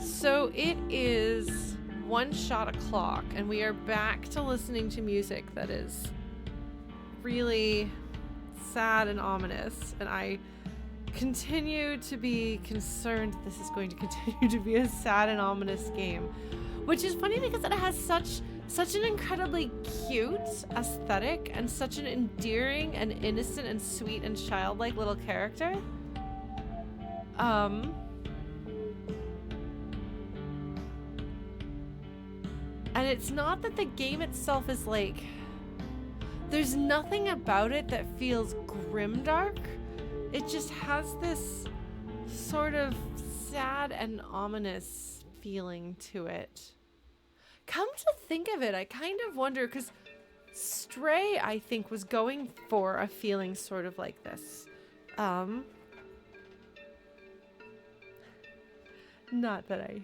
So it is OneShot o'clock, and we are back to listening to music that is really sad and ominous, and I continue to be concerned this is going to continue to be a sad and ominous game, which is funny because it has such an incredibly cute aesthetic and such an endearing and innocent and sweet and childlike little character. And it's not that the game itself is like, there's nothing about it that feels grimdark. It just has this sort of sad and ominous feeling to it. Come to think of it, I kind of wonder, because Stray, I think, was going for a feeling sort of like this. Not that I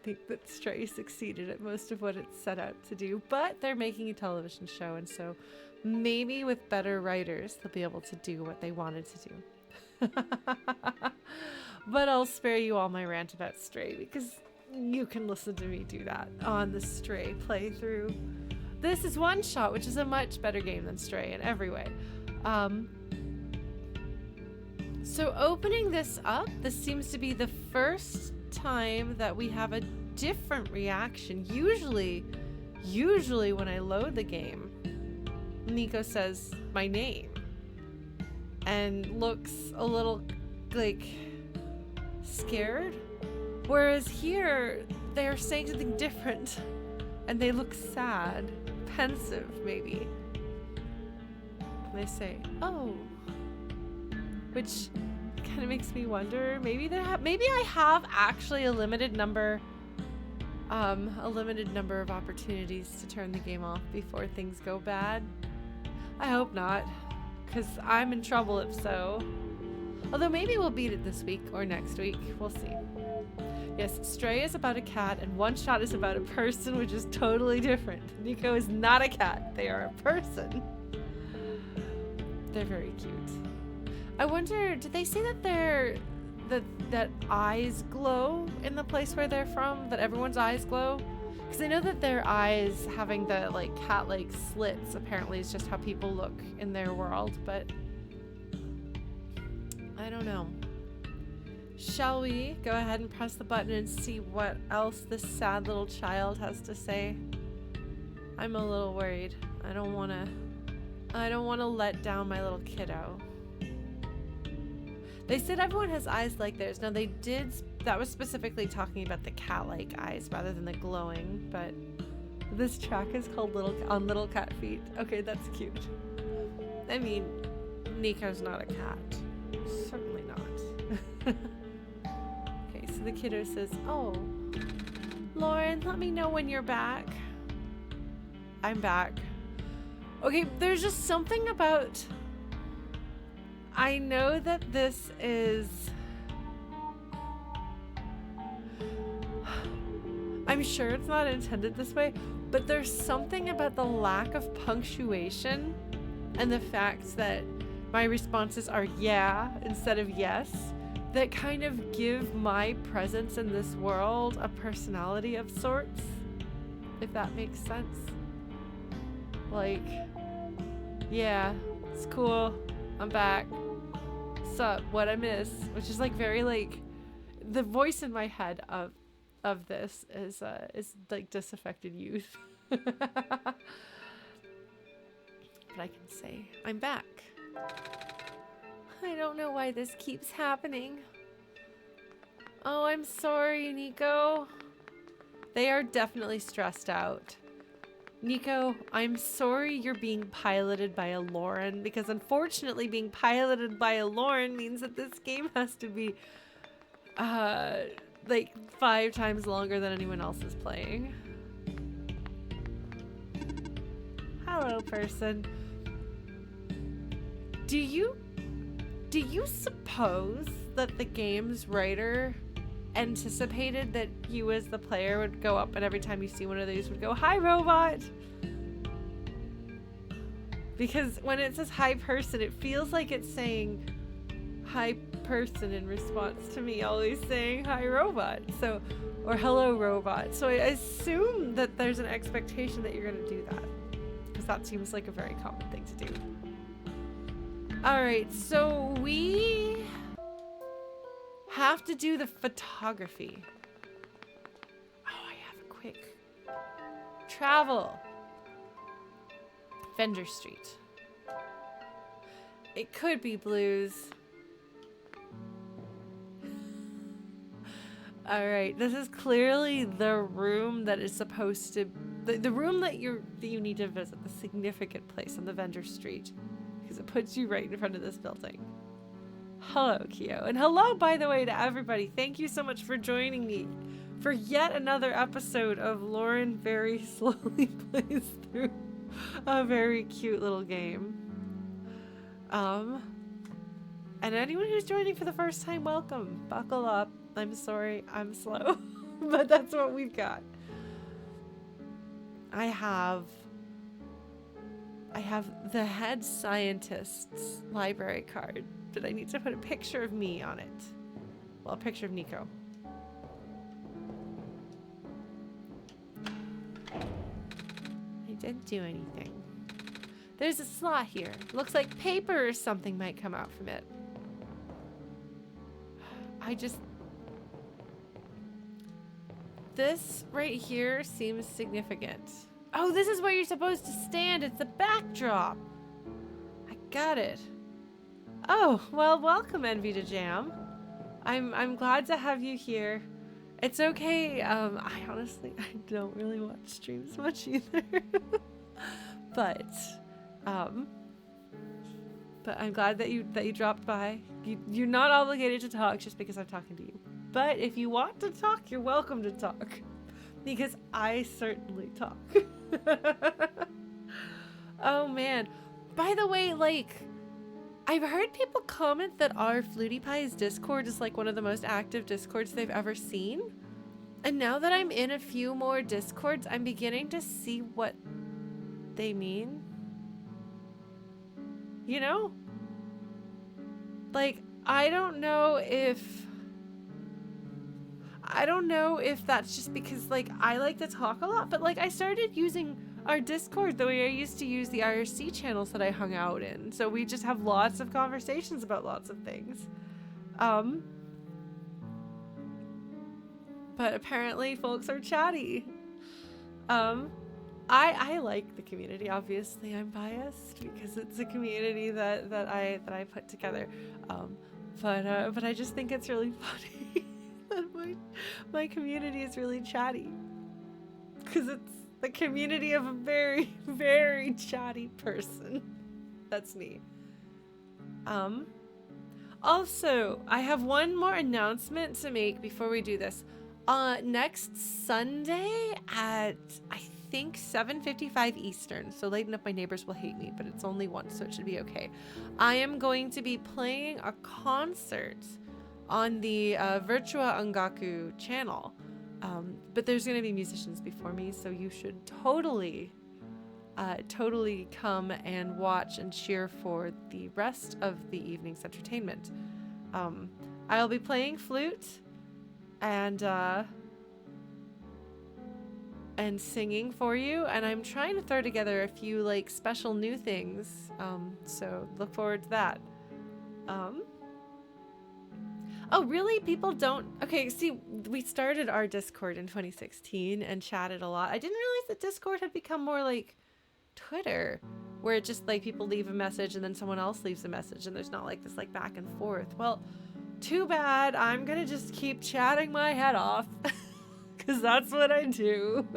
think that Stray succeeded at most of what it set out to do, but they're making a television show, and so maybe with better writers they'll be able to do what they wanted to do. But I'll spare you all my rant about Stray because you can listen to me do that on the Stray playthrough. This is OneShot, which is a much better game than Stray in every way. So opening this up, this seems to be the first time that we have a different reaction. Usually when I load the game, Niko says my name and looks a little like scared, whereas here they're saying something different and they look sad, pensive maybe. And they say, "Oh," which kind of makes me wonder, maybe I have actually a limited number of opportunities to turn the game off before things go bad. I hope not, because I'm in trouble if so. Although maybe we'll beat it this week or next week. We'll see. Yes, Stray is about a cat and OneShot is about a person, which is totally different. Niko is not a cat. They are a person. They're very cute. I wonder, did they say that that eyes glow in the place where they're from? That everyone's eyes glow? Because I know that their eyes having the like cat-like slits apparently is just how people look in their world, but I don't know. Shall we go ahead and press the button and see what else this sad little child has to say? I'm a little worried. I don't want to let down my little kiddo. They said everyone has eyes like theirs. Now they did, that was specifically talking about the cat-like eyes rather than the glowing, but this track is called Little Cat Feet. Okay, that's cute. I mean, Niko's not a cat. Certainly not. Okay, so the kiddo says, "Oh, Lauren, let me know when you're back." I'm back. Okay, there's just something about, I know that this is, I'm sure it's not intended this way, but there's something about the lack of punctuation and the fact that my responses are yeah instead of yes that kind of give my presence in this world a personality of sorts, if that makes sense. Like, yeah, it's cool, I'm back. Sup, what I miss, which is like very like the voice in my head of this is like disaffected youth. But I can say I'm back. I don't know why this keeps happening. Oh, I'm sorry, Niko. They are definitely stressed out. Niko, I'm sorry you're being piloted by a Lauren, because unfortunately being piloted by a Lauren means that this game has to be like 5 times longer than anyone else is playing. Hello, person. Do you suppose that the game's writer anticipated that you as the player would go up and every time you see one of these would go, "Hi, robot"? Because when it says "hi, person," it feels like it's saying "hi, person in response to me always saying hi robot. So, or hello robot. So I assume that there's an expectation that you're gonna do that, because that seems like a very common thing to do. All right, so we have to do the photography. Oh, I have a quick travel. Vendor Street. It could be Blues. All right, this is clearly the room that is supposed to, the room that you need to visit, the significant place on the Vendor Street, because it puts you right in front of this building. Hello, Kyo, and hello, by the way, to everybody. Thank you so much for joining me for yet another episode of Lauren very slowly plays through a very cute little game. And anyone who's joining for the first time, welcome. Buckle up. I'm sorry, I'm slow, but that's what we've got. I have the head scientist's library card, but I need to put a picture of me on it. Well, a picture of Niko. I didn't do anything. There's a slot here. Looks like paper or something might come out from it. This right here seems significant. Oh, this is where you're supposed to stand. It's the backdrop. I got it. Oh, well, welcome, Envy to Jam. I'm glad to have you here. It's okay. I honestly, I don't really watch streams much either. But I'm glad that you dropped by. You're not obligated to talk just because I'm talking to you. But if you want to talk, you're welcome to talk. Because I certainly talk. Oh man. By the way, like, I've heard people comment that our Flutie Pie's Discord is like one of the most active Discords they've ever seen. And now that I'm in a few more Discords, I'm beginning to see what they mean. You know? Like, I don't know if that's just because, like, I like to talk a lot, but, like, I started using our Discord the way I used to use the IRC channels that I hung out in. So we just have lots of conversations about lots of things. But apparently folks are chatty. I like the community. Obviously, I'm biased because it's a community that I put together. But I just think it's really funny that my community is really chatty, because it's the community of a very, very chatty person. That's me. Also, I have one more announcement to make before we do this. Next Sunday at, I think, 7:55 Eastern, so Lighten Up My Neighbors Will Hate Me, but it's only once, so it should be okay. I am going to be playing a concert on the Virtua Ongaku channel. But there's going to be musicians before me, so you should totally come and watch and cheer for the rest of the evening's entertainment. I'll be playing flute and singing for you, and I'm trying to throw together a few like special new things, so look forward to that. Oh, really? People don't... Okay, see, we started our Discord in 2016 and chatted a lot. I didn't realize that Discord had become more like Twitter, where it just like people leave a message and then someone else leaves a message and there's not like this like back and forth. Well, too bad. I'm gonna just keep chatting my head off because that's what I do.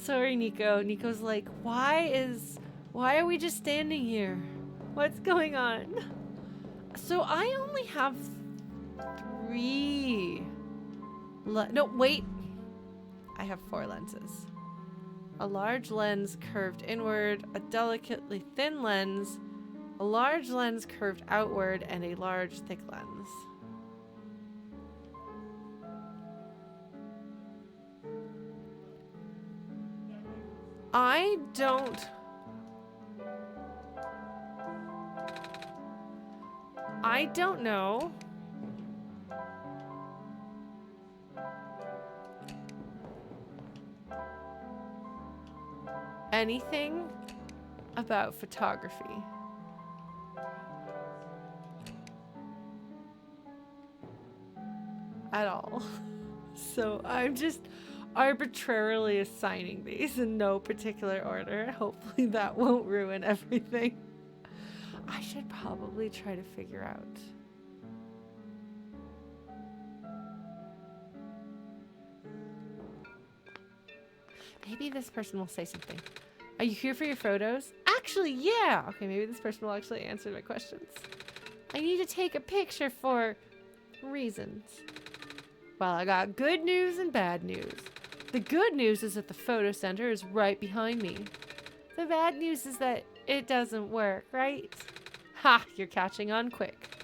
Sorry, Niko. Niko's like, why are we just standing here? What's going on? So I only have 3 no, wait. I have 4 lenses. A large lens curved inward, a delicately thin lens, a large lens curved outward, and a large thick lens. I don't... I don't know. Anything about photography. At all. So I'm just arbitrarily assigning these in no particular order. Hopefully that won't ruin everything. I should probably try to figure out. Maybe this person will say something. Are you here for your photos? Actually, yeah. Okay, maybe this person will actually answer my questions. I need to take a picture for reasons. Well, I got good news and bad news. The good news is that the photo center is right behind me. The bad news is that it doesn't work, right? Ha, you're catching on quick.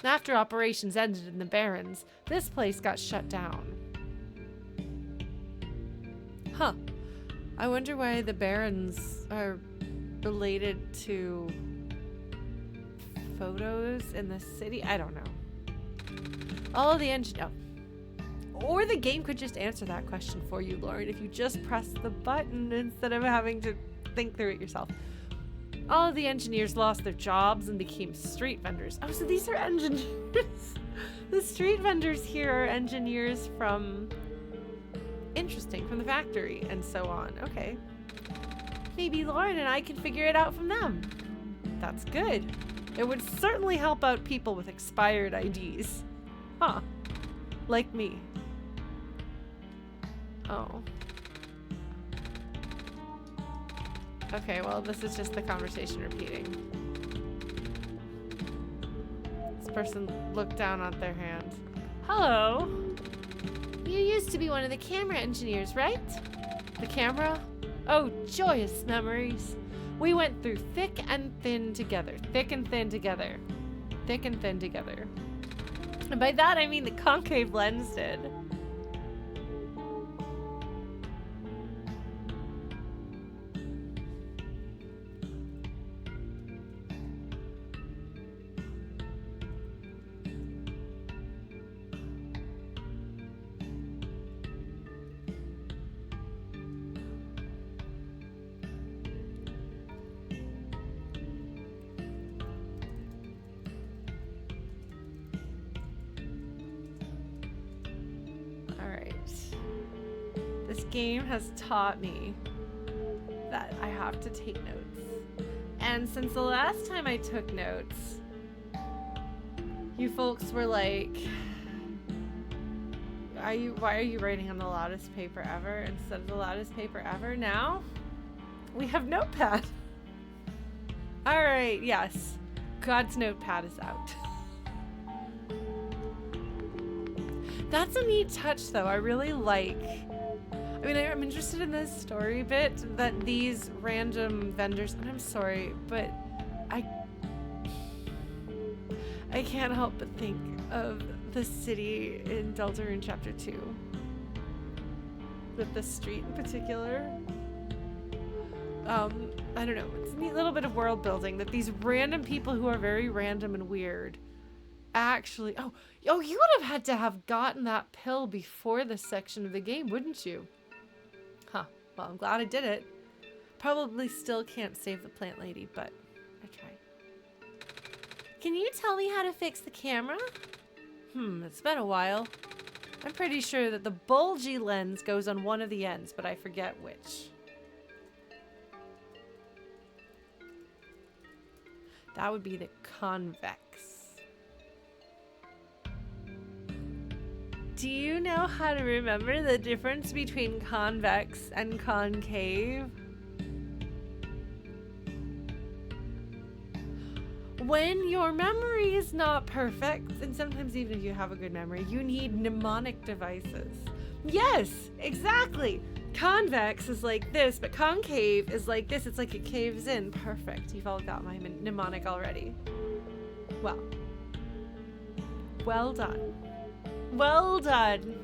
After operations ended in the Barrens, this place got shut down. Huh. I wonder why the Barrens are related to photos in the city. I don't know. All the or the game could just answer that question for you, Lauren, if you just press the button instead of having to think through it yourself. All of the engineers lost their jobs and became street vendors. Oh, so these are engineers. The street vendors here are engineers from... Interesting, from the factory and so on. Okay. Maybe Lauren and I can figure it out from them. That's good. It would certainly help out people with expired IDs. Huh. Like me. Oh. Okay, well, this is just the conversation repeating. This person looked down at their hand. Hello. You used to be one of the camera engineers, right? The camera? Oh, joyous memories. We went through thick and thin together. Thick and thin together. Thick and thin together. And by that, I mean the concave lens did. Game has taught me that I have to take notes. And since the last time I took notes, you folks were like, why are you writing on the loudest paper ever instead of the loudest paper ever? Now we have Notepad. All right, yes, God's Notepad is out. That's a neat touch though. I really like. I mean, I'm interested in this story bit that these random vendors, and I'm sorry, but I can't help but think of the city in Deltarune Chapter 2. With the street in particular. I don't know, it's a neat little bit of world building that these random people who are very random and weird actually, oh, you would have had to have gotten that pill before this section of the game, wouldn't you? Huh. Well, I'm glad I did it. Probably still can't save the plant lady, but I tried. Can you tell me how to fix the camera? It's been a while. I'm pretty sure that the bulgy lens goes on one of the ends, but I forget which. That would be the convex. Do you know how to remember the difference between convex and concave? When your memory is not perfect, and sometimes even if you have a good memory, you need mnemonic devices. Yes, exactly. Convex is like this, but concave is like this. It's like it caves in. Perfect. You've all got my mnemonic already. Well done. Well done.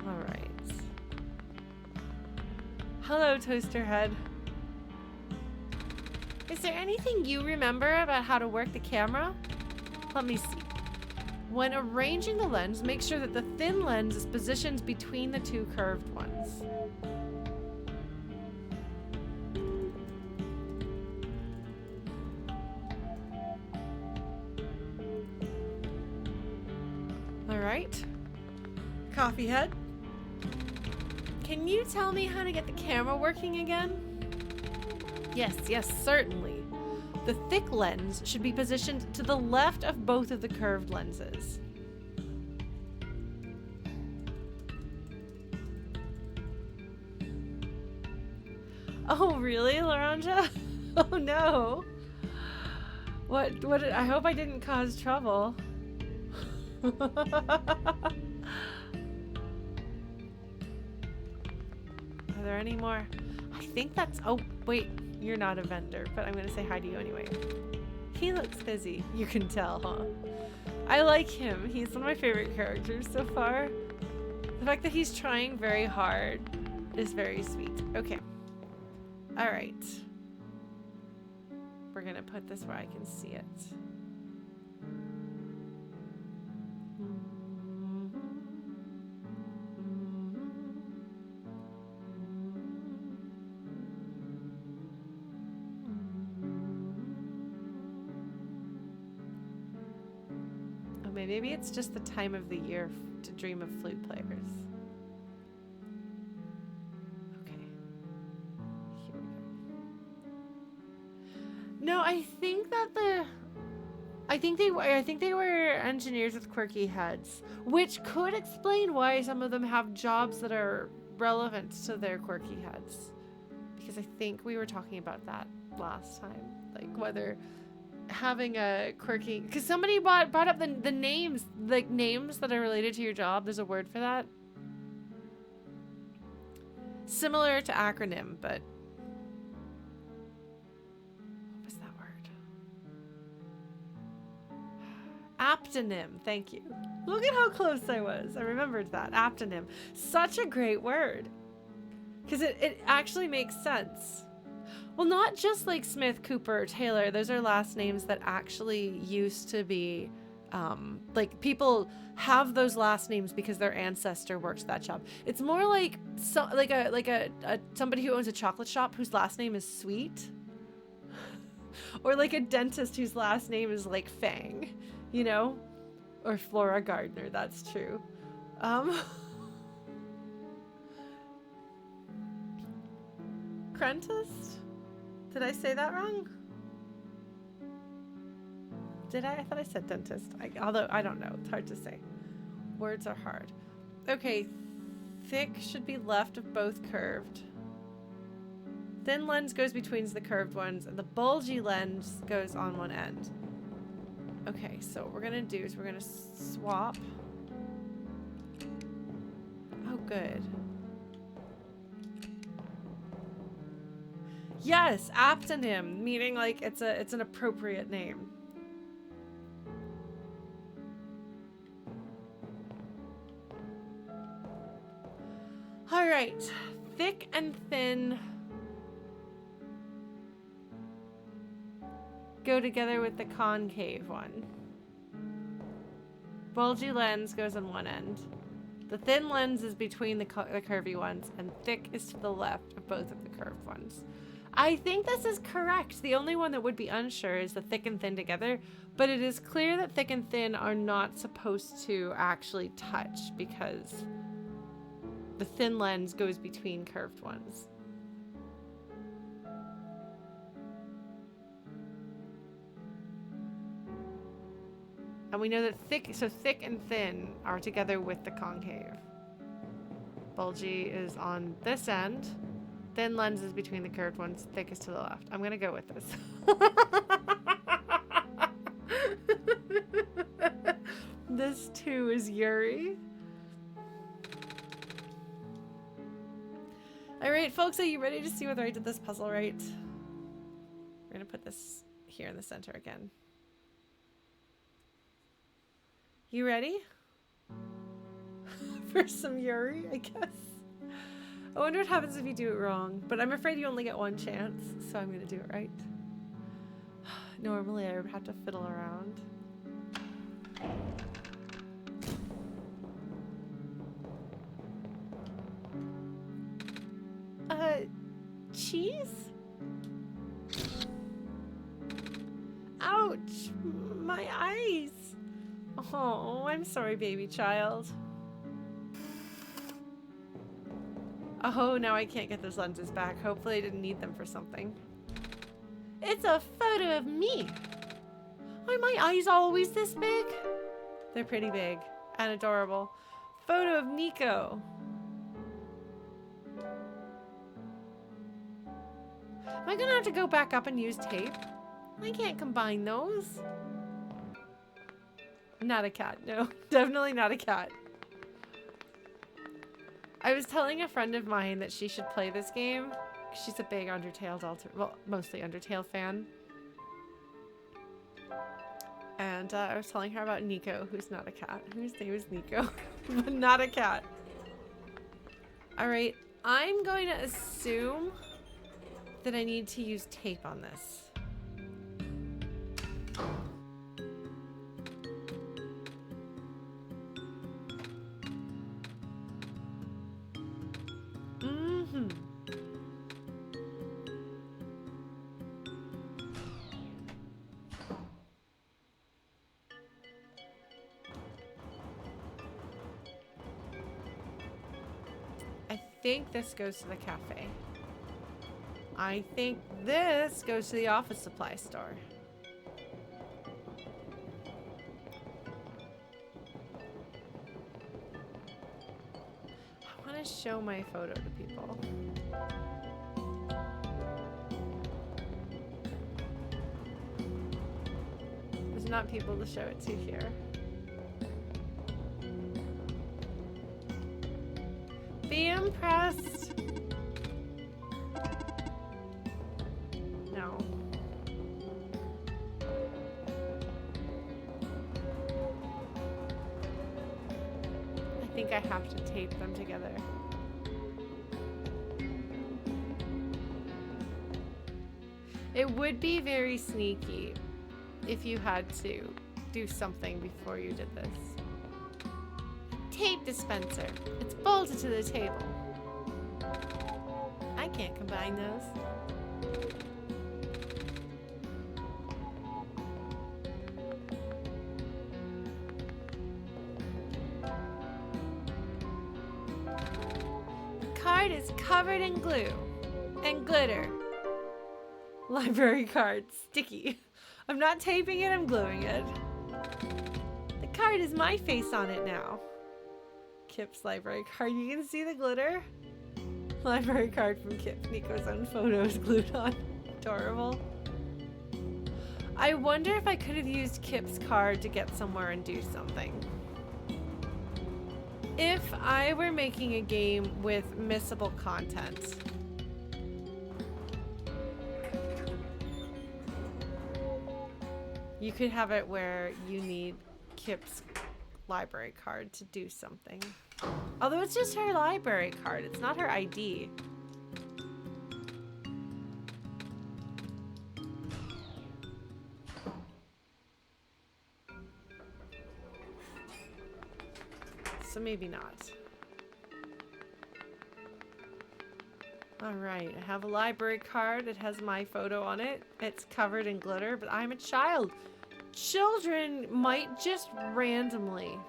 All right. Hello, Toaster Head. Is there anything you remember about how to work the camera? Let me see. When arranging the lens, make sure that the thin lens is positioned between the two curved ones. All right. Coffee Head. Can you tell me how to get the camera working again? Yes, certainly. The thick lens should be positioned to the left of both of the curved lenses. Oh, really, Laranja? Oh no. What I hope I didn't cause trouble. Are there any more? I think that's, oh wait, you're not a vendor, but I'm gonna say hi to you anyway. He looks busy, you can tell, huh? I like him. He's one of my favorite characters so far. The fact that he's trying very hard is very sweet. Okay. All right. We're gonna put this where I can see it. Maybe it's just the time of the year to dream of flute players. Okay. Here we go. No, I think they were engineers with quirky heads, which could explain why some of them have jobs that are relevant to their quirky heads. Because I think we were talking about that last time, like whether having a quirky, because somebody brought up the names, like names that are related to your job. There's a word for that, similar to acronym, but what was that word? Aptonym. Thank you. Look at how close I was. I remembered that. Aptonym. Such a great word, because it actually makes sense. Well, not just like Smith, Cooper, Taylor. Those are last names that actually used to be, like people have those last names because their ancestor worked that job. It's more like somebody who owns a chocolate shop whose last name is Sweet, or like a dentist whose last name is like Fang, you know, or Flora Gardner. That's true. Crentist? Did I say that wrong? Did I? I thought I said dentist. Although I don't know. It's hard to say. Words are hard. Okay. Thick should be left of both curved. Thin lens goes between the curved ones, and the bulgy lens goes on one end. Okay, so what we're going to do is we're going to swap. Oh, good. Yes, aptonym, meaning like it's an appropriate name. All right, thick and thin go together with the concave one. Bulgy lens goes on one end. The thin lens is between the curvy ones, and thick is to the left of both of the curved ones. I think this is correct. The only one that would be unsure is the thick and thin together, but it is clear that thick and thin are not supposed to actually touch because the thin lens goes between curved ones. And we know that thick and thin are together with the concave. Bulgy is on this end. Thin lens is between the curved ones. Thick is to the left. I'm gonna go with this. This too is Yuri. All right, folks, are you ready to see whether I did this puzzle right? We're gonna put this here in the center again. You ready? For some Yuri, I guess. I wonder what happens if you do it wrong, but I'm afraid you only get one chance, so I'm gonna do it right. Normally I would have to fiddle around. Cheese? Ouch! My eyes! Oh, I'm sorry, baby child. Oh, now I can't get those lenses back. Hopefully I didn't need them for something. It's a photo of me! Are my eyes always this big? They're pretty big and adorable. Photo of Niko. Am I gonna have to go back up and use tape? I can't combine those. Not a cat, no. Definitely not a cat. I was telling a friend of mine that she should play this game. She's a big Undertale, well, mostly Undertale fan. And I was telling her about Niko, who's not a cat. Whose name is Niko, but not a cat. Alright, I'm going to assume that I need to use tape on this. I think this goes to the cafe. I think this goes to the office supply store. I want to show my photo to people. There's not people to show it to here. Be impressed. No. I think I have to tape them together. It would be very sneaky if you had to do something before you did this. Tape dispenser. It's bolted to the table. I can't combine those. The card is covered in glue and glitter. Library card. Sticky. I'm not taping it, I'm gluing it. The card has my face on it now. Kip's library card. You can see the glitter. Library card from Kip. Niko's own photos glued on. Adorable. I wonder if I could have used Kip's card to get somewhere and do something. If I were making a game with missable content. You could have it where you need Kip's library card to do something. Although it's just her library card, it's not her ID. So maybe not. Alright, I have a library card. It has my photo on it. It's covered in glitter, but I'm a child. Children might just randomly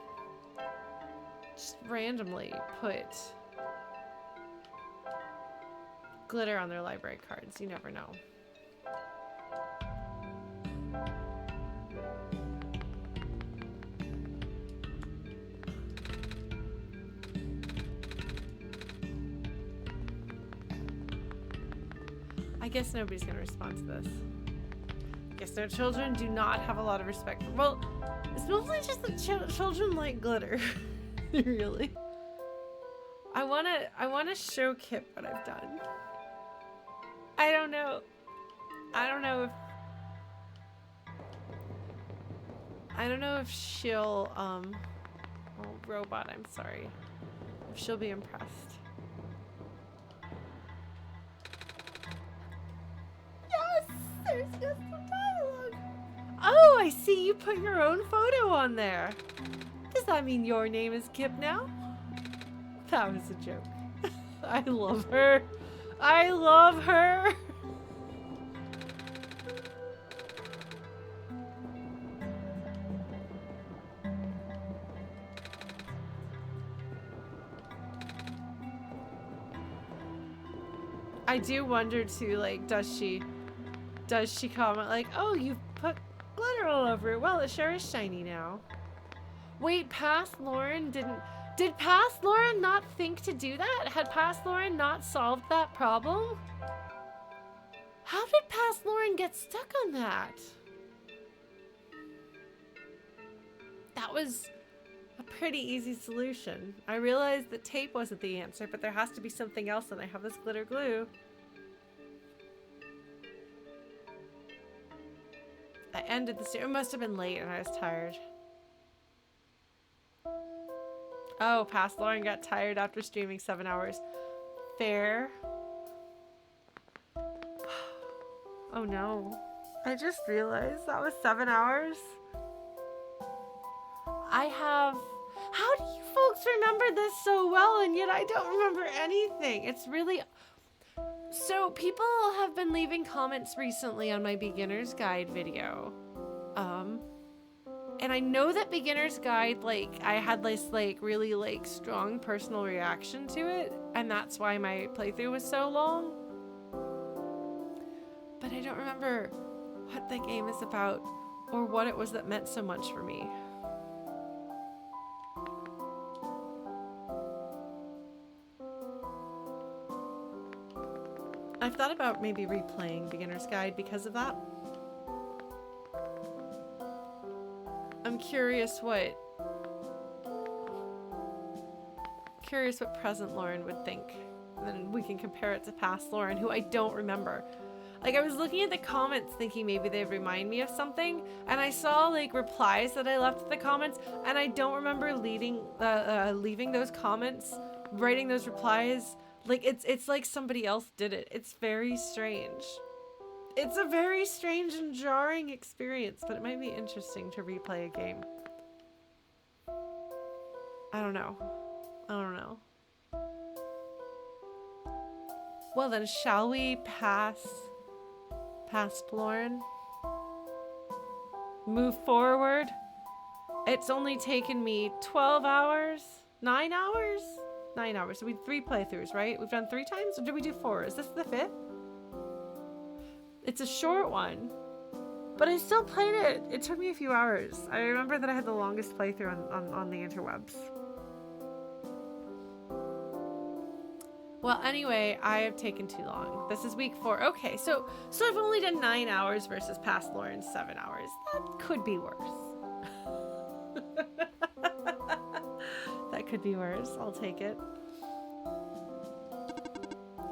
put glitter on their library cards. You never know. I guess nobody's gonna respond to this. I guess no, children do not have a lot of respect for, well, it's mostly just that children like glitter. Really. I wanna show Kip what I've done. I don't know if she'll oh, robot, I'm sorry. If she'll be impressed. see, you put your own photo on there. Does that mean your name is Kip now? That was a joke. I love her. I love her. I do wonder too, like, does she comment like, oh, you've put glitter all over it. Well, it sure is shiny now. Wait, past Lauren did past Lauren not think to do that? Had past Lauren not solved that problem? How did past Lauren get stuck on that? That was a pretty easy solution. I realized that tape wasn't the answer, but there has to be something else, and I have this glitter glue. I ended the stream. It must have been late and I was tired. Oh, past Lauren got tired after streaming 7 hours. Fair. Oh no. I just realized that was 7 hours. How do you folks remember this so well and yet I don't remember anything? It's really... So people have been leaving comments recently on my beginner's guide video. And I know that beginner's guide, like, I had this, like, really, like, strong personal reaction to it. And that's why my playthrough was so long. But I don't remember what the game is about or what it was that meant so much for me. I've thought about maybe replaying Beginner's Guide because of that. I'm curious what present Lauren would think. And then we can compare it to past Lauren, who I don't remember. Like, I was looking at the comments thinking maybe they'd remind me of something, and I saw, like, replies that I left in the comments, and I don't remember leaving those comments, writing those replies. Like, it's like somebody else did it. It's very strange. It's a very strange and jarring experience, but it might be interesting to replay a game. I don't know. Well then, shall we past Lauren? Move forward? It's only taken me 12 hours? 9 hours? 9 hours. So we had 3 playthroughs, right? We've done 3 times? Or did we do 4? Is this the 5th? It's a short one. But I still played it. It took me a few hours. I remember that I had the longest playthrough on the interwebs. Well, anyway, I have taken too long. This is week 4. Okay, so I've only done 9 hours versus past Lauren's 7 hours. That could be worse. That could be worse. I'll take it.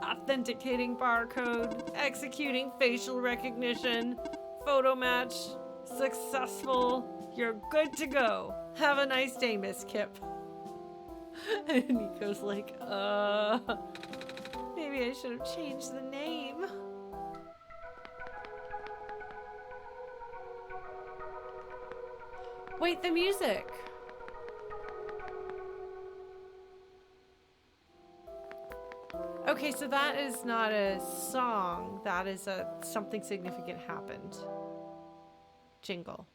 Authenticating barcode, executing facial recognition, photo match, successful. You're good to go. Have a nice day, Miss Kip. And Niko's like, maybe I should have changed the name. Wait, the music. Okay, so that is not a song. That is a something significant happened jingle.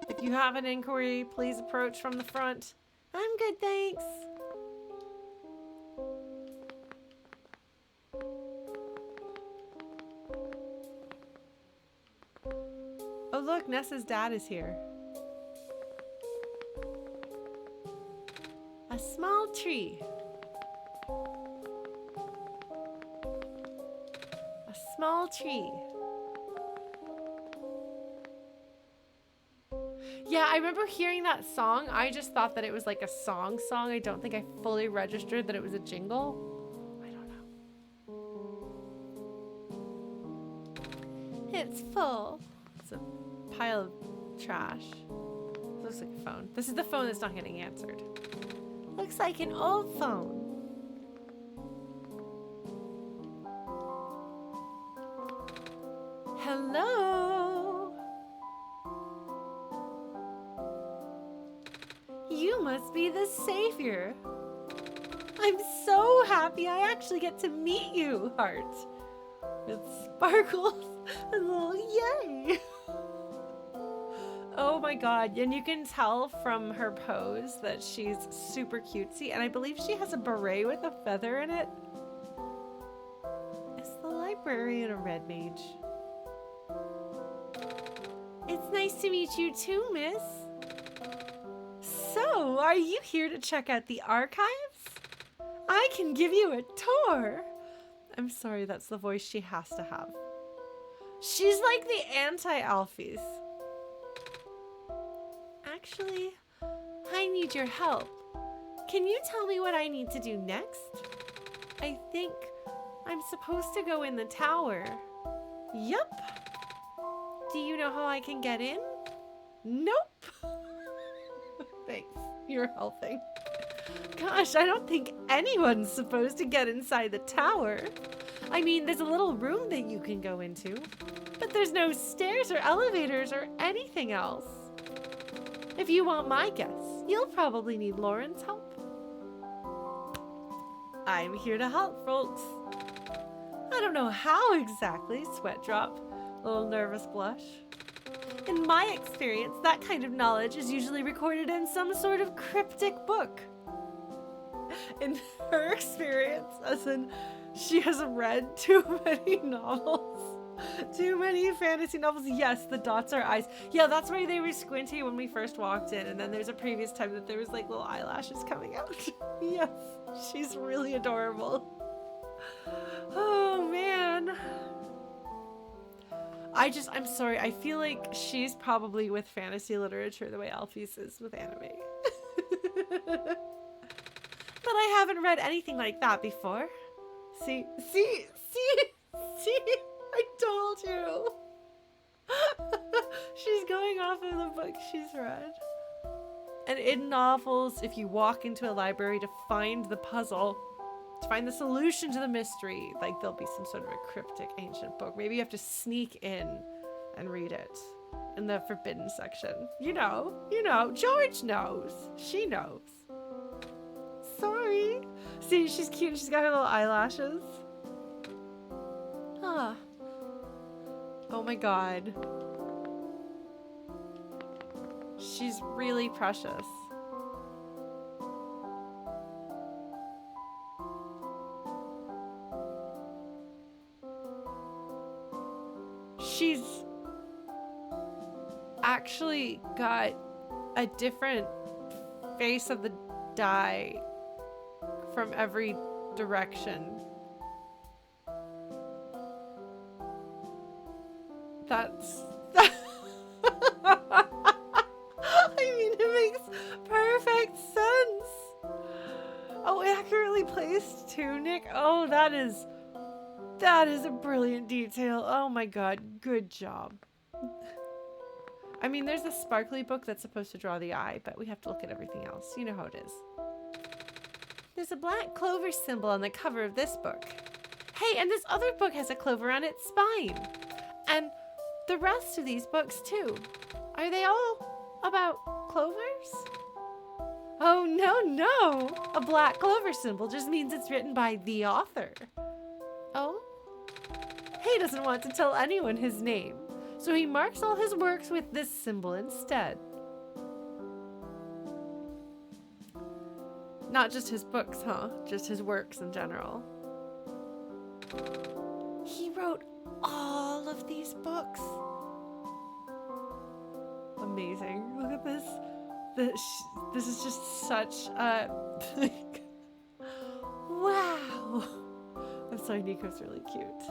If you have an inquiry, please approach from the front. I'm good, thanks. Oh look, Nessa's dad is here. A small tree. A small tree. Yeah, I remember hearing that song. I just thought that it was like a song. I don't think I fully registered that it was a jingle. I don't know. It's full. It's a pile of trash. Looks like a phone. This is the phone that's not getting answered. Looks like an old phone. Hello. you must be the savior. I'm so happy I actually get to meet you, heart. With sparkles and little yay. Oh my god, and you can tell from her pose that she's super cutesy, and I believe she has a beret with a feather in it. Is the librarian a red mage? It's nice to meet you too, miss. So, are you here to check out the archives? I can give you a tour. I'm sorry, that's the voice she has to have. She's like the anti-Alphys. Actually, I need your help. Can you tell me what I need to do next? I think I'm supposed to go in the tower. Yup. Do you know how I can get in? Nope. Thanks, you're helping. Gosh, I don't think anyone's supposed to get inside the tower. I mean, there's a little room that you can go into, but there's no stairs or elevators or anything else. If you want my guess, you'll probably need Lauren's help. I'm here to help, folks. I don't know how exactly, sweat drop, little nervous blush. In my experience, that kind of knowledge is usually recorded in some sort of cryptic book. In her experience, as in she has read too many novels. Too many fantasy novels. Yes, the dots are eyes. Yeah, that's why they were squinty when we first walked in. And then there's a previous time that there was like little eyelashes coming out. Yes, she's really adorable. Oh, man. I'm sorry. I feel like she's probably with fantasy literature the way Alphys is with anime. But I haven't read anything like that before. See, I told you. She's going off of the book she's read. And in novels, if you walk into a library to find the puzzle, to find the solution to the mystery, like there'll be some sort of a cryptic ancient book. Maybe you have to sneak in and read it in the forbidden section. You know, George knows. She knows. Sorry. See, she's cute. She's got her little eyelashes. Ah. Oh my god. She's really precious. She's actually got a different face of the die from every direction. That's I mean, it makes perfect sense. Oh, accurately placed tunic. Oh, that is a brilliant detail. Oh my god, good job. I mean, there's a sparkly book that's supposed to draw the eye, but we have to look at everything else. You know how it is. There's a black clover symbol on the cover of this book. Hey, and this other book has a clover on its spine. And the rest of these books, too. Are they all about clovers? Oh, no. A black clover symbol just means it's written by the author. Oh? He doesn't want to tell anyone his name, so he marks all his works with this symbol instead. Not just his books, huh? Just his works in general. He wrote all of these books. Amazing. Look at this. This is just such a... Wow. I'm sorry, Niko's really cute.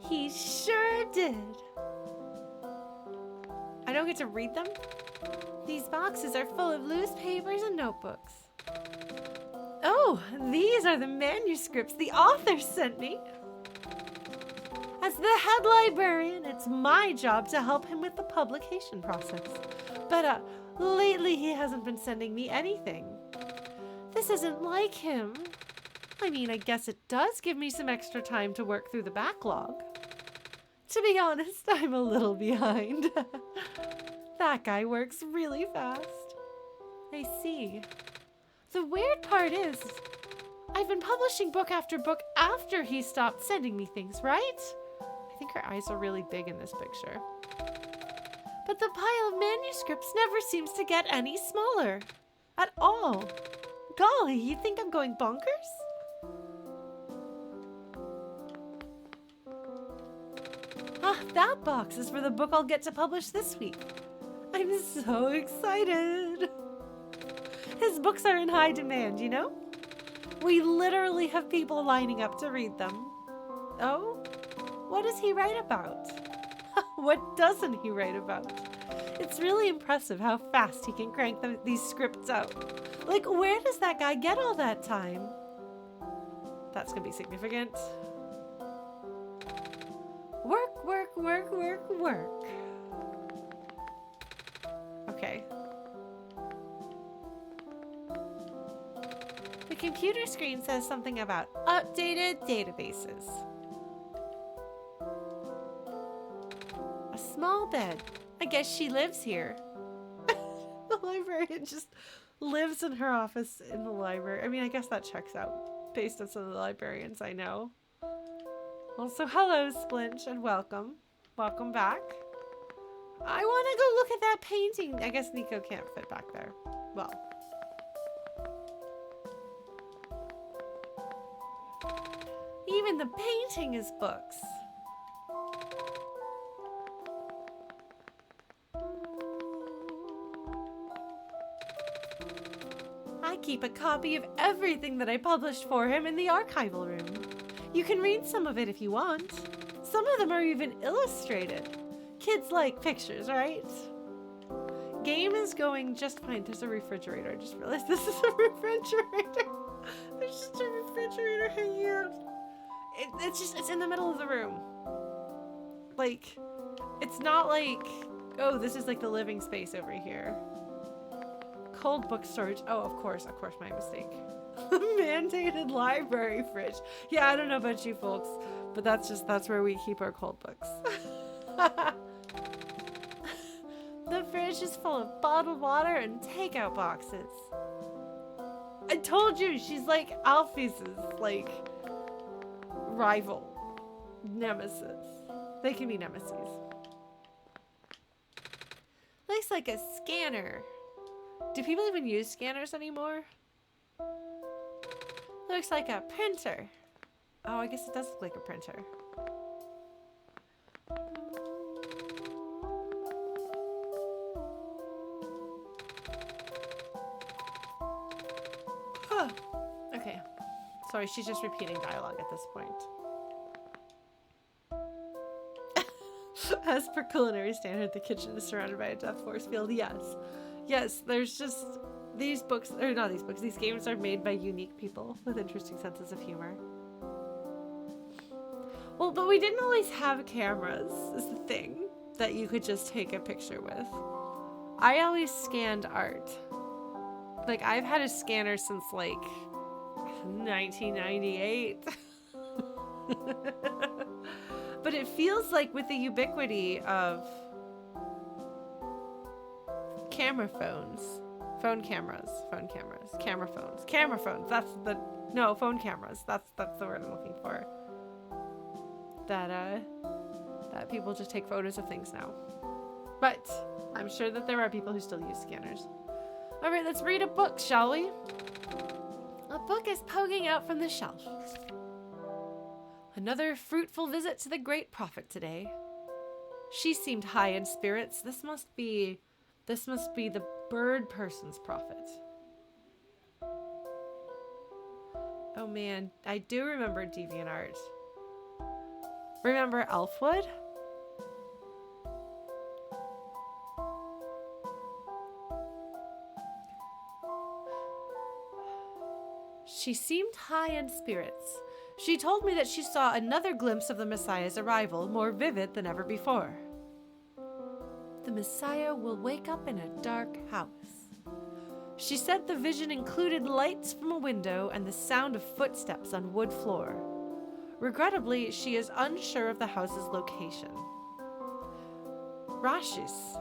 He sure did. I don't get to read them? These boxes are full of loose papers and notebooks. Oh, these are the manuscripts the author sent me. As the head librarian, it's my job to help him with the publication process. But lately he hasn't been sending me anything. This isn't like him. I mean, I guess it does give me some extra time to work through the backlog. To be honest, I'm a little behind. That guy works really fast. I see. The weird part is, I've been publishing book after he stopped sending me things, right? I think her eyes are really big in this picture. But the pile of manuscripts never seems to get any smaller. At all. Golly, you think I'm going bonkers? Ah, that box is for the book I'll get to publish this week. I'm so excited. His books are in high demand, you know? We literally have people lining up to read them. Oh? What does he write about? What doesn't he write about? It's really impressive how fast he can crank these scripts out. Like, where does that guy get all that time? That's gonna be significant. Work, work, work, work, work. Okay. The computer screen says something about updated databases. A small bed. I guess she lives here. The librarian just lives in her office in the library. I mean, I guess that checks out based on some of the librarians I know. Also, hello, Splinch, and welcome. Welcome back. I want to go look at that painting. I guess Niko can't fit back there. Well. Even the painting is books. I keep a copy of everything that I published for him in the archival room. You can read some of it if you want. Some of them are even illustrated. Kids like pictures, right? Game is going just fine. There's a refrigerator. I just realized this is a refrigerator. There's just a refrigerator hanging out. It's in the middle of the room. Like, it's not like, oh, this is like the living space over here. Cold book storage. Oh, of course, my mistake. Mandated library fridge. Yeah, I don't know about you folks, but that's where we keep our cold books. The fridge is full of bottled water and takeout boxes. I told you, she's like Alphys' like rival, nemesis. They can be nemesis. Looks like a scanner. Do people even use scanners anymore? Looks like a printer. Oh, I guess it does look like a printer. Huh. Okay. Sorry, she's just repeating dialogue at this point. As per culinary standard, the kitchen is surrounded by a death force field. Yes. Yes, there's just these books, or not these books, these games are made by unique people with interesting senses of humor. Well, but we didn't always have cameras, is the thing, that you could just take a picture with. I always scanned art. Like, I've had a scanner since, like, 1998. But it feels like with the ubiquity of camera phones, phone cameras, that's the, no, phone cameras, that's the word I'm looking for. That people just take photos of things now. But I'm sure that there are people who still use scanners. All right, let's read a book, shall we? A book is poking out from the shelf. Another fruitful visit to the great prophet today. She seemed high in spirits. This must be the bird person's prophet. Oh man, I do remember DeviantArt. Remember Elfwood? She seemed high in spirits. She told me that she saw another glimpse of the Messiah's arrival, more vivid than ever before. The Messiah will wake up in a dark house. She said the vision included lights from a window and the sound of footsteps on wood floor. Regrettably, she is unsure of the house's location. Rachis?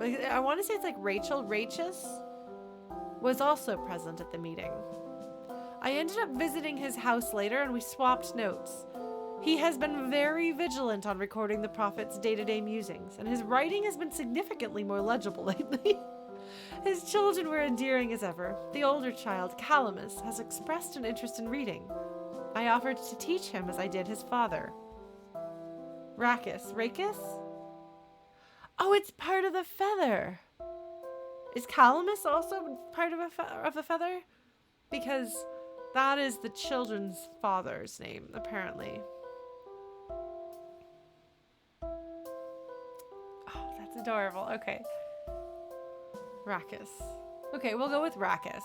Like, I want to say it's like Rachel. Rachis was also present at the meeting. I ended up visiting his house later and we swapped notes. He has been very vigilant on recording the prophet's day-to-day musings, and his writing has been significantly more legible lately. His children were endearing as ever. The older child, Calamus, has expressed an interest in reading. I offered to teach him as I did his father. Rachis? Oh, it's part of the feather. Is Calamus also part of a feather? Because that is the children's father's name, apparently. Oh, that's adorable. Okay. Rachis. Okay, we'll go with Rachis.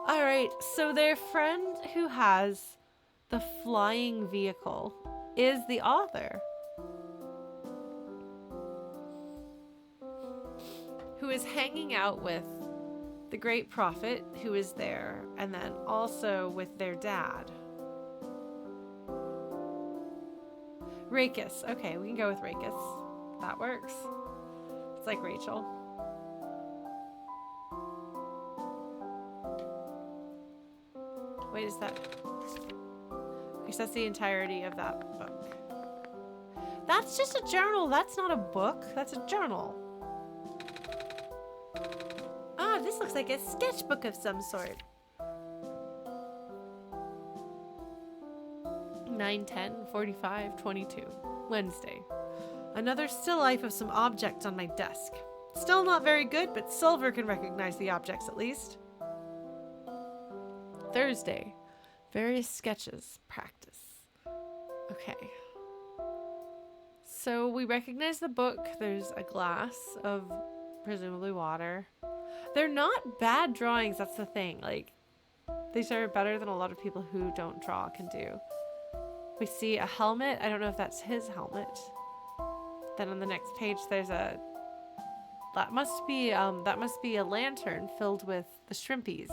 Alright, so their friend who has the flying vehicle is the author, who is hanging out with the great prophet who is there, and then also with their dad. Rachis. Okay, we can go with Rachis. That works. It's like Rachel. Wait, is that... Okay, so that's the entirety of that book. That's just a journal. That's not a book. That's a journal. Ah, this looks like a sketchbook of some sort. 9/10/45/22. Wednesday. Another still life of some objects on my desk. Still not very good, but Silver can recognize the objects at least. Thursday. Various sketches. Practice. Okay. So we recognize the book. There's a glass of presumably water. They're not bad drawings, that's the thing. Like, these are better than a lot of people who don't draw can do. We see a helmet. I don't know if that's his helmet. Then on the next page, there's a... That must be a lantern filled with the shrimpies.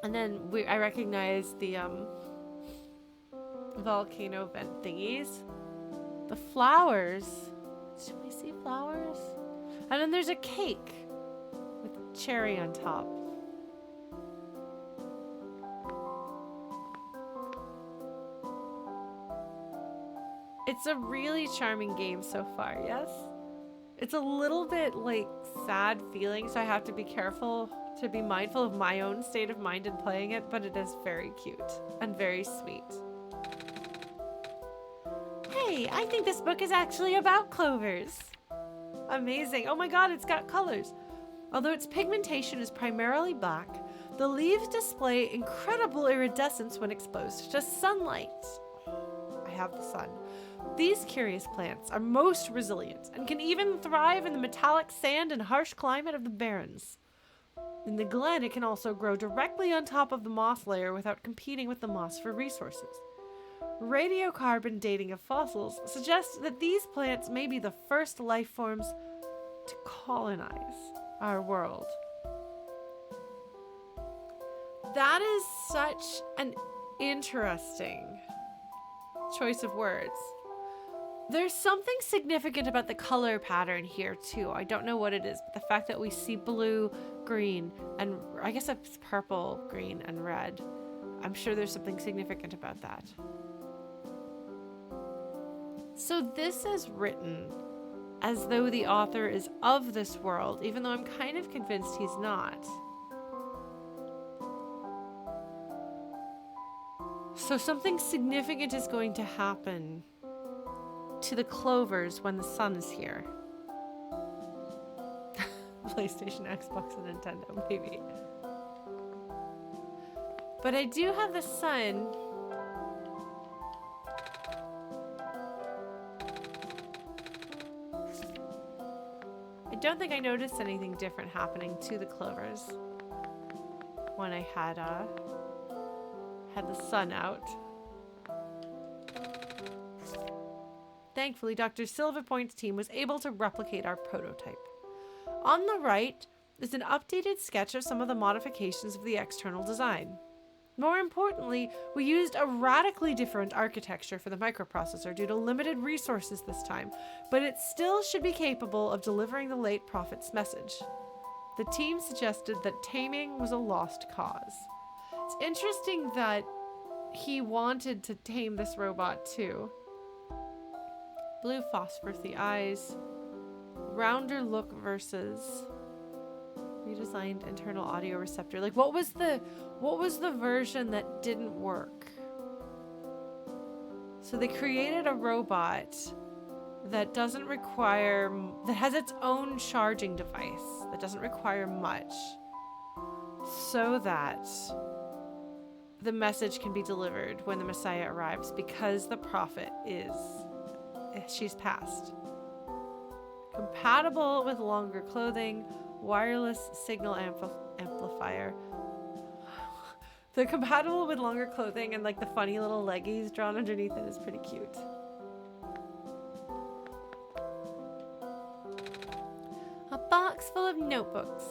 And then I recognize the volcano vent thingies. The flowers. Should we see flowers? And then there's a cake with a cherry on top. It's a really charming game so far, yes? It's a little bit like sad feeling, so I have to be careful to be mindful of my own state of mind in playing it, but it is very cute and very sweet. Hey, I think this book is actually about clovers. Amazing. Oh my god, it's got colors. Although its pigmentation is primarily black, the leaves display incredible iridescence when exposed to sunlight. I have the sun. These curious plants are most resilient and can even thrive in the metallic sand and harsh climate of the barrens. In the glen, it can also grow directly on top of the moss layer without competing with the moss for resources. Radiocarbon dating of fossils suggests that these plants may be the first life forms to colonize our world. That is such an interesting choice of words. There's something significant about the color pattern here too. I don't know what it is, but the fact that we see blue, green, and I guess it's purple, green, and red. I'm sure there's something significant about that. So this is written as though the author is of this world, even though I'm kind of convinced he's not. So something significant is going to happen to the clovers when the sun is here. PlayStation, Xbox, and Nintendo, maybe. But I do have the sun. I don't think I noticed anything different happening to the clovers when I had the sun out. Thankfully, Dr. Silverpoint's team was able to replicate our prototype. On the right is an updated sketch of some of the modifications of the external design. More importantly, we used a radically different architecture for the microprocessor due to limited resources this time, but it still should be capable of delivering the late prophet's message. The team suggested that taming was a lost cause. It's interesting that he wanted to tame this robot too. Blue phosphor for the eyes. Rounder look versus redesigned internal audio receptor. Like what was the version that didn't work? So they created a robot that doesn't require, that has its own charging device that doesn't require much, so that the message can be delivered when the Messiah arrives, because the prophet she's passed. Compatible with longer clothing, wireless signal amplifier. The compatible with longer clothing and like the funny little leggies drawn underneath it is pretty cute. A box full of notebooks.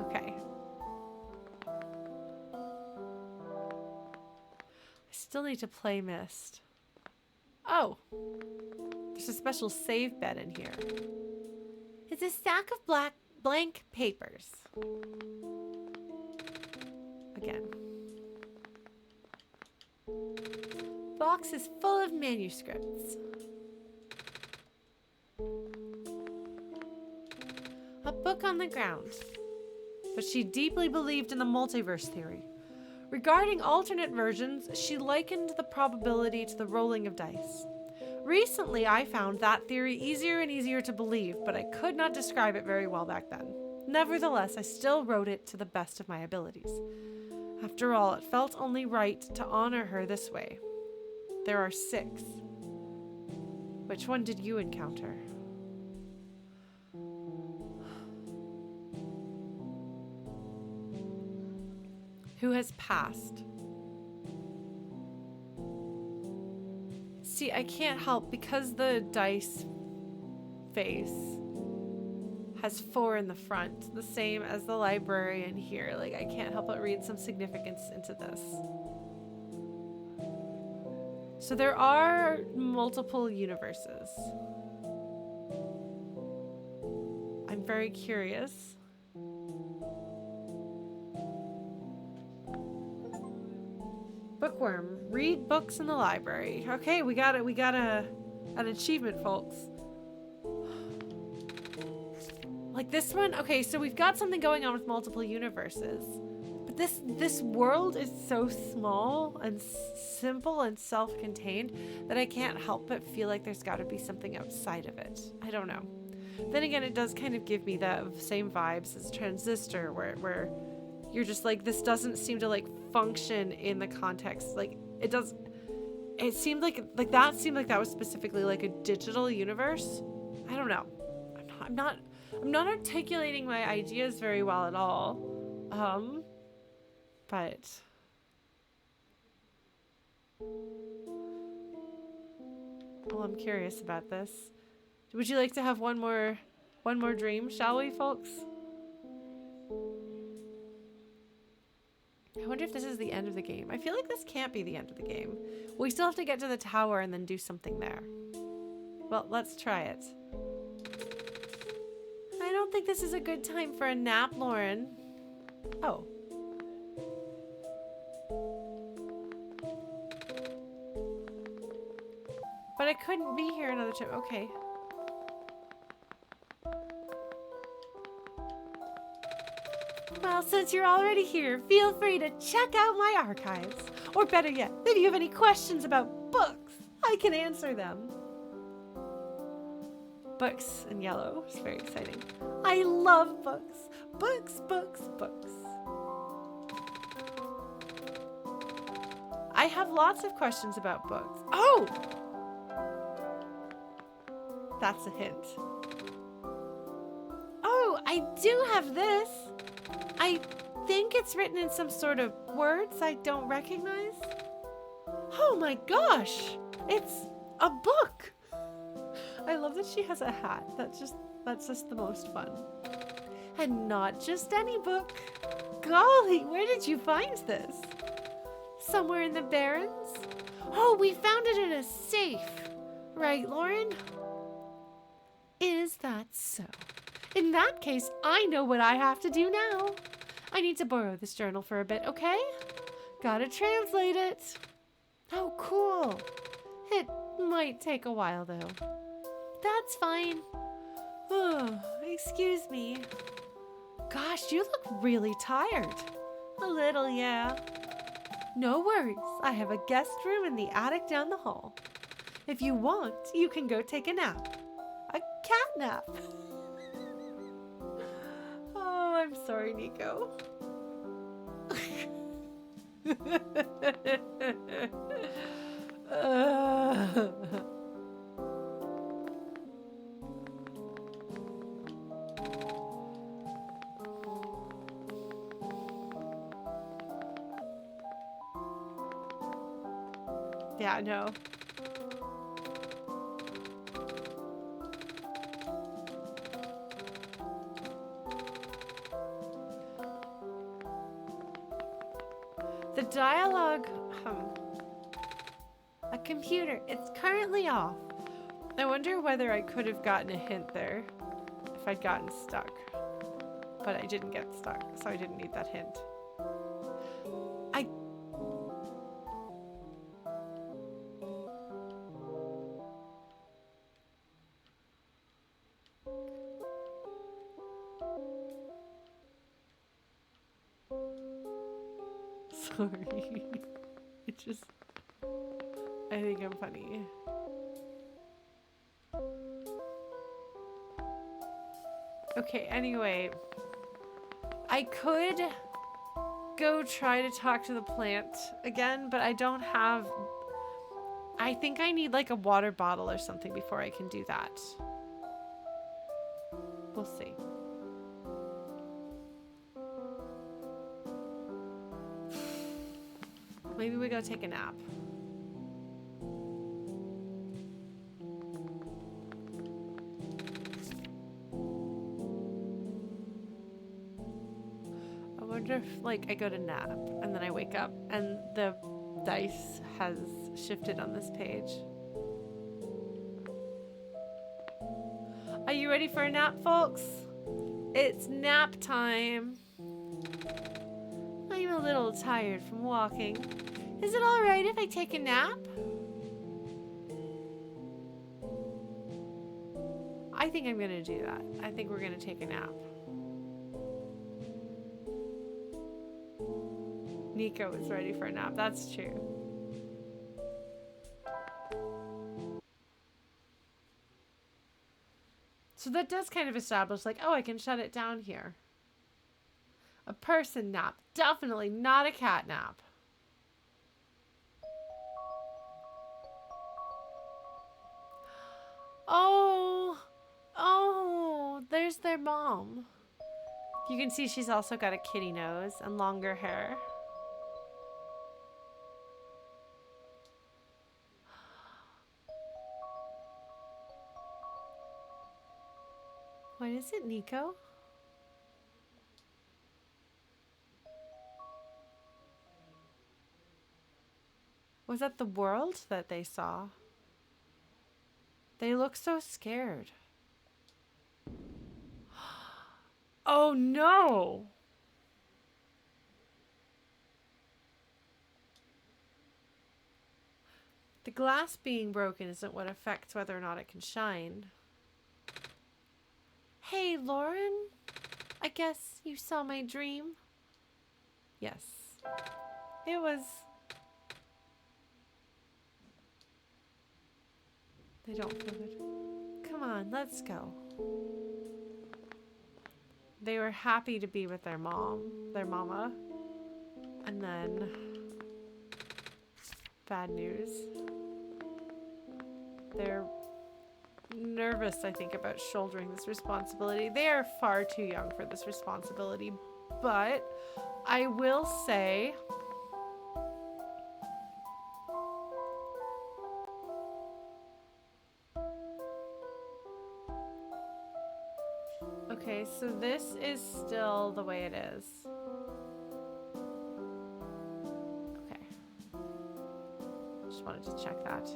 Okay. I still need to play Myst. Oh. There's a special save bed in here. It's a stack of blank papers. Again. Box is full of manuscripts. A book on the ground. But she deeply believed in the multiverse theory. Regarding alternate versions, she likened the probability to the rolling of dice. Recently, I found that theory easier and easier to believe, but I could not describe it very well back then. Nevertheless, I still wrote it to the best of my abilities. After all, it felt only right to honor her this way. There are 6. Which one did you encounter? Who has passed? See, I can't help because the dice face has 4 in the front, the same as the librarian here. Like, I can't help but read some significance into this. So there are multiple universes. I'm very curious. Bookworm, read books in the library. Okay, we got an achievement, folks. Like this one, okay, so we've got something going on with multiple universes. But this world is so small and simple and self-contained that I can't help but feel like there's got to be something outside of it. I don't know. Then again, it does kind of give me the same vibes as Transistor, where you're just like, this doesn't seem to like function in the context. Like it seemed like that was specifically like a digital universe. I don't know. I'm not articulating my ideas very well at all. But well, I'm curious about this. Would you like to have one more dream, shall we, folks? I wonder if this is the end of the game. I feel like this can't be the end of the game. We still have to get to the tower and then do something there. Well, let's try it. I don't think this is a good time for a nap, Lauren. Oh. But I couldn't be here another time. Okay. Well, since you're already here, feel free to check out my archives. Or better yet, if you have any questions about books, I can answer them. Books in yellow. It's very exciting. I love books. Books, books, books. I have lots of questions about books. Oh! That's a hint. Oh, I do have this. I think it's written in some sort of words I don't recognize. Oh my gosh! It's a book! I love that she has a hat. That's just the most fun. And not just any book. Golly, where did you find this? Somewhere in the Barrens? Oh, we found it in a safe. Right, Lauren? Is that so? In that case, I know what I have to do now. I need to borrow this journal for a bit, okay? Gotta translate it. Oh, cool. It might take a while, though. That's fine. Oh, excuse me. Gosh, you look really tired. A little, yeah. No worries. I have a guest room in the attic down the hall. If you want, you can go take a nap. A cat nap. Oh, I'm sorry, Niko. Yeah, no. The dialogue, a computer, it's currently off. I wonder whether I could have gotten a hint there if I'd gotten stuck. But I didn't get stuck, so I didn't need that hint. Sorry. I think I'm funny. Okay, anyway. I could go try to talk to the plant again, but I don't have... I think I need like a water bottle or something before I can do that. We'll see. Maybe we go take a nap. I wonder if, like, I go to nap and then I wake up and the dice has shifted on this page. Are you ready for a nap, folks? It's nap time. I'm a little tired from walking. Is it all right if I take a nap? I think I'm gonna do that. I think we're gonna take a nap. Niko is ready for a nap. That's true. So that does kind of establish, like, oh, I can shut it down here. A person nap. Definitely not a cat nap. Oh, there's their mom. You can see she's also got a kitty nose and longer hair. What is it, Niko? Was that the world that they saw? They look so scared. Oh no! The glass being broken isn't what affects whether or not it can shine. Hey, Lauren. I guess you saw my dream? Yes. It was... They don't feel good. Come on, let's go. They were happy to be with their mama. And then... bad news. They're nervous, I think, about shouldering this responsibility. They are far too young for this responsibility, but I will say... Okay, so this is still the way it is. Okay. just wanted to check that.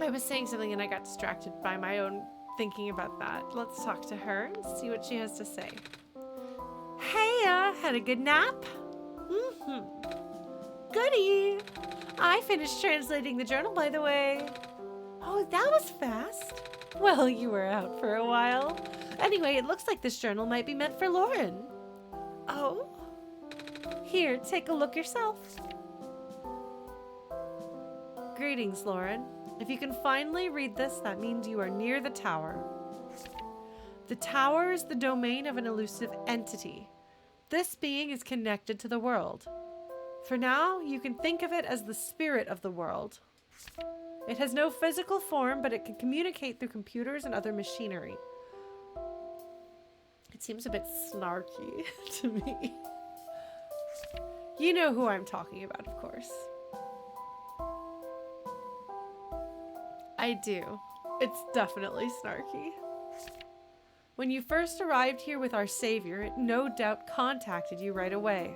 I was saying something and I got distracted by my own thinking about that. Let's talk to her and see what she has to say. Hey, had a good nap? Goody! I finished translating the journal, by the way. Oh, that was fast. Well, you were out for a while. Anyway, it looks like this journal might be meant for Lauren. Oh? Here, take a look yourself. Greetings, Lauren. If you can finally read this, that means you are near the tower. The tower is the domain of an elusive entity. This being is connected to the world. For now, you can think of it as the spirit of the world. It has no physical form, but it can communicate through computers and other machinery. It seems a bit snarky to me. You know who I'm talking about, of course. I do. It's definitely snarky. When you first arrived here with our savior, it no doubt contacted you right away.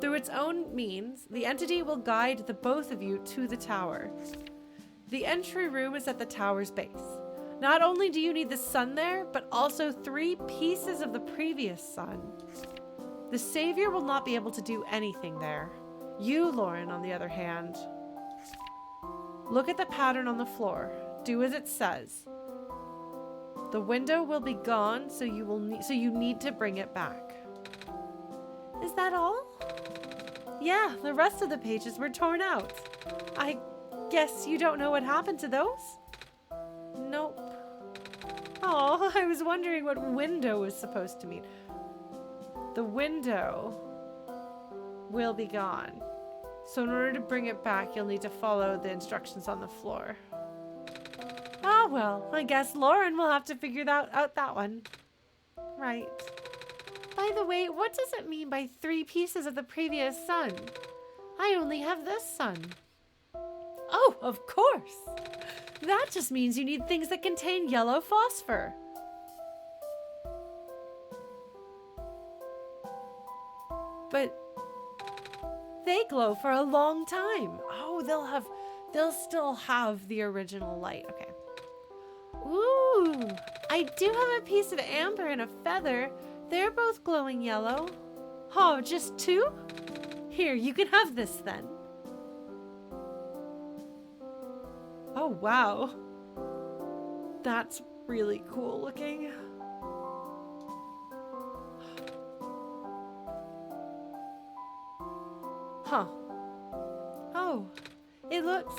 Through its own means, the entity will guide the both of you to the tower. The entry room is at the tower's base. Not only do you need the sun there, but also 3 pieces of the previous sun. The savior will not be able to do anything there. You, Lauren, on the other hand. Look at the pattern on the floor. Do as it says. The window will be gone, so you need to bring it back. Is that all? Yeah, the rest of the pages were torn out. I guess you don't know what happened to those? Nope. Oh, I was wondering what window was supposed to mean. The window will be gone. So in order to bring it back, you'll need to follow the instructions on the floor. Ah, well, I guess Lauren will have to figure out that one. Right. By the way, what does it mean by 3 pieces of the previous sun? I only have this sun. Oh, of course. That just means you need things that contain yellow phosphor. But they glow for a long time. Oh, they'll still have the original light. Okay. Ooh, I do have a piece of amber and a feather. They're both glowing yellow. Oh, just 2? Here, you can have this then. Oh, wow. That's really cool looking. Huh. Oh, it looks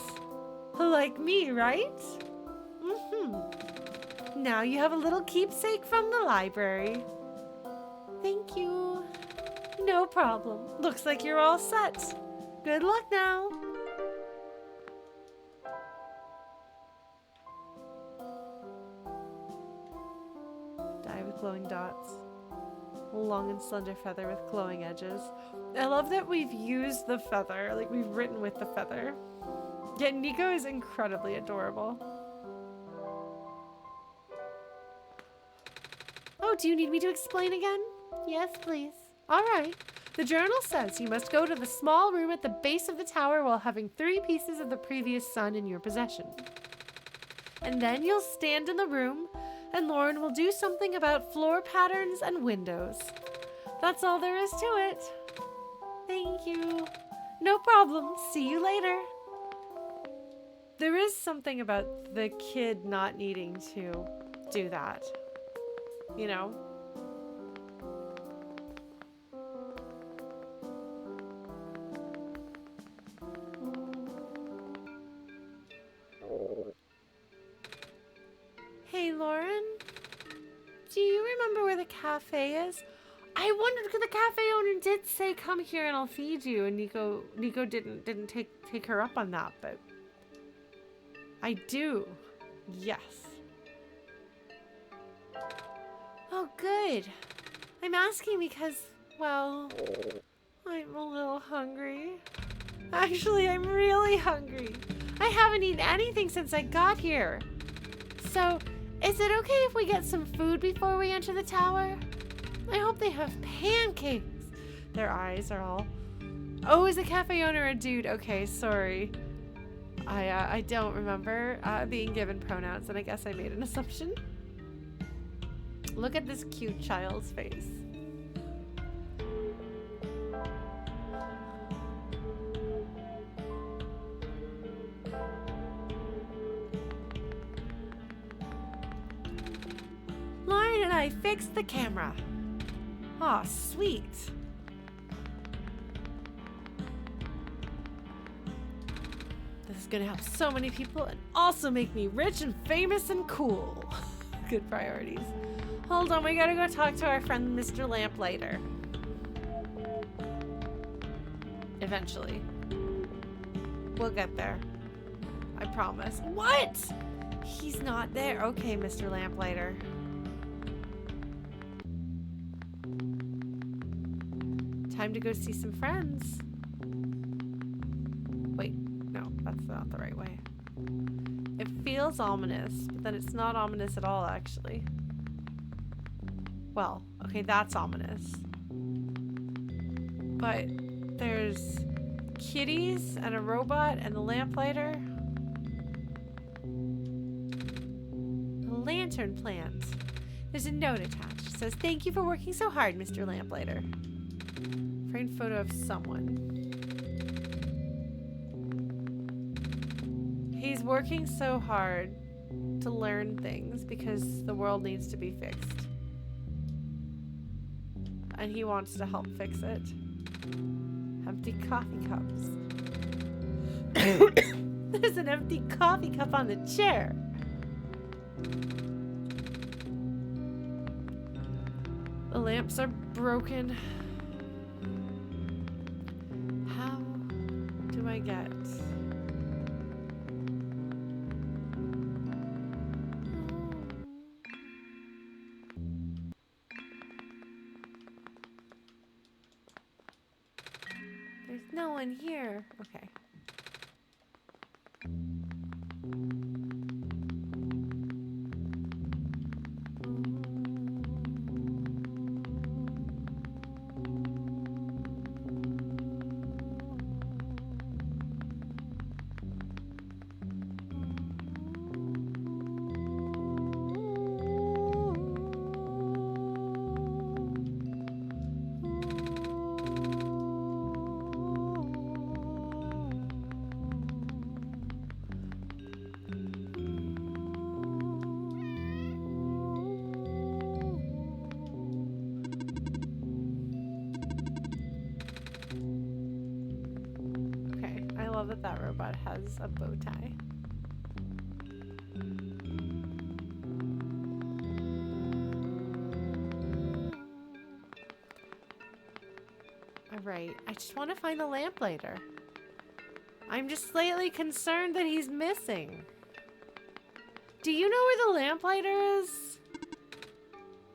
like me, right? Now you have a little keepsake from the library. Thank you. No problem. Looks like you're all set. Good luck now. Die with glowing dots. Long and slender feather with glowing edges. I love that we've used the feather, like we've written with the feather. Yet Niko is incredibly adorable. Oh, do you need me to explain again? Yes, please. All right. The journal says you must go to the small room at the base of the tower while having 3 pieces of the previous sun in your possession. And then you'll stand in the room and Lauren will do something about floor patterns and windows. That's all there is to it. Thank you. No problem. See you later. There is something about the kid not needing to do that. You know? Hey, Lauren? Do you remember where the cafe is? I wondered because the cafe owner did say, "Come here and I'll feed you," and Niko didn't take her up on that, but I do. Yes. Oh, good. I'm asking because, well, I'm a little hungry. Actually, I'm really hungry. I haven't eaten anything since I got here. So, Is it okay if we get some food before we enter the tower? I hope they have pancakes. Their eyes are all... Oh, is the cafe owner a dude? Okay, sorry. I don't remember being given pronouns, and I guess I made an assumption. Look at this cute child's face. Lauren and I fixed the camera. Aw, sweet. This is gonna help so many people and also make me rich and famous and cool. Good priorities. Hold on, we gotta go talk to our friend Mr. Lamplighter. Eventually. We'll get there. I promise. What? He's not there. Okay, Mr. Lamplighter. Time to go see some friends. Wait, no, that's not the right way. It feels ominous, but then it's not ominous at all, actually. Well, okay, that's ominous. But there's kitties and a robot and the lamplighter. A lantern plant. There's a note attached. It says, "Thank you for working so hard, Mr. Lamplighter." Framed photo of someone. He's working so hard to learn things because the world needs to be fixed. And he wants to help fix it. Empty coffee cups. There's an empty coffee cup on the chair. The lamps are broken. How do I get... There's no one here. Okay. That robot has a bow tie. Alright, I just want to find the lamplighter. I'm just slightly concerned that he's missing. Do you know where the lamplighter is?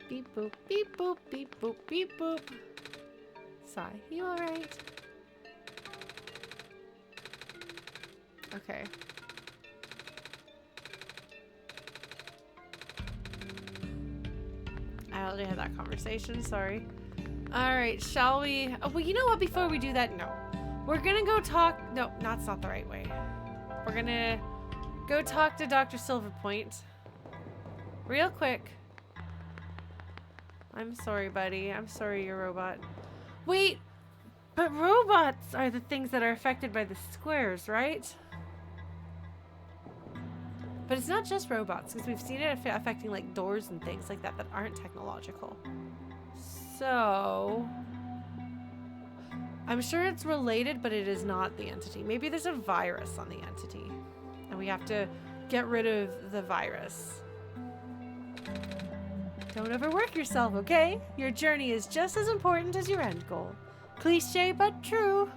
Beep boop, beep boop, beep boop, beep boop. Sigh, you alright? Okay. I already had that conversation, sorry. Alright, shall we... Oh, well, you know what? Before we do that, no. We're gonna go talk... No, that's not the right way. We're gonna go talk to Dr. Silverpoint. Real quick. I'm sorry, buddy. I'm sorry, you're a robot. Wait! But robots are the things that are affected by the squares, right? But it's not just robots, because we've seen it affecting like doors and things like that that aren't technological. So... I'm sure it's related, but it is not the entity. Maybe there's a virus on the entity. And we have to get rid of the virus. Don't overwork yourself, okay? Your journey is just as important as your end goal. Cliche, but true.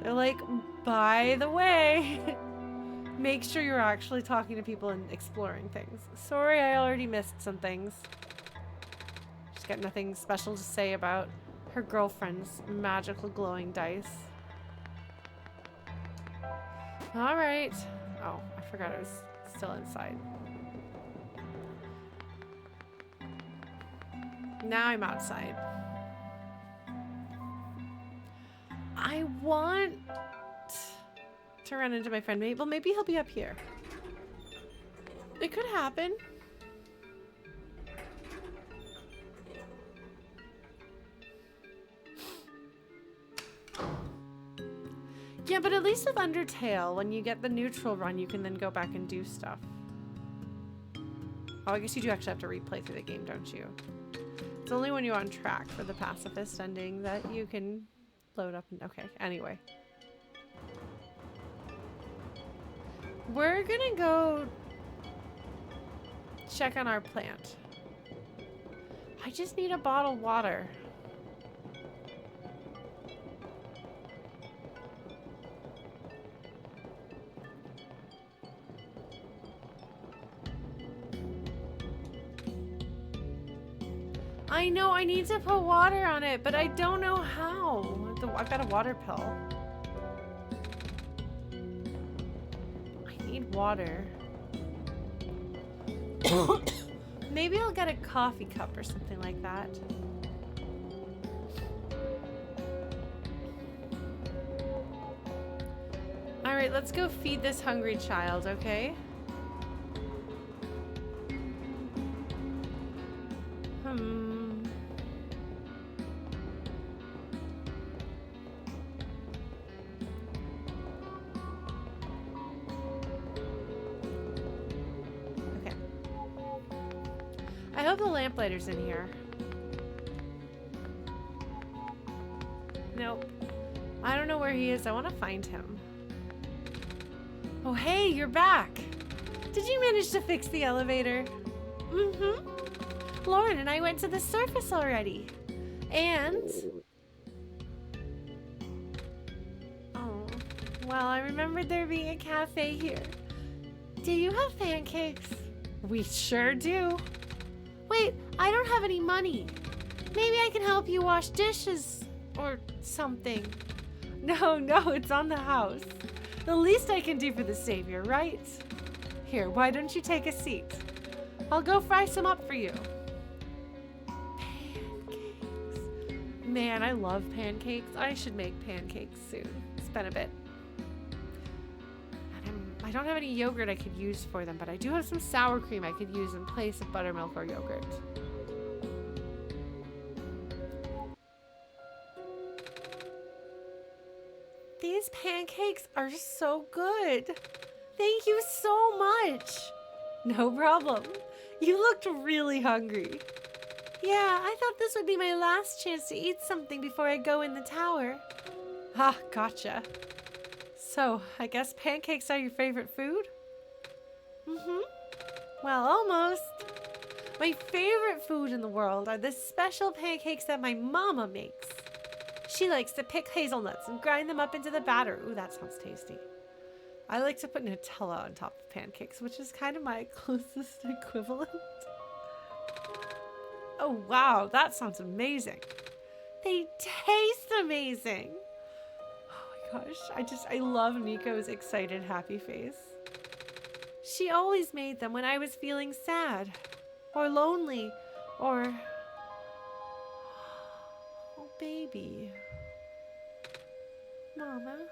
They're like, by the way... Make sure you're actually talking to people and exploring things. Sorry, I already missed some things. She's got nothing special to say about her girlfriend's magical glowing dice. Alright. Oh, I forgot it was still inside. Now I'm outside. I want to run into my friend Mabel. Maybe he'll be up here. It could happen. Yeah, but at least with Undertale, when you get the neutral run, you can then go back and do stuff. Oh, I guess you do actually have to replay through the game, don't you? It's only when you're on track for the pacifist ending that you can load up. Okay, anyway. We're gonna go check on our plant. I just need a bottle of water. I know I need to put water on it, but I don't know how. I've got a water pill. I need water. Maybe I'll get a coffee cup or something like that. All right, let's go feed this hungry child, okay? I hope the lamplighter's in here. Nope. I don't know where he is. I want to find him. Oh, hey, you're back. Did you manage to fix the elevator? Mm-hmm. Lauren and I went to the surface already. And... oh, well, I remembered there being a cafe here. Do you have pancakes? We sure do. Wait, I don't have any money. Maybe I can help you wash dishes or something. No, it's on the house. The least I can do for the savior, right? Here, why don't you take a seat? I'll go fry some up for you. Pancakes. Man, I love pancakes. I should make pancakes soon. It's been a bit. I don't have any yogurt I could use for them, but I do have some sour cream I could use in place of buttermilk or yogurt. These pancakes are so good. Thank you so much. No problem. You looked really hungry. Yeah, I thought this would be my last chance to eat something before I go in the tower. Ah, gotcha. So, I guess pancakes are your favorite food? Mm-hmm. Well, almost. My favorite food in the world are the special pancakes that my mama makes. She likes to pick hazelnuts and grind them up into the batter. Ooh, that sounds tasty. I like to put Nutella on top of pancakes, which is kind of my closest equivalent. Oh, wow, that sounds amazing. They taste amazing. Gosh, I love Niko's excited, happy face. She always made them when I was feeling sad, or lonely, or... oh, baby. Mama,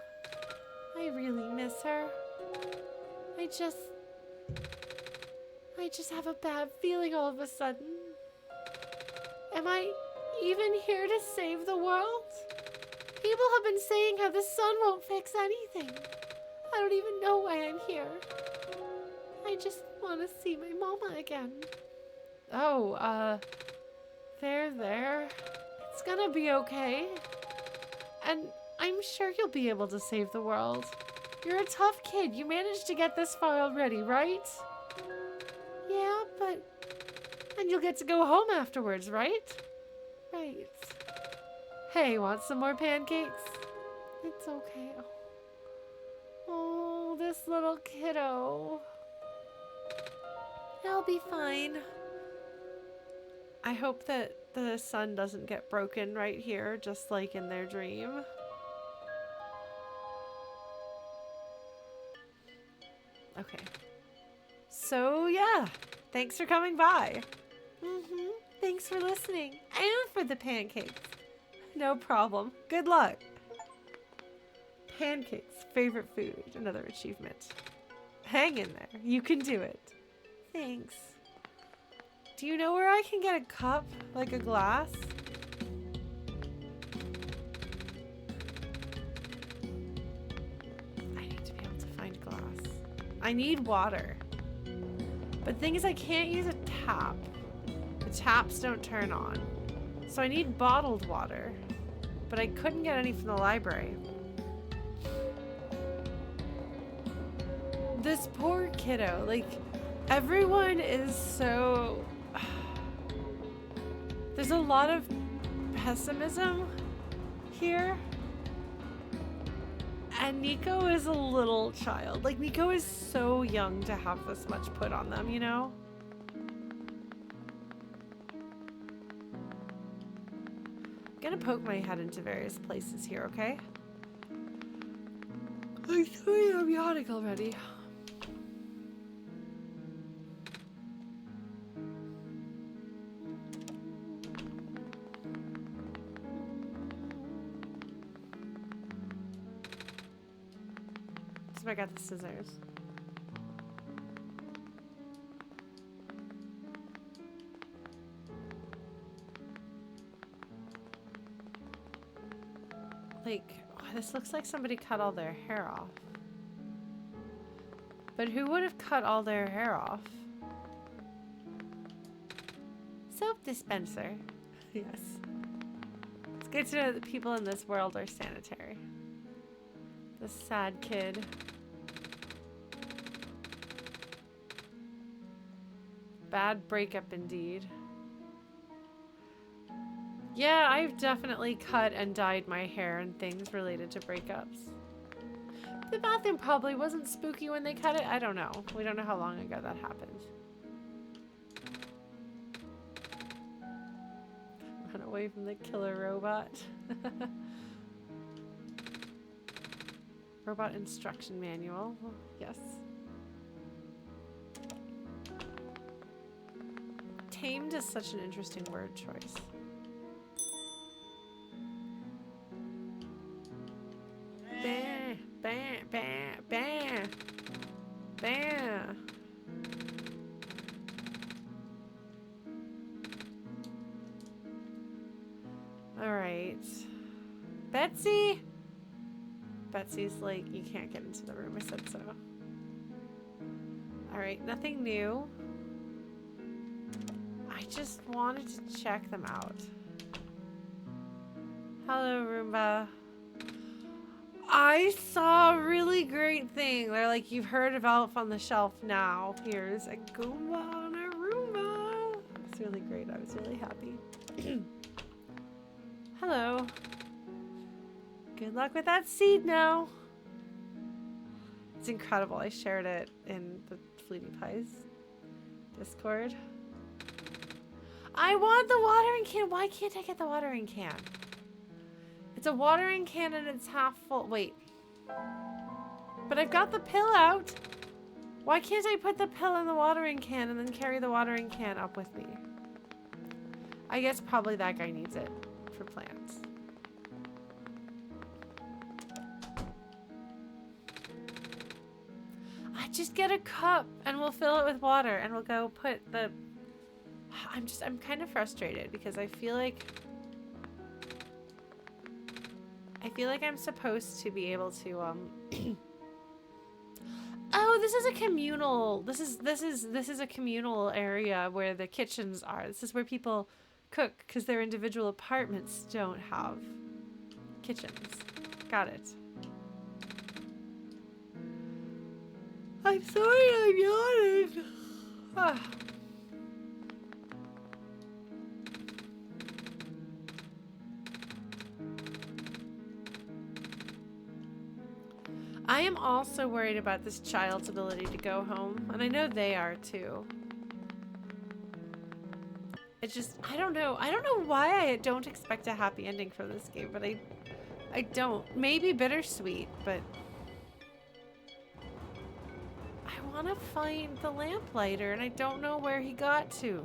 I really miss her. I just have a bad feeling all of a sudden. Am I even here to save the world? People have been saying how the sun won't fix anything. I don't even know why I'm here. I just want to see my mama again. Oh, there. It's gonna be okay. And I'm sure you'll be able to save the world. You're a tough kid. You managed to get this far already, right? Yeah, but... and you'll get to go home afterwards, right? Right. Hey, want some more pancakes? It's okay. Oh, this little kiddo. I'll be fine. I hope that the sun doesn't get broken right here, just like in their dream. Okay. So, yeah. Thanks for coming by. Mm-hmm. Thank Thanks for listening and for the pancakes. No problem. Good luck. Pancakes, favorite food. Another achievement. Hang in there. You can do it. Thanks. Do you know where I can get a cup? Like a glass? I need to be able to find glass. I need water. But the thing is, I can't use a tap. The taps don't turn on. So I need bottled water. But I couldn't get any from the library. This poor kiddo. Like, everyone is so... There's a lot of pessimism here. And Niko is a little child. Like, Niko is so young to have this much put on them, you know? I'm gonna poke my head into various places here, okay? I'm sorry I'm yawning already. I got the scissors. Like, oh, this looks like somebody cut all their hair off. But who would have cut all their hair off? Soap dispenser. Yes. It's good to know that people in this world are sanitary. This sad kid. Bad breakup indeed. Yeah, I've definitely cut and dyed my hair and things related to breakups. The bathroom probably wasn't spooky when they cut it. I don't know. We don't know how long ago that happened. Run away from the killer robot. Robot instruction manual. Yes. Tamed is such an interesting word choice. Bam, bam, bam, bam, bam. All right. Betsy? Betsy's like, you can't get into the room. I said so. All right, nothing new. I just wanted to check them out. Hello, Roomba. I saw a really great thing. They're like, you've heard of Elf on the Shelf now. Here's a Goomba and a Roomba. It's really great. I was really happy. Hello. Good luck with that seed now. It's incredible. I shared it in the Fleety Pies Discord. I want the watering can. Why can't I get the watering can? It's a watering can and it's half full. Wait. But I've got the pill out. Why can't I put the pill in the watering can and then carry the watering can up with me? I guess probably that guy needs it for plants. I just get a cup and we'll fill it with water and we'll go put the... I'm kind of frustrated because I feel like I'm supposed to be able to Oh, this is a communal. This is a communal area where the kitchens are. This is where people cook because their individual apartments don't have kitchens. Got it. I'm sorry I'm yawning. Ah. I am also worried about this child's ability to go home, and I know they are too. It's just, I don't know why I don't expect a happy ending from this game, but I don't. Maybe bittersweet, but I want to find the lamplighter, and I don't know where he got to.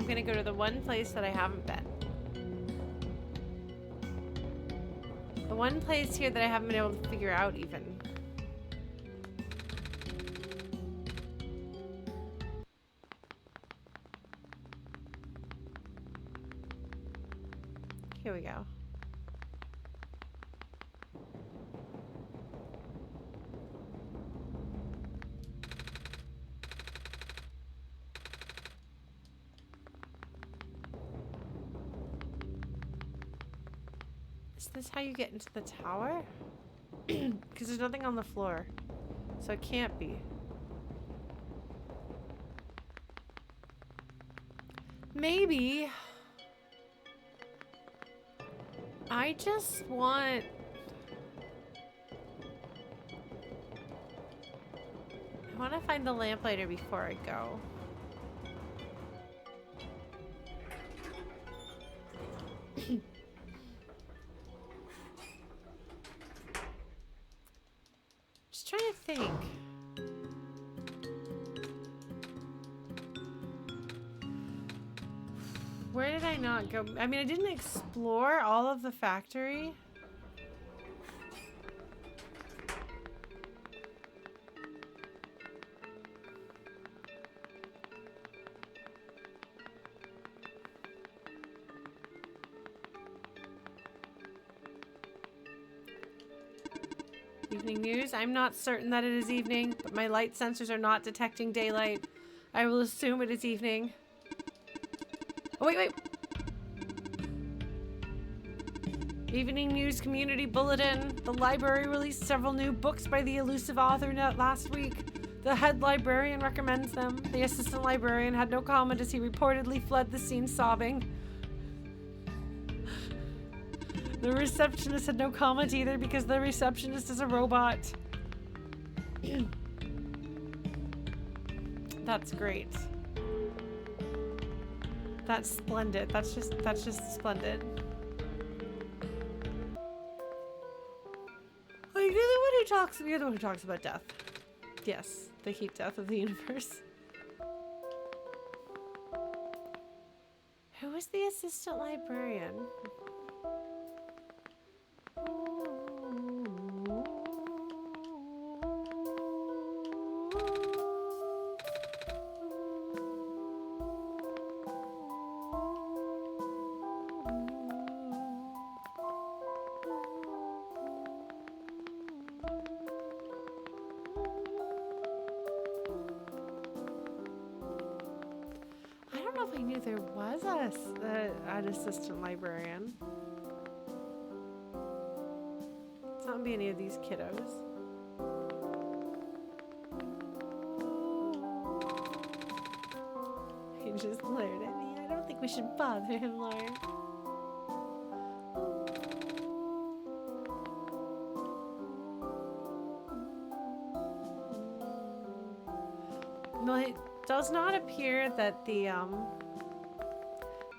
I'm gonna go to the one place that I haven't been. The one place here that I haven't been able to figure out even. Here we go. Is this how you get into the tower? Because there's nothing on the floor. So it can't be. Maybe. I just want... I want to find the lamplighter before I go. Just trying to think. Where did I not go? I mean, I didn't explore all of the factory. Evening news. I'm not certain that it is evening, but my light sensors are not detecting daylight. I will assume it is evening. Oh, wait, wait. Evening News Community Bulletin. The library released several new books by the elusive author last week. The head librarian recommends them. The assistant librarian had no comment as he reportedly fled the scene sobbing. The receptionist had no comment either because the receptionist is a robot. That's great. That's splendid. That's just splendid. Like, you're the one who talks about death. Yes, the heat death of the universe. Who is the assistant librarian? There was an assistant librarian. It's not be any of these kiddos. He just glared at me. I don't think we should bother him, Lauren. Well, it does not appear that the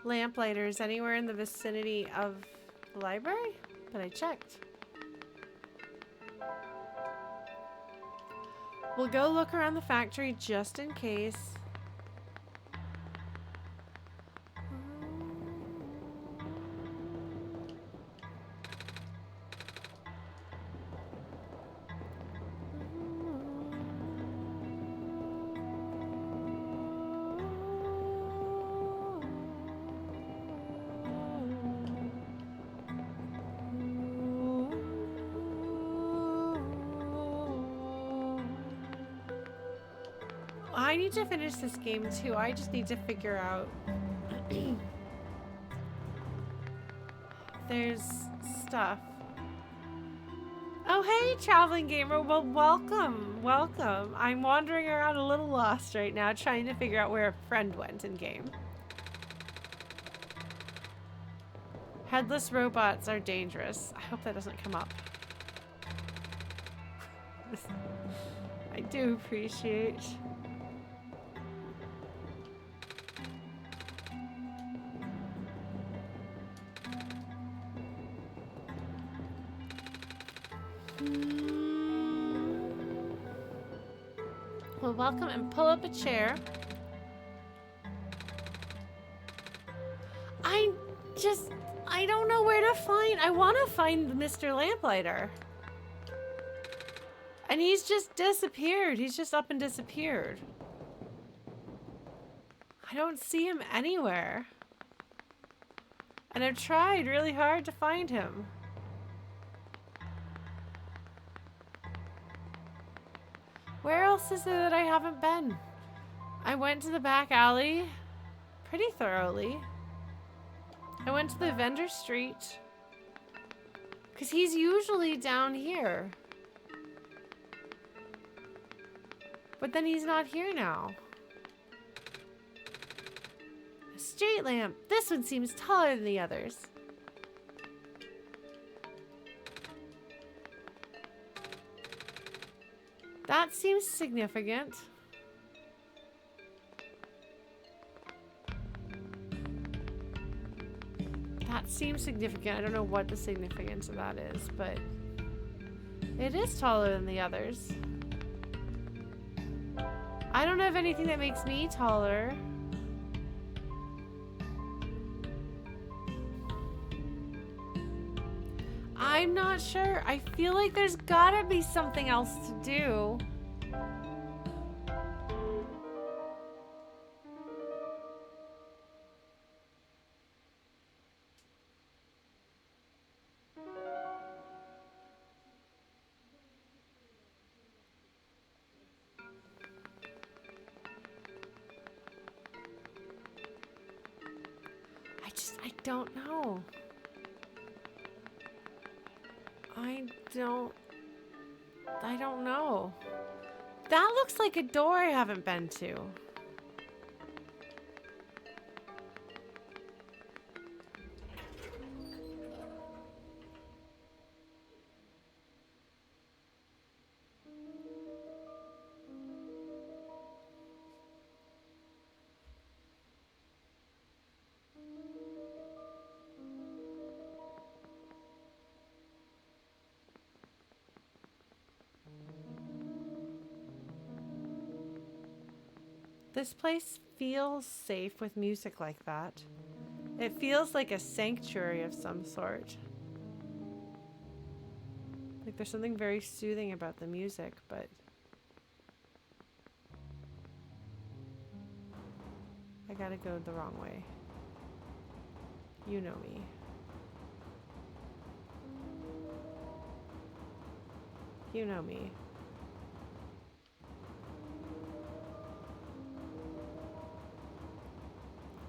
lamplighters anywhere in the vicinity of the library, but I checked. We'll go look around the factory just in case. I need to finish this game too. I just need to figure out. There's stuff. Oh, hey, traveling gamer. Well, welcome. Welcome. I'm wandering around a little lost right now, trying to figure out where a friend went in game. Headless robots are dangerous. I hope that doesn't come up. I do appreciate. Well, welcome and pull up a chair. mean, I want to find Mr. Lamplighter. And he's just disappeared. He's just up and disappeared. I don't see him anywhere. And I've tried really hard to find him. Where else is there that I haven't been? I went to the back alley pretty thoroughly. I went to the vendor street. Because he's usually down here. But then he's not here now. A street lamp. This one seems taller than the others. That seems significant. That seems significant. I don't know what the significance of that is, but it is taller than the others. I don't have anything that makes me taller. I'm not sure. I feel like there's gotta be something else to do. I don't know. I don't know. That looks like a door I haven't been to. This place feels safe with music like that. It feels like a sanctuary of some sort. Like there's something very soothing about the music, but I gotta go the wrong way. You know me. You know me.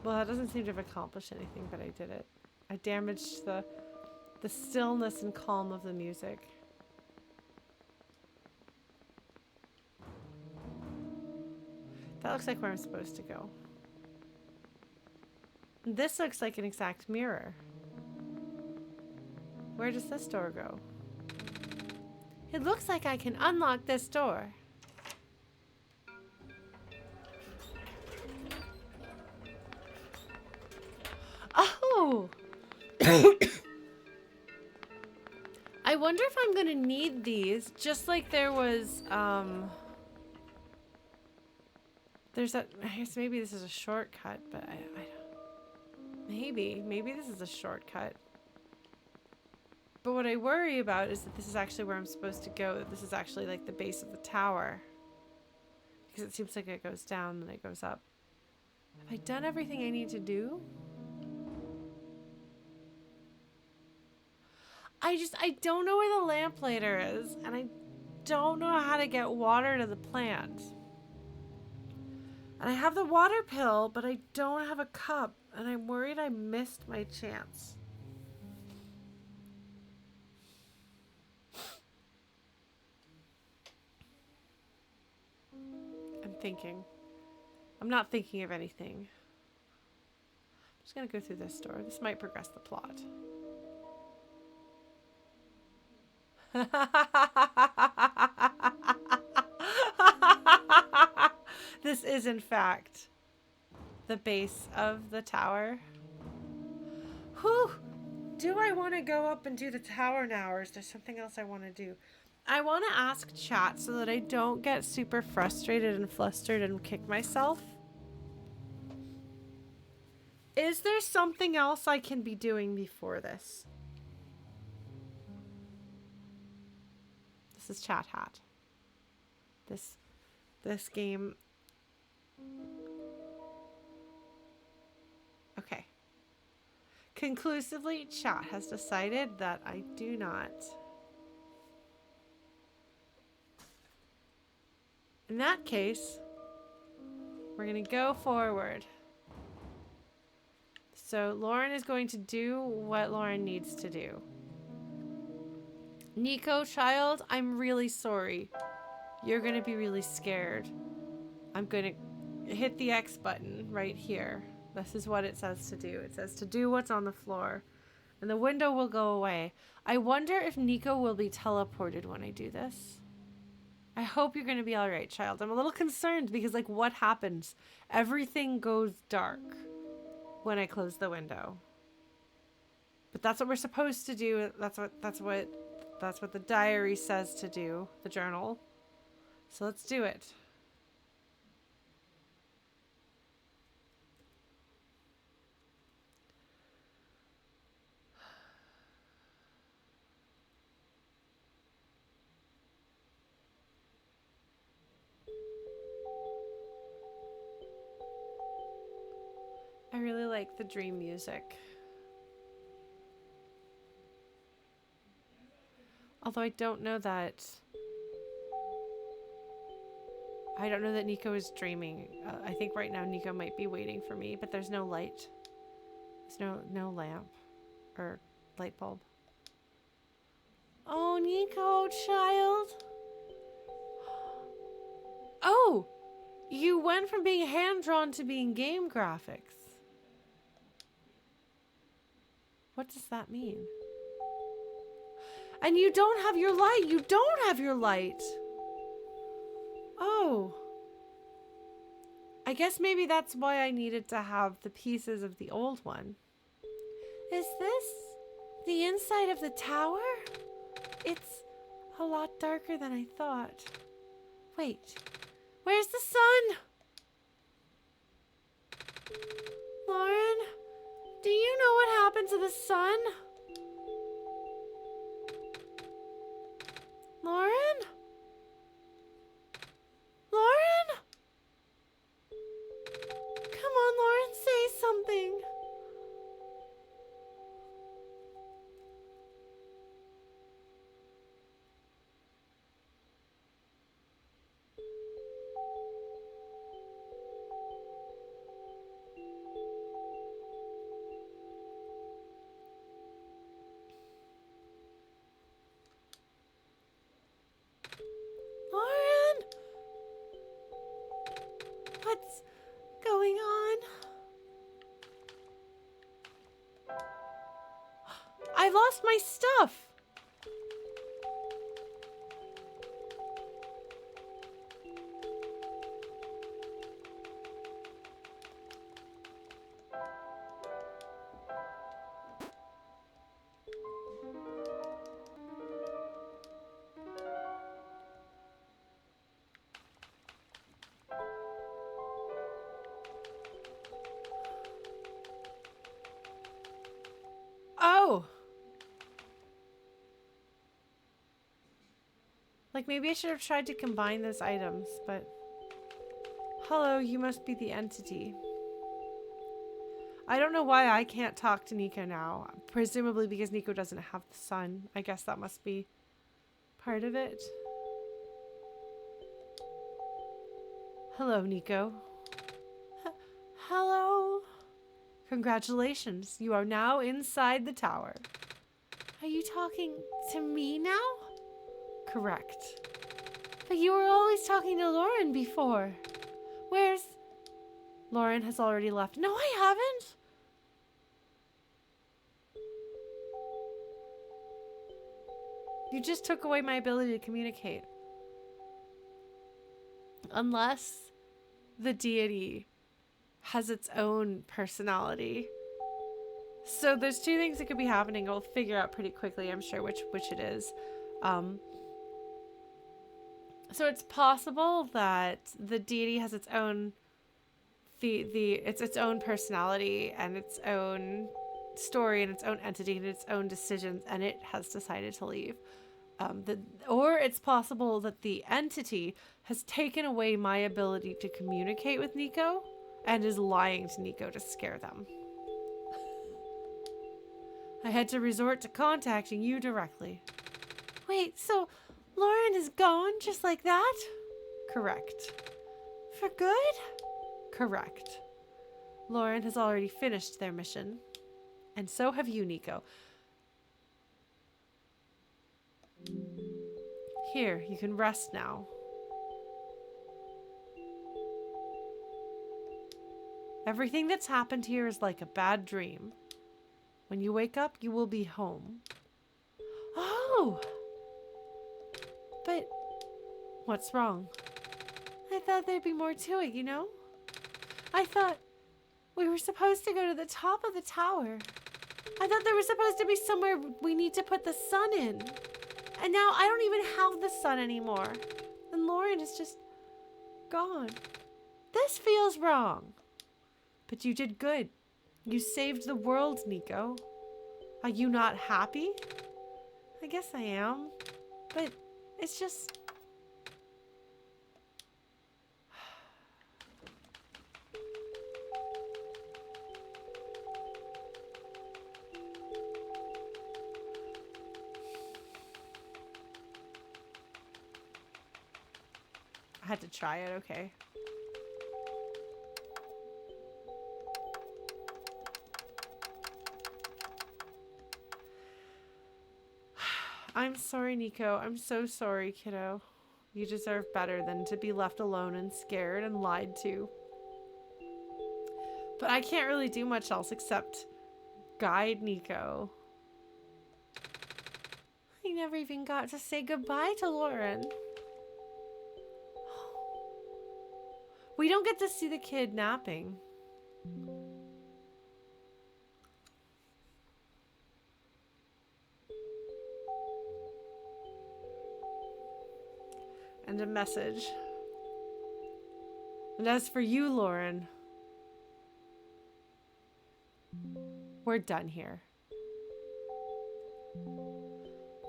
Well, that doesn't seem to have accomplished anything, but I did it. I damaged the stillness and calm of the music. That looks like where I'm supposed to go. This looks like an exact mirror. Where does this door go? It looks like I can unlock this door. Oh! I wonder if I'm gonna need these, just like there was, there's that, I guess maybe this is a shortcut, but I don't, maybe this is a shortcut. But what I worry about is that this is actually where I'm supposed to go, that this is actually like the base of the tower. Because it seems like it goes down, then it goes up. Have I done everything I need to do? I don't know where the lamplighter is, and I don't know how to get water to the plant. And I have the water pill, but I don't have a cup, and I'm worried I missed my chance. I'm thinking. I'm not thinking of anything. I'm just gonna go through this door. This might progress the plot. This is in fact the base of the tower. Whew! Do I want to go up and do the tower now, or is there something else I want to do? I want to ask chat so that I don't get super frustrated and flustered and kick myself. Is there something else I can be doing before this? This is Chat Hat. This game. Okay. Conclusively, chat has decided that I do not. In that case, we're going to go forward. So Lauren is going to do what Lauren needs to do. Niko, child, I'm really sorry. You're going to be really scared. I'm going to hit the X button right here. This is what it says to do. It says to do what's on the floor. And the window will go away. I wonder if Niko will be teleported when I do this. I hope you're going to be all right, child. I'm a little concerned because, like, what happens? Everything goes dark when I close the window. But that's what we're supposed to do. That's what the diary says to do, the journal. So let's do it. I really like the dream music. Although I don't know that Niko is dreaming. I think right now Niko might be waiting for me, but there's no light. There's no lamp or light bulb. Oh, Niko, child. Oh, you went from being hand-drawn to being game graphics. What does that mean? And you don't have your light. You don't have your light. Oh. I guess maybe that's why I needed to have the pieces of the old one. Is this the inside of the tower? It's a lot darker than I thought. Wait. Where's the sun? Lauren? Do you know what happened to the sun? Lauren? Lauren? Come on, Lauren, say something. What's going on? I lost my stuff. Oh. Like, maybe I should have tried to combine those items, but... Hello, you must be the entity. I don't know why I can't talk to Niko now. Presumably because Niko doesn't have the sun. I guess that must be part of it. Hello, Niko. Hello. Congratulations. You are now inside the tower. Are you talking to me now? Correct. But you were always talking to Lauren before. Where's... Lauren has already left. No, I haven't. You just took away my ability to communicate. Unless the deity has its own personality. So there's two things that could be happening. I'll figure out pretty quickly, I'm sure, which it is. So it's possible that the deity has its own its own personality and its own story and its own entity and its own decisions, and it has decided to leave. Or it's possible that the entity has taken away my ability to communicate with Niko and is lying to Niko to scare them. I had to resort to contacting you directly. Wait, so Lauren is gone just like that? Correct. For good? Correct. Lauren has already finished their mission. And so have you, Niko. Here, you can rest now. Everything that's happened here is like a bad dream. When you wake up, you will be home. Oh! But what's wrong? I thought there'd be more to it, you know? I thought we were supposed to go to the top of the tower. I thought there was supposed to be somewhere we need to put the sun in. And now I don't even have the sun anymore. And Lauren is just gone. This feels wrong. But you did good. You saved the world, Niko. Are you not happy? I guess I am. But it's just... I had to try it, okay. I'm sorry, Niko. I'm so sorry, kiddo. You deserve better than to be left alone and scared and lied to. But I can't really do much else except guide Niko. I never even got to say goodbye to Lauren. We don't get to see the kid napping. And a message. And as for you, Lauren, we're done here.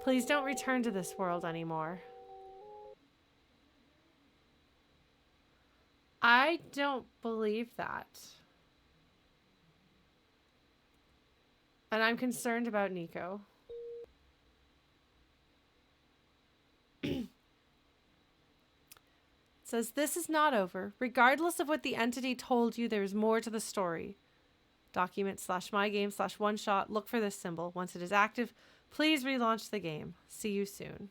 Please don't return to this world anymore. I don't believe that. And I'm concerned about Niko. It says, this is not over. Regardless of what the entity told you, there is more to the story. Document/mygame/OneShot. Look for this symbol. Once it is active, please relaunch the game. See you soon.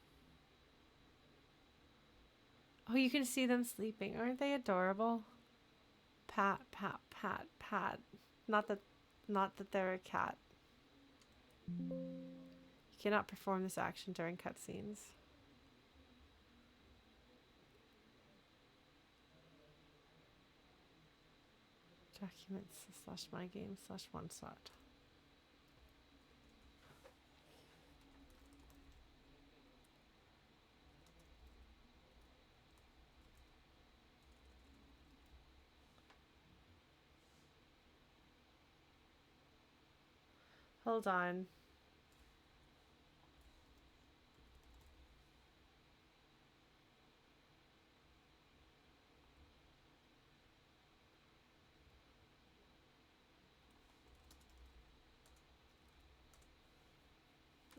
Oh, you can see them sleeping. Aren't they adorable? Pat, pat, pat, pat. Not that they're a cat. You cannot perform this action during cutscenes. Documents/mygame/OneShot. Hold on.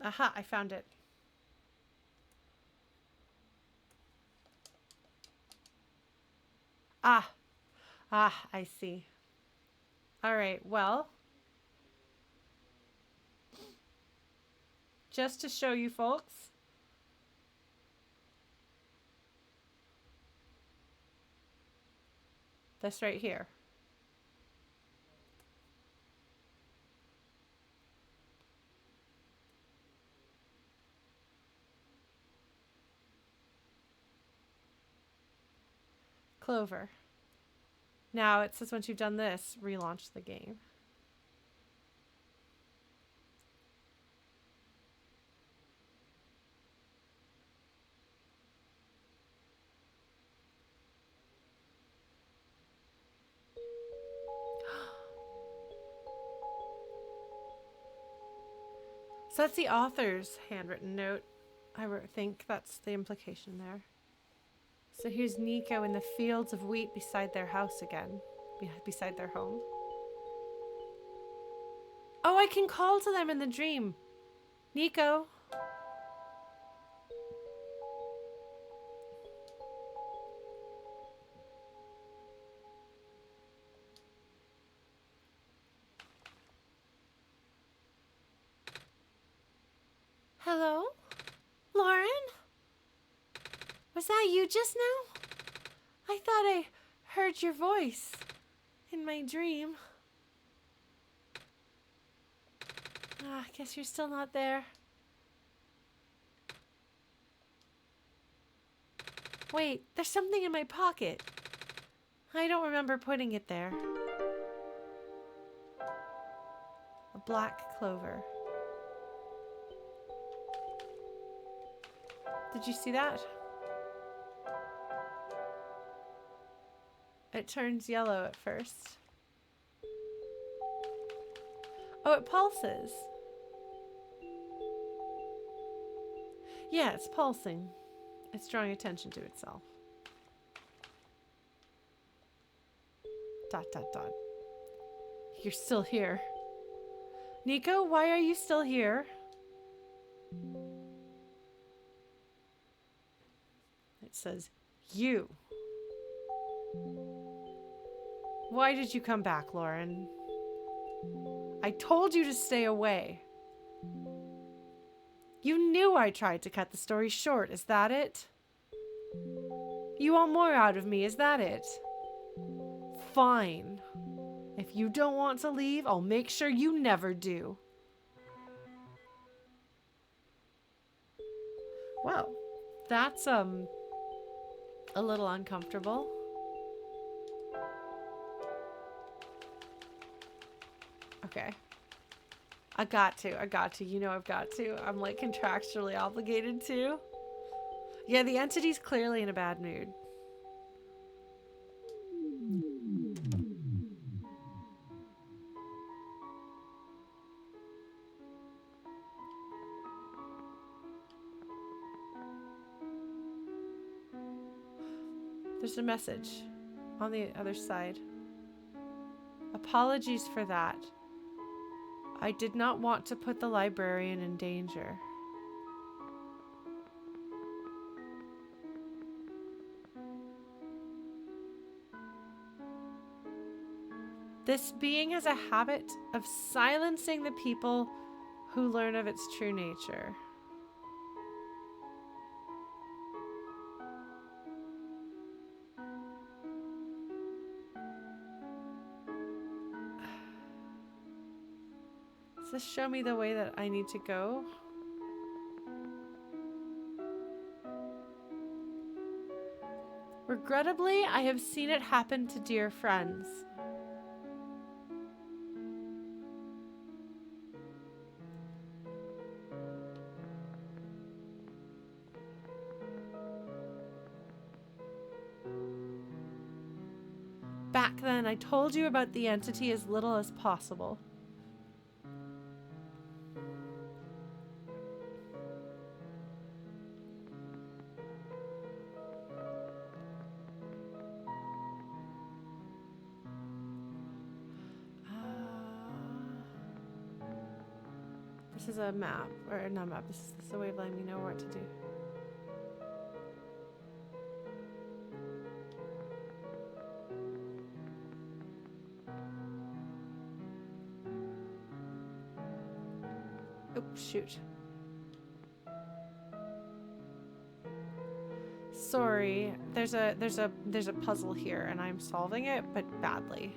Aha, I found it. Ah, I see. All right, well, just to show you folks, this right here. Clover. Now it says once you've done this, relaunch the game. So that's the author's handwritten note. think that's the implication there. So here's Niko in the fields of wheat beside their house again. Beside their home. Oh, I can call to them in the dream. Niko. Hello? Lauren? Was that you just now? I thought I heard your voice in my dream. I guess you're still not there. Wait, there's something in my pocket. I don't remember putting it there. A black clover. Did you see that? It turns yellow at first. Oh, it pulses. Yeah, it's pulsing. It's drawing attention to itself. Dot, dot, dot. You're still here. Niko, why are you still here? It says, you. Why did you come back, Lauren? I told you to stay away. You knew I tried to cut the story short, is that it? You want more out of me, is that it? Fine. If you don't want to leave, I'll make sure you never do. Well, that's a little uncomfortable. Okay. I got to. You know I've got to. I'm like contractually obligated to. Yeah, the entity's clearly in a bad mood. There's a message on the other side. Apologies for that. I did not want to put the librarian in danger. This being has a habit of silencing the people who learn of its true nature. Does this show me the way that I need to go? Regrettably, I have seen it happen to dear friends. Back then, I told you about the entity as little as possible. This is a map, or not a map, this is a way of letting me know what to do. Oh, shoot. Sorry, there's a puzzle here and I'm solving it, but badly.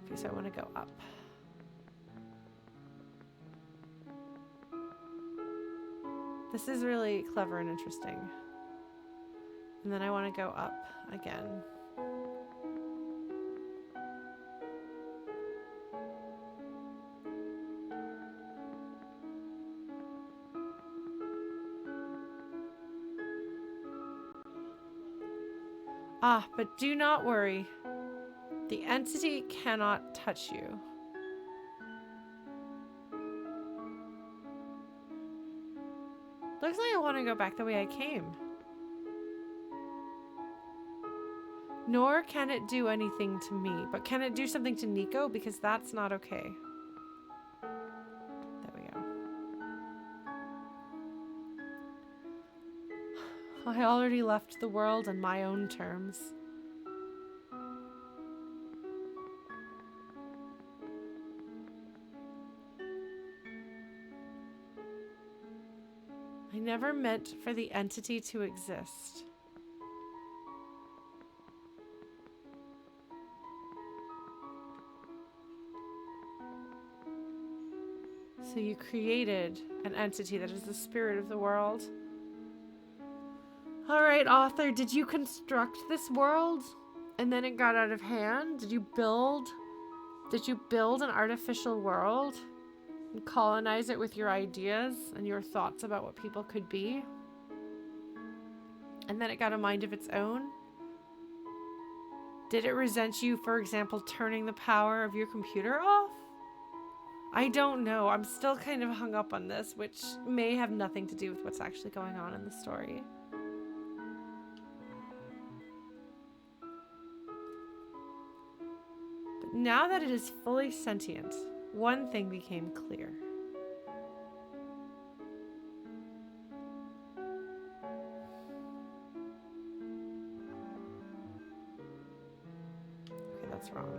Okay, so I want to go up. This is really clever and interesting. And then I want to go up again. Ah, but do not worry. The entity cannot touch you. Looks like I want to go back the way I came. Nor can it do anything to me, but can it do something to Niko? Because that's not okay. There we go. I already left the world on my own terms. I never meant for the entity to exist. So you created an entity that is the spirit of the world. All right, author, did you construct this world and then it got out of hand? Did you build an artificial world and colonize it with your ideas and your thoughts about what people could be? And then it got a mind of its own? Did it resent you, for example, turning the power of your computer off? I don't know. I'm still kind of hung up on this, which may have nothing to do with what's actually going on in the story. But now that it is fully sentient, one thing became clear. Okay, that's wrong.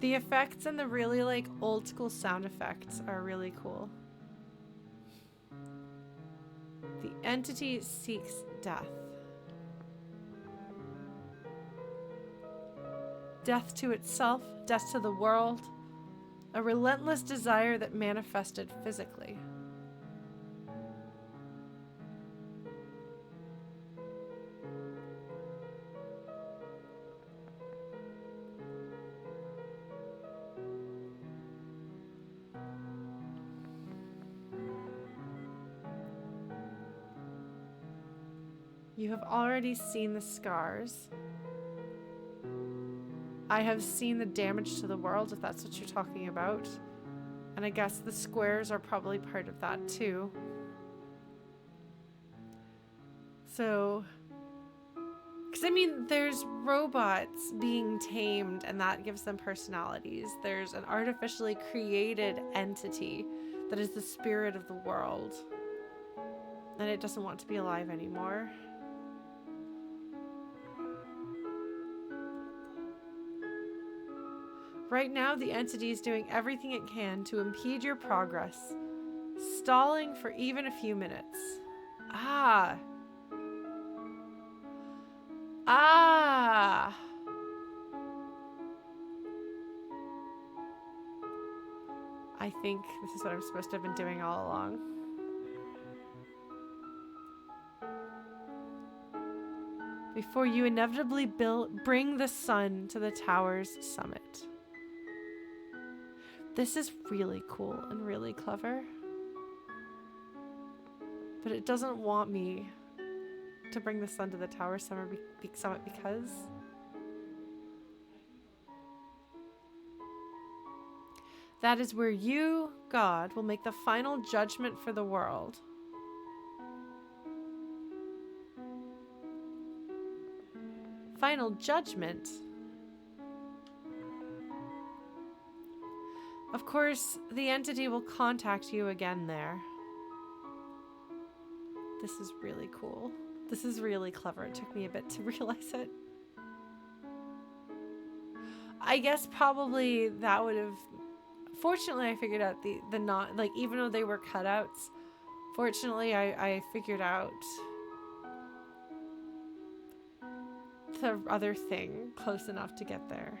The effects and the really like old school sound effects are really cool. The entity seeks death. Death to itself, death to the world, a relentless desire that manifested physically. You have already seen the scars. I have seen the damage to the world, if that's what you're talking about. And I guess the squares are probably part of that too. So, because I mean, there's robots being tamed and that gives them personalities. There's an artificially created entity that is the spirit of the world. And it doesn't want to be alive anymore. Right now, the entity is doing everything it can to impede your progress, stalling for even a few minutes. Ah. I think this is what I'm supposed to have been doing all along. Before you inevitably bring the sun to the tower's summit. This is really cool and really clever. But it doesn't want me to bring the sun to the tower summit because that is where you, God, will make the final judgment for the world. Final judgment? Of course, the entity will contact you again there. This is really cool. This is really clever. It took me a bit to realize it. I guess probably that would have... Fortunately, I figured out the not... Like, even though they were cutouts, fortunately, I figured out the other thing close enough to get there.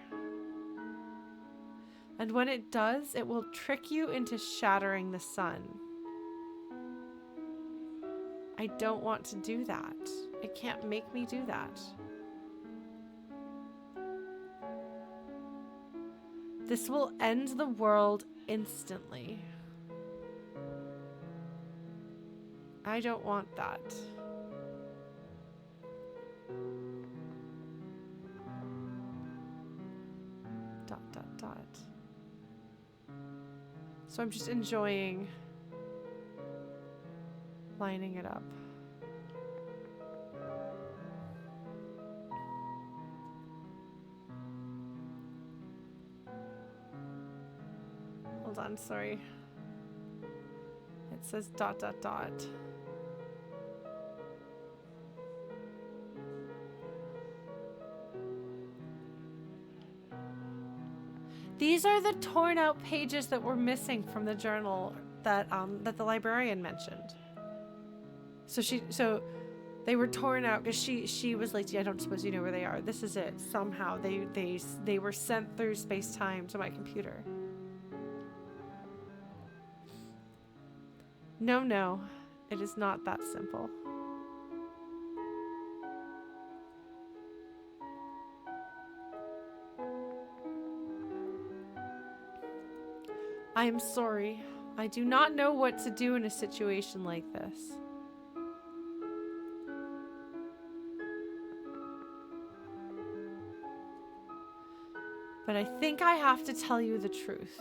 And when it does, it will trick you into shattering the sun. I don't want to do that. It can't make me do that. This will end the world instantly. I don't want that. Dot, dot, dot. So I'm just enjoying lining it up. Hold on, sorry. It says ... These are the torn out pages that were missing from the journal that that the librarian mentioned. So they were torn out because she was like, yeah, I don't suppose you know where they are. This is it. Somehow they were sent through space-time to my computer. No, it is not that simple. I am sorry. I do not know what to do in a situation like this. But I think I have to tell you the truth.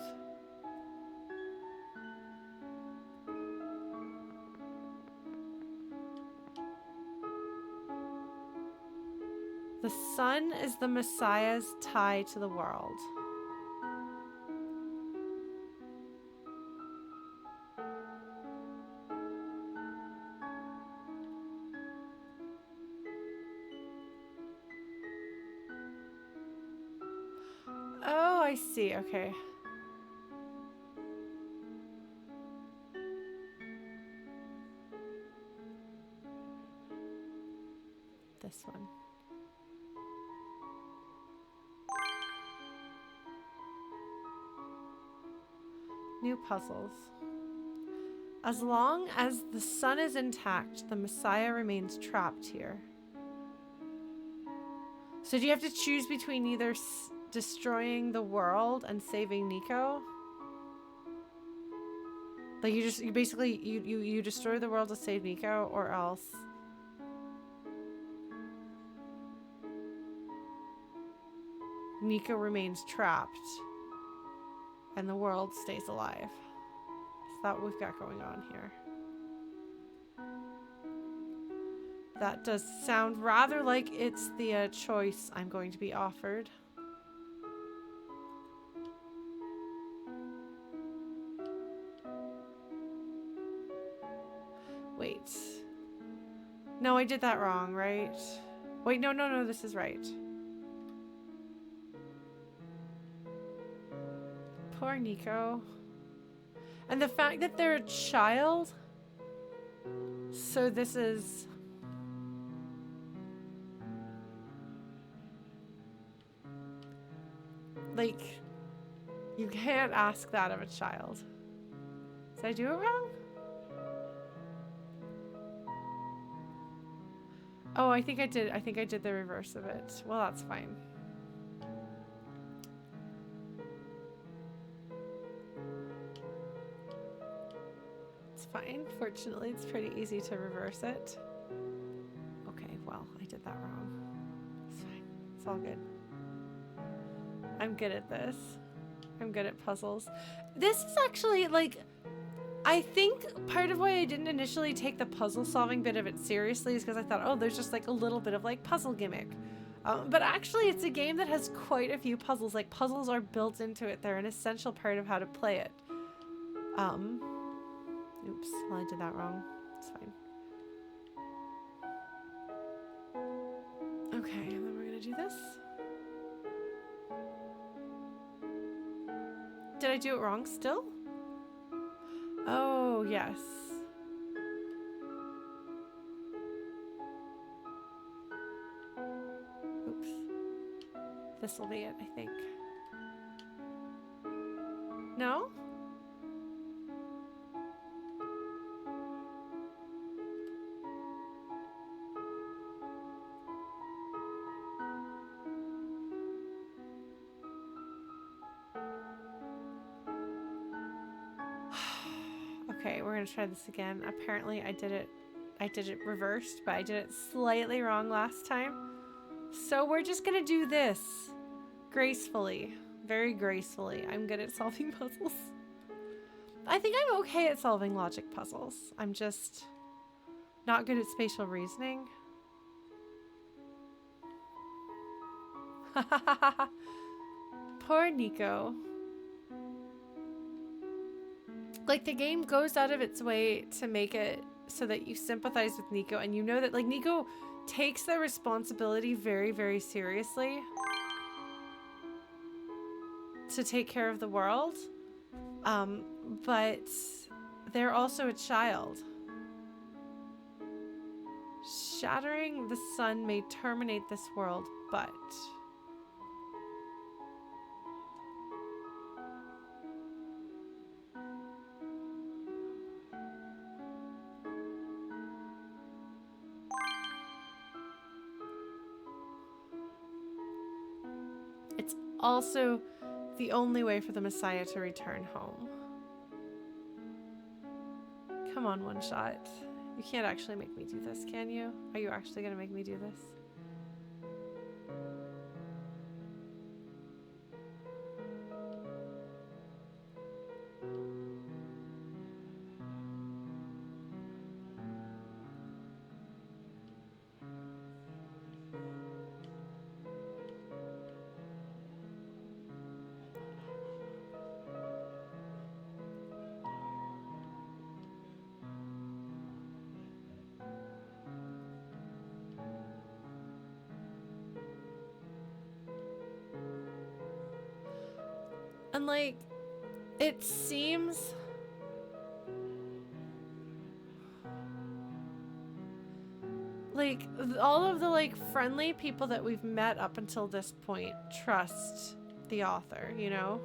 The sun is the Messiah's tie to the world. Oh, I see. Okay. This one. New puzzles. As long as the sun is intact, the Messiah remains trapped here. So do you have to choose between either destroying the world and saving Niko? Like you basically you destroy the world to save Niko, or else Niko remains trapped and the world stays alive. Is that what we've got going on here? That does sound rather like it's the choice I'm going to be offered. Wait. No, I did that wrong, right? Wait, no, this is right. Poor Niko. And the fact that they're a child. So this is... like, you can't ask that of a child. Did I do it wrong? Oh, I think I did. I think I did the reverse of it. Well, that's fine. It's fine. Fortunately, it's pretty easy to reverse it. Okay, well, I did that wrong. It's fine. It's all good. I'm good at this. I'm good at puzzles. This is actually, like, I think part of why I didn't initially take the puzzle solving bit of it seriously is because I thought, oh, there's just like a little bit of like puzzle gimmick. But actually it's a game that has quite a few puzzles. Like, puzzles are built into it. They're an essential part of how to play it. Oops, well, I did that wrong. It's fine. Okay, and then we're gonna do this. Did I do it wrong still? Oh, yes. Oops. This will be it, I think. No? Okay, we're gonna try this again. Apparently I did it reversed, but I did it slightly wrong last time. So we're just gonna do this gracefully, very gracefully. I'm good at solving puzzles. I think I'm okay at solving logic puzzles. I'm just not good at spatial reasoning. Poor Niko. Like, the game goes out of its way to make it so that you sympathize with Niko, and you know that, like, Niko takes the responsibility very, very seriously to take care of the world. But they're also a child. Shattering the sun may terminate this world, but... it's also the only way for the Messiah to return home. Come on, OneShot. You can't actually make me do this, can you? Are you actually gonna make me do this? And like, it seems like all of the like friendly people that we've met up until this point trust the author, you know?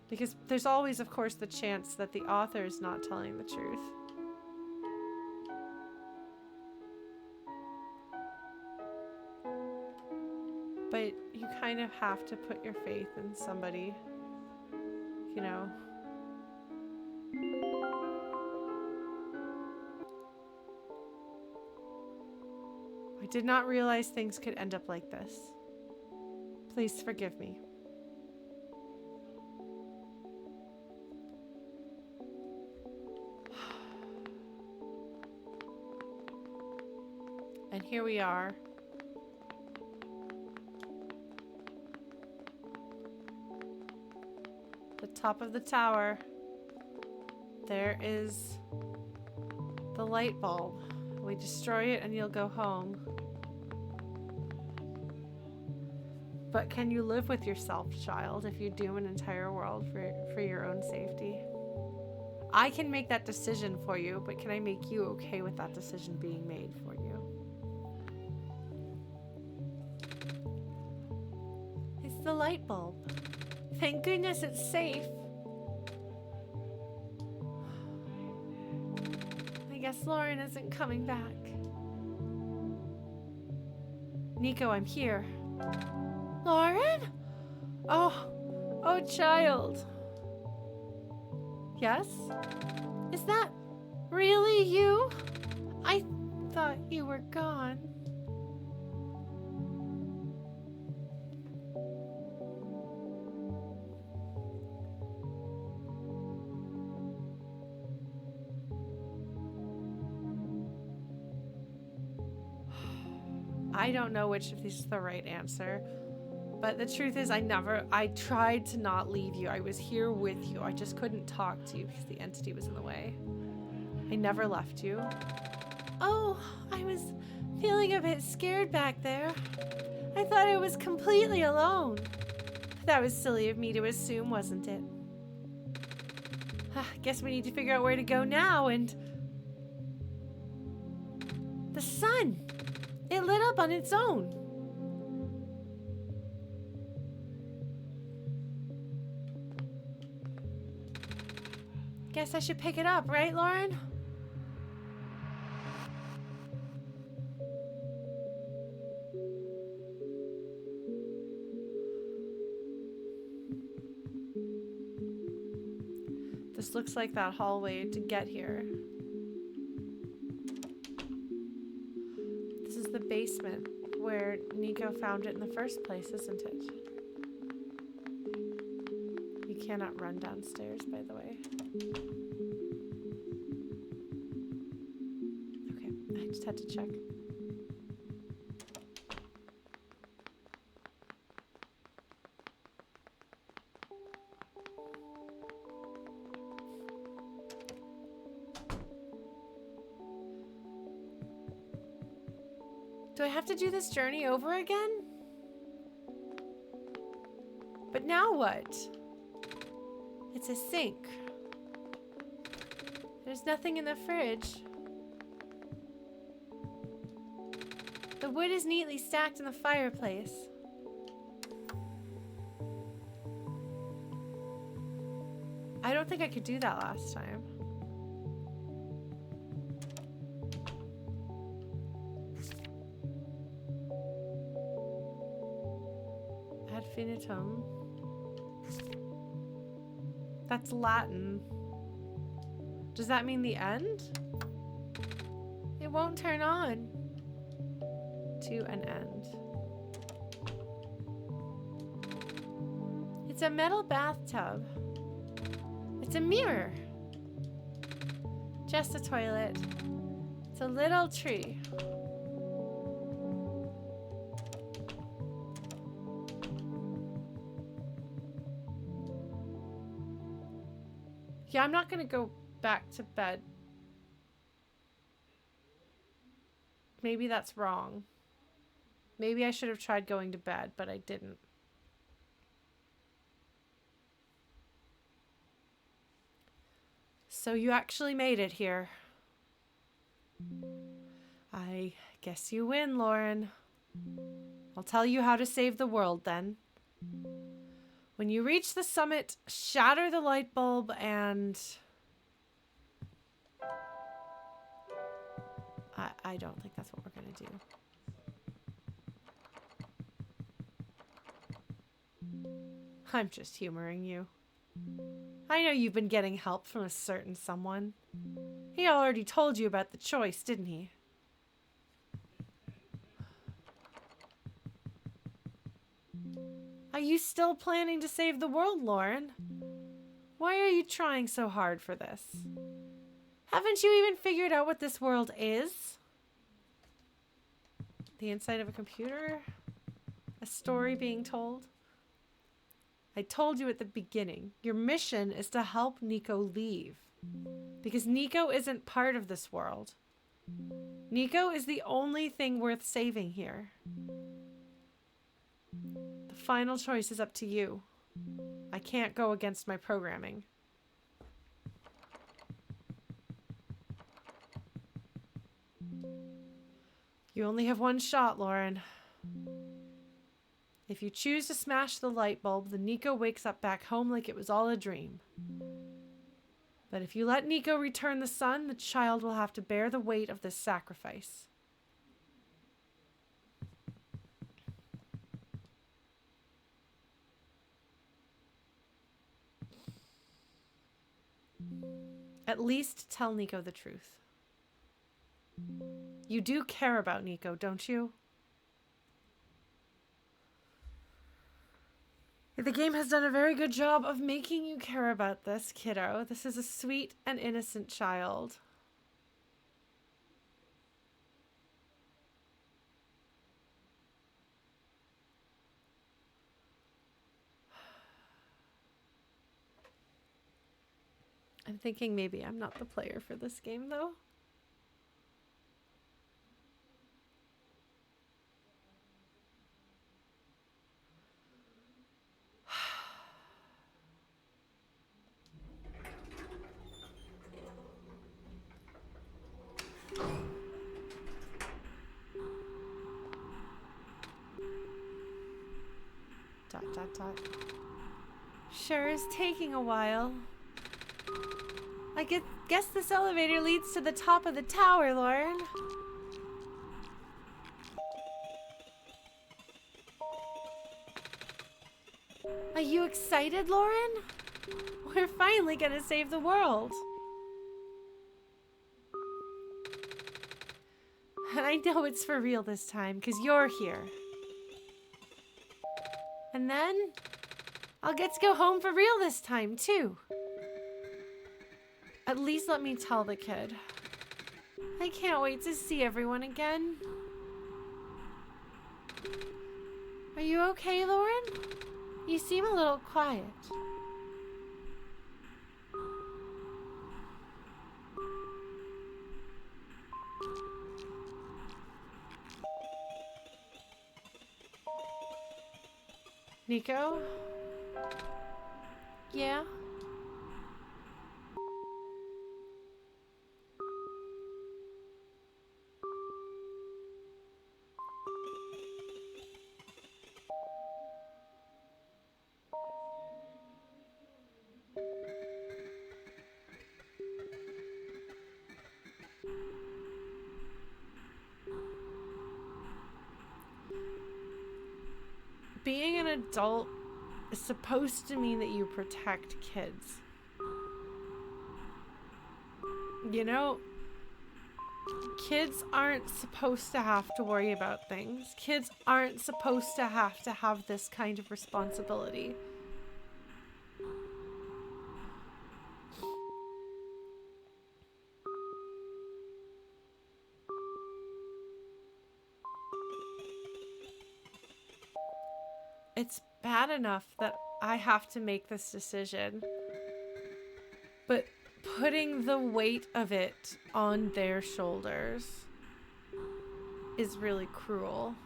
Because there's always, of course, the chance that the author is not telling the truth. But you kind of have to put your faith in somebody, you know. I did not realize things could end up like this. Please forgive me. And here we are. The top of the tower. There is the light bulb. We destroy it and you'll go home. But can you live with yourself, child, if you doom an entire world for your own safety? I can make that decision for you, but can I make you okay with that decision being made for you? It's the light bulb. Thank goodness it's safe. I guess Lauren isn't coming back. Niko, I'm here. Lauren? Oh, child. Yes? Is that really you? I thought you were gone. I don't know which of these is the right answer, but the truth is I tried to not leave you. I was here with you. I just couldn't talk to you because the entity was in the way. I never left you. Oh, I was feeling a bit scared back there. I thought I was completely alone. That was silly of me to assume, wasn't it? Guess we need to figure out where to go now, and... the sun! It lit up on its own. Guess I should pick it up, right, Lauren? This looks like that hallway to get here. the basement where Niko found it in the first place, isn't it? You cannot run downstairs, by the way. Okay, I just had to check. Do I have to do this journey over again? But now what? It's a sink. There's nothing in the fridge. The wood is neatly stacked in the fireplace. I don't think I could do that last time. Ad finitum. That's Latin. Does that mean the end? It won't turn on. To an end. It's a metal bathtub. It's a mirror. Just a toilet. It's a little tree. Yeah, I'm not gonna go back to bed. Maybe that's wrong. Maybe I should have tried going to bed, but I didn't. So you actually made it here. I guess you win, Lauren. I'll tell you how to save the world then. When you reach the summit, shatter the light bulb and... I don't think that's what we're gonna do. I'm just humoring you. I know you've been getting help from a certain someone. He already told you about the choice, didn't he? Are you still planning to save the world, Lauren? Why are you trying so hard for this? Haven't you even figured out what this world is? The inside of a computer? A story being told? I told you at the beginning, your mission is to help Niko leave. Because Niko isn't part of this world. Niko is the only thing worth saving here. The final choice is up to you. I can't go against my programming. You only have one shot, Lauren. If you choose to smash the light bulb, then Niko wakes up back home like it was all a dream. But if you let Niko return the sun, the child will have to bear the weight of this sacrifice. At least tell Niko the truth. You do care about Niko, don't you? The game has done a very good job of making you care about this, kiddo. This is a sweet and innocent child. I'm thinking maybe I'm not the player for this game, though. Dot, dot, dot. Sure is taking a while. I guess this elevator leads to the top of the tower, Lauren. Are you excited, Lauren? We're finally gonna save the world. And I know it's for real this time, because you're here. And then, I'll get to go home for real this time, too. At least let me tell the kid. I can't wait to see everyone again. Are you okay, Lauren? You seem a little quiet. Niko? Yeah? Being an adult is supposed to mean that you protect kids. You know, kids aren't supposed to have to worry about things. Kids aren't supposed to have this kind of responsibility. It's bad enough that I have to make this decision, but putting the weight of it on their shoulders is really cruel.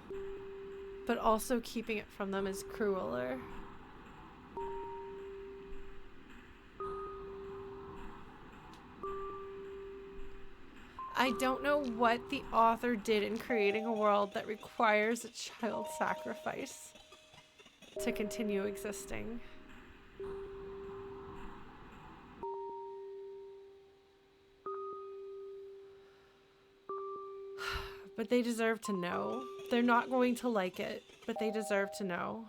But also keeping it from them is crueler. I don't know what the author did in creating a world that requires a child sacrifice to continue existing. But they deserve to know. They're not going to like it, but they deserve to know.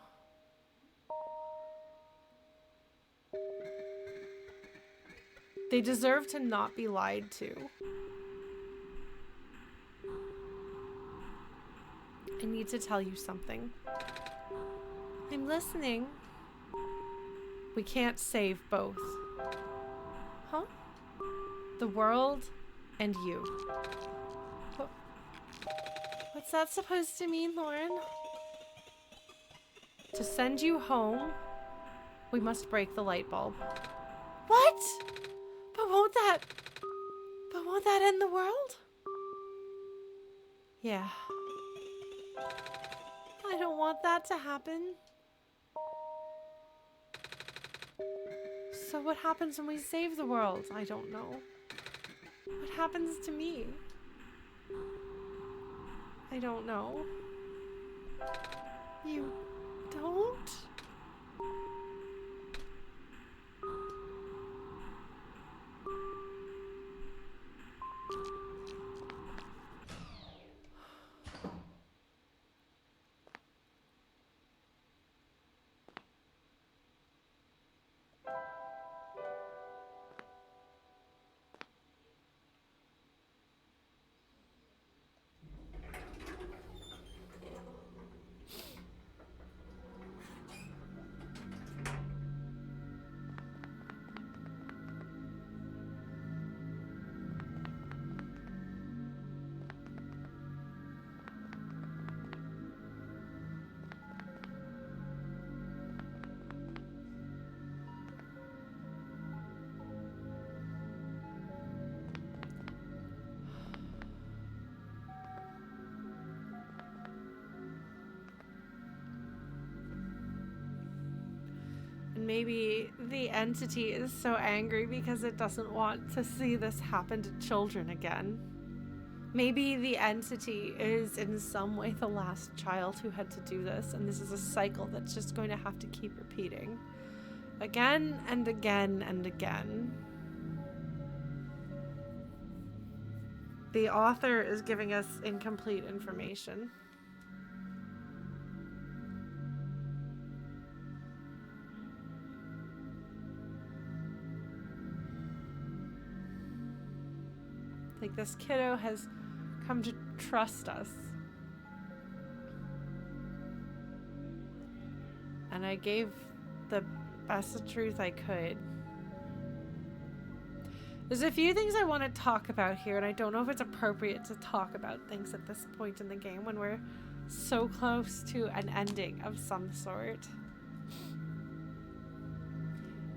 They deserve to not be lied to. I need to tell you something. I'm listening. We can't save both. Huh? The world and you. What's that supposed to mean, Lauren? To send you home, we must break the light bulb. What? But won't that end the world? Yeah. I don't want that to happen. So what happens when we save the world? I don't know. What happens to me? I don't know. You don't? Maybe the entity is so angry because it doesn't want to see this happen to children again. Maybe the entity is in some way the last child who had to do this, and this is a cycle that's just going to have to keep repeating. Again and again and again. The author is giving us incomplete information. Like, this kiddo has come to trust us. And I gave the best truth I could. There's a few things I want to talk about here, and I don't know if it's appropriate to talk about things at this point in the game when we're so close to an ending of some sort.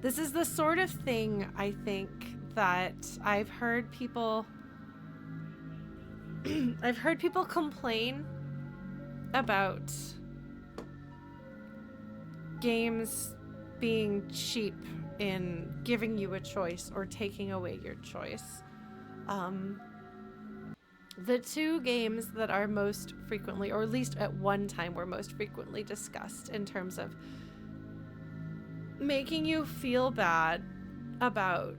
This is the sort of thing, I think, that I've heard people complain about games being cheap in giving you a choice or taking away your choice. The two games that are most frequently, or at least at one time were most frequently discussed in terms of making you feel bad about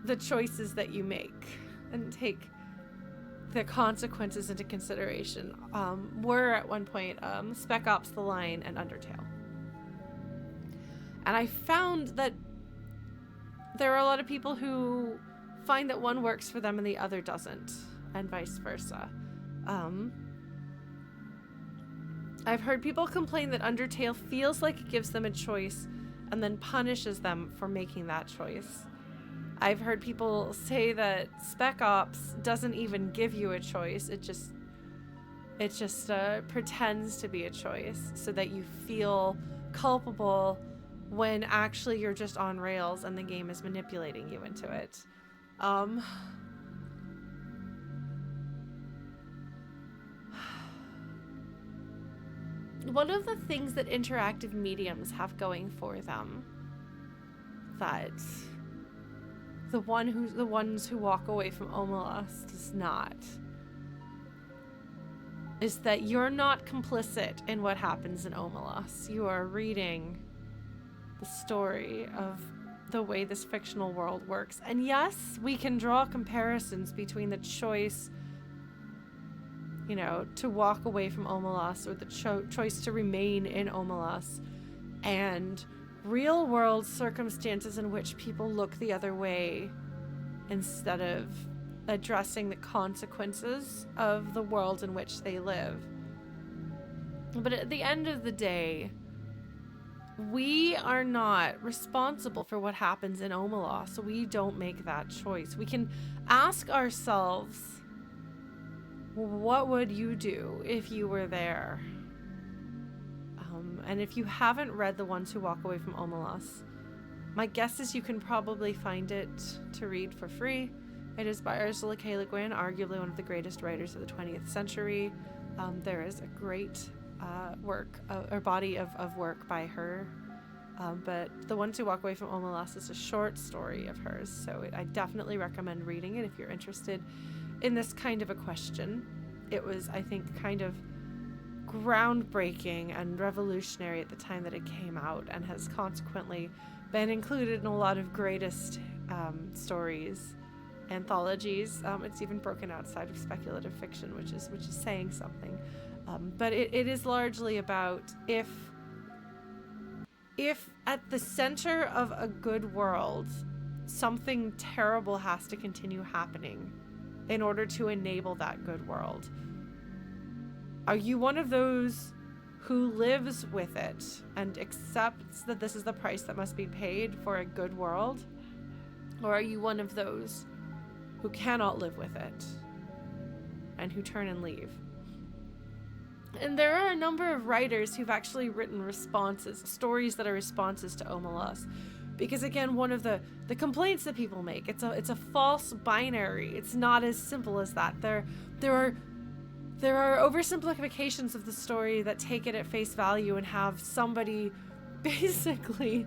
the choices that you make and take the consequences into consideration, were at one point Spec Ops: The Line and Undertale. And I found that there are a lot of people who find that one works for them and the other doesn't, and vice versa. I've heard people complain that Undertale feels like it gives them a choice and then punishes them for making that choice. I've heard people say that Spec Ops doesn't even give you a choice. It just pretends to be a choice so that you feel culpable when actually you're just on rails and the game is manipulating you into it. One of the things that interactive mediums have going for them that the ones who walk away from Omelas does not is that you're not complicit in what happens in Omelas. You are reading the story of the way this fictional world works. And yes, we can draw comparisons between the choice, to walk away from Omelas or the choice to remain in Omelas and real world circumstances in which people look the other way instead of addressing the consequences of the world in which they live. But at the end of the day, we are not responsible for what happens in Omelas, so we don't make that choice. We can ask ourselves, what would you do if you were there? And if you haven't read The Ones Who Walk Away from Omelas, my guess is you can probably find it to read for free. It is by Ursula K. Le Guin, arguably one of the greatest writers of the 20th century. There is a great body of work by her. But The Ones Who Walk Away from Omelas is a short story of hers, so I definitely recommend reading it if you're interested in this kind of a question. It was, I think, kind of groundbreaking and revolutionary at the time that it came out, and has consequently been included in a lot of greatest stories, anthologies. It's even broken outside of speculative fiction, which is saying something. But it is largely about if at the center of a good world, something terrible has to continue happening in order to enable that good world. Are you one of those who lives with it and accepts that this is the price that must be paid for a good world? Or are you one of those who cannot live with it and who turn and leave? And there are a number of writers who've actually written responses, stories that are responses to Omelas. Because again, one of the complaints that people make, it's a false binary. It's not as simple as that. There are oversimplifications of the story that take it at face value and have somebody basically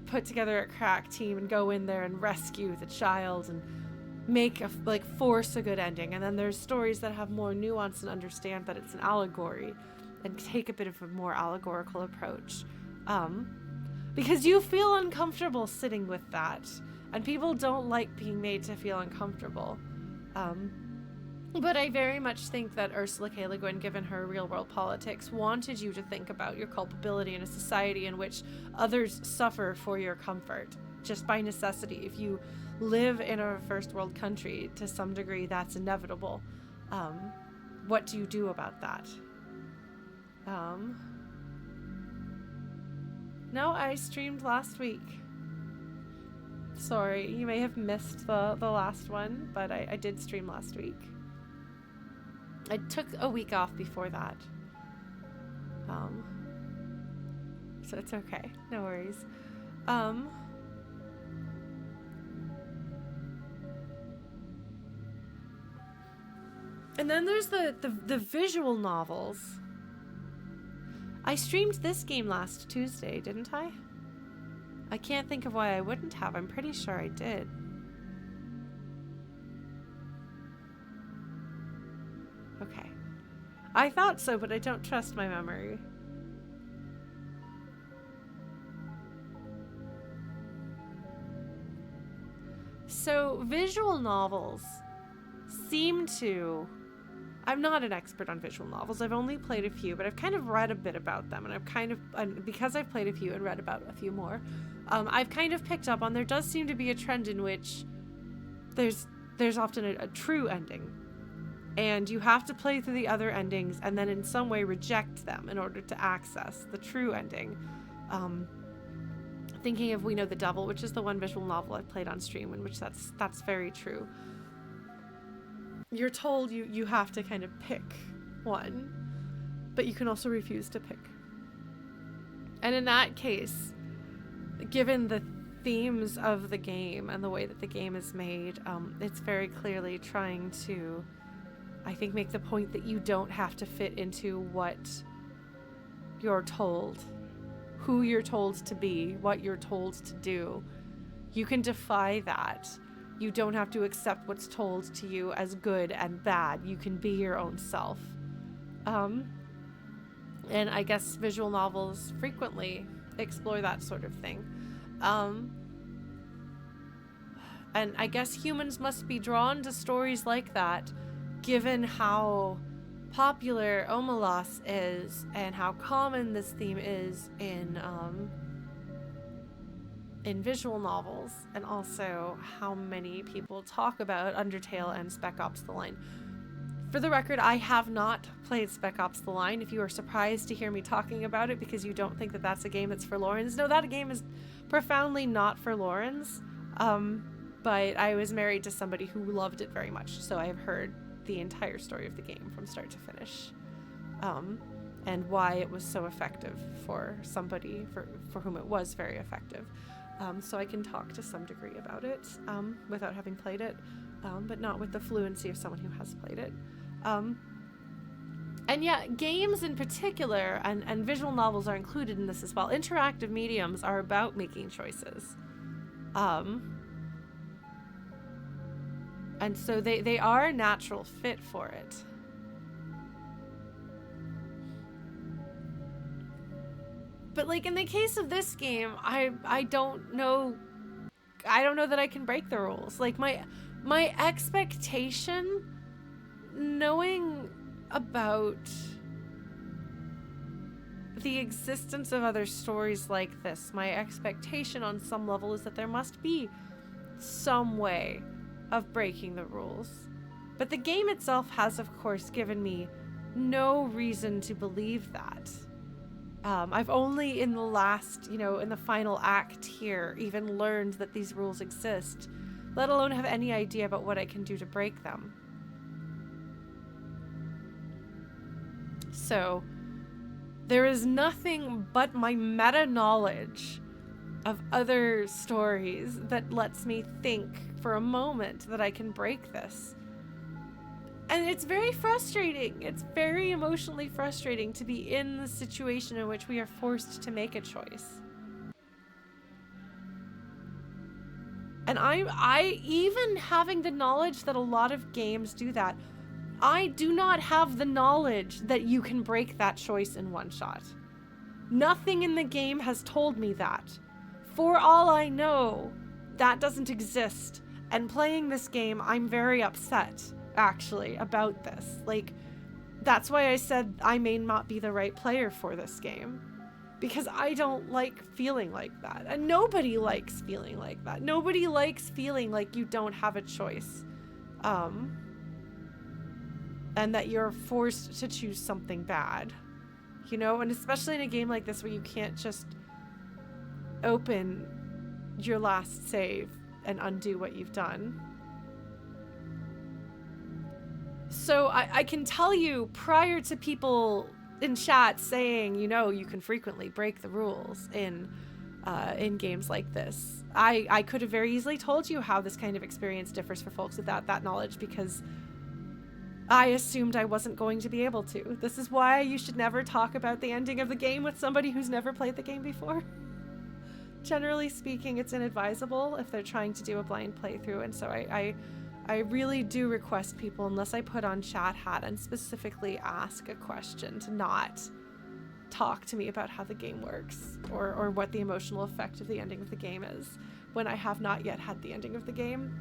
put together a crack team and go in there and rescue the child and force a good ending. And then there's stories that have more nuance and understand that it's an allegory and take a bit of a more allegorical approach. Because you feel uncomfortable sitting with that, and people don't like being made to feel uncomfortable. But I very much think that Ursula K. Le Guin, given her real-world politics, wanted you to think about your culpability in a society in which others suffer for your comfort, just by necessity. If you live in a first world country to some degree. That's inevitable. What do you do about that? No, I streamed last week. Sorry, you may have missed the last one, but I did stream last week. I took a week off before that. So it's okay. No worries. And then there's the visual novels. I streamed this game last Tuesday, didn't I? I can't think of why I wouldn't have. I'm pretty sure I did. Okay. I thought so, but I don't trust my memory. So, visual novels seem to... I'm not an expert on visual novels. I've only played a few, but I've kind of read a bit about them, and because I've played a few and read about a few more, I've kind of picked up on there does seem to be a trend in which there's often a true ending, and you have to play through the other endings and then in some way reject them in order to access the true ending. Thinking of We Know the Devil, which is the one visual novel I've played on stream, in which that's very true. You're told you have to kind of pick one, but you can also refuse to pick. And in that case, given the themes of the game and the way that the game is made, it's very clearly trying to, I think, make the point that you don't have to fit into what you're told, who you're told to be, what you're told to do. You can defy that. You don't have to accept what's told to you as good and bad. You can be your own self. And I guess visual novels frequently explore that sort of thing. And I guess humans must be drawn to stories like that, given how popular Omelas is and how common this theme is in visual novels, and also how many people talk about Undertale and Spec Ops: The Line. For the record, I have not played Spec Ops: The Line. If you are surprised to hear me talking about it because you don't think that that's a game that's for Laurens, no, that game is profoundly not for Laurens. But I was married to somebody who loved it very much, so I have heard the entire story of the game from start to finish, and why it was so effective for somebody for whom it was very effective. So I can talk to some degree about it without having played it, but not with the fluency of someone who has played it. And yeah, games in particular, and visual novels are included in this as well. Interactive mediums are about making choices. And so they are a natural fit for it. But like in the case of this game, I don't know that I can break the rules. Like my expectation, knowing about the existence of other stories like this, my expectation on some level is that there must be some way of breaking the rules. But the game itself has, of course, given me no reason to believe that. I've only in the last, in the final act here, even learned that these rules exist, let alone have any idea about what I can do to break them. So, there is nothing but my meta-knowledge of other stories that lets me think for a moment that I can break this. And it's very frustrating. It's very emotionally frustrating to be in the situation in which we are forced to make a choice. And I even having the knowledge that a lot of games do that, I do not have the knowledge that you can break that choice in one shot. Nothing in the game has told me that. For all I know, that doesn't exist. And playing this game, I'm very upset, actually, about this. Like, that's why I said I may not be the right player for this game. because I don't like feeling like that. And nobody likes feeling like that. Nobody likes feeling like you don't have a choice. And that you're forced to choose something bad. You know, and especially in a game like this where you can't just open your last save and undo what you've done. So I can tell you, prior to people in chat saying, you know, you can frequently break the rules in games like this, I could have very easily told you how this kind of experience differs for folks without that knowledge, because I assumed I wasn't going to be able to. This is why you should never talk about the ending of the game with somebody who's never played the game before. Generally speaking, it's inadvisable if they're trying to do a blind playthrough, and so I really do request people, unless I put on chat hat and specifically ask a question, to not talk to me about how the game works or what the emotional effect of the ending of the game is when I have not yet had the ending of the game.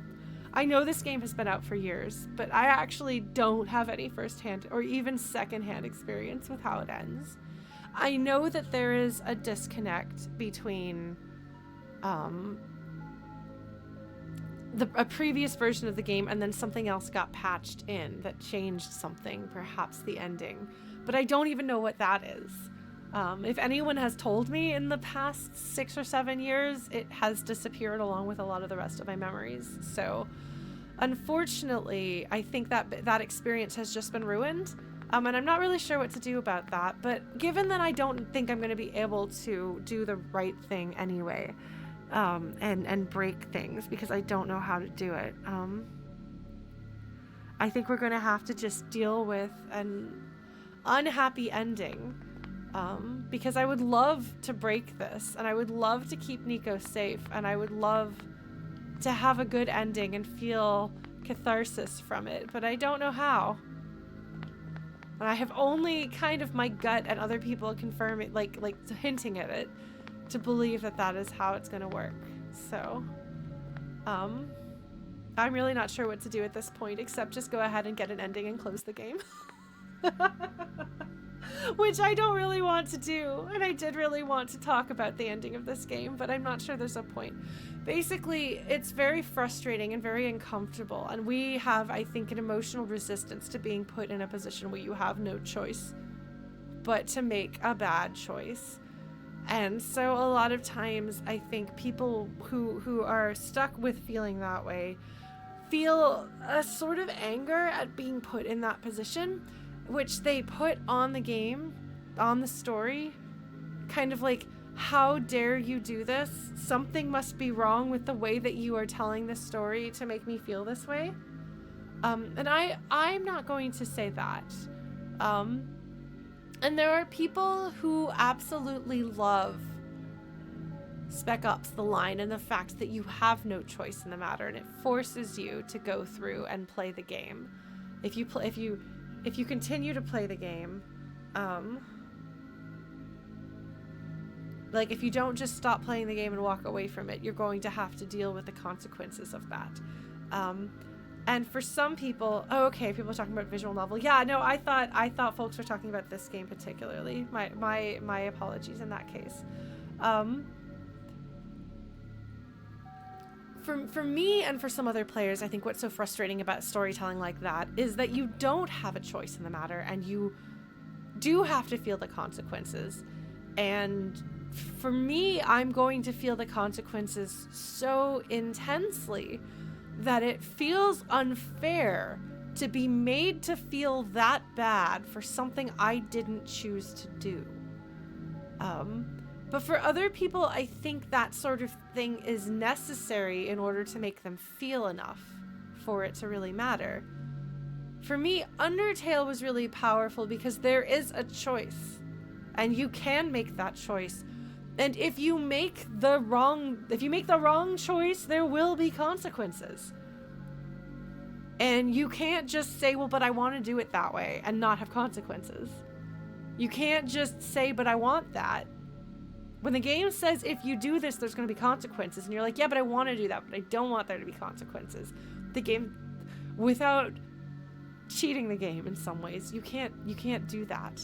I know this game has been out for years, but I actually don't have any first-hand or even second-hand experience with how it ends. I know that there is a disconnect between a previous version of the game and then something else got patched in that changed something, perhaps the ending, but I don't even know what that is. If anyone has told me in the past 6 or 7 years, it has disappeared along with a lot of the rest of my memories. So unfortunately, I think that experience has just been ruined. And I'm not really sure what to do about that. But given that I don't think I'm going to be able to do the right thing anyway, and break things because I don't know how to do it, I think we're going to have to just deal with an unhappy ending. Because I would love to break this, and I would love to keep Niko safe, and I would love to have a good ending and feel catharsis from it, but I don't know how. And I have only kind of my gut and other people confirming, like hinting at it, to believe that that is how it's going to work. So, I'm really not sure what to do at this point, except just go ahead and get an ending and close the game. Which I don't really want to do, and I did really want to talk about the ending of this game, but I'm not sure there's a point. Basically, it's very frustrating and very uncomfortable, and we have, I think, an emotional resistance to being put in a position where you have no choice but to make a bad choice. And so a lot of times I think people who are stuck with feeling that way feel a sort of anger at being put in that position, which they put on the game, on the story, kind of like, how dare you do this? Something must be wrong with the way that you are telling this story to make me feel this way. And I'm not going to say that. And there are people who absolutely love Spec Ops: The Line and the fact that you have no choice in the matter, and it forces you to go through and play the game. If you continue to play the game, like if you don't just stop playing the game and walk away from it, you're going to have to deal with the consequences of that. And for some people, people are talking about visual novel. Yeah, no, I thought folks were talking about this game particularly. My apologies in that case. For me and for some other players, I think what's so frustrating about storytelling like that is that you don't have a choice in the matter, and you do have to feel the consequences. And for me, I'm going to feel the consequences so intensely that it feels unfair to be made to feel that bad for something I didn't choose to do. But for other people, I think that sort of thing is necessary in order to make them feel enough for it to really matter. For me, Undertale was really powerful because there is a choice, and you can make that choice. And if you make the wrong choice, there will be consequences. And you can't just say, well, but I want to do it that way, and not have consequences. You can't just say, but I want that. When the game says, if you do this, there's going to be consequences, and you're like, yeah, but I want to do that, but I don't want there to be consequences. The game, without cheating the game in some ways, you can't do that.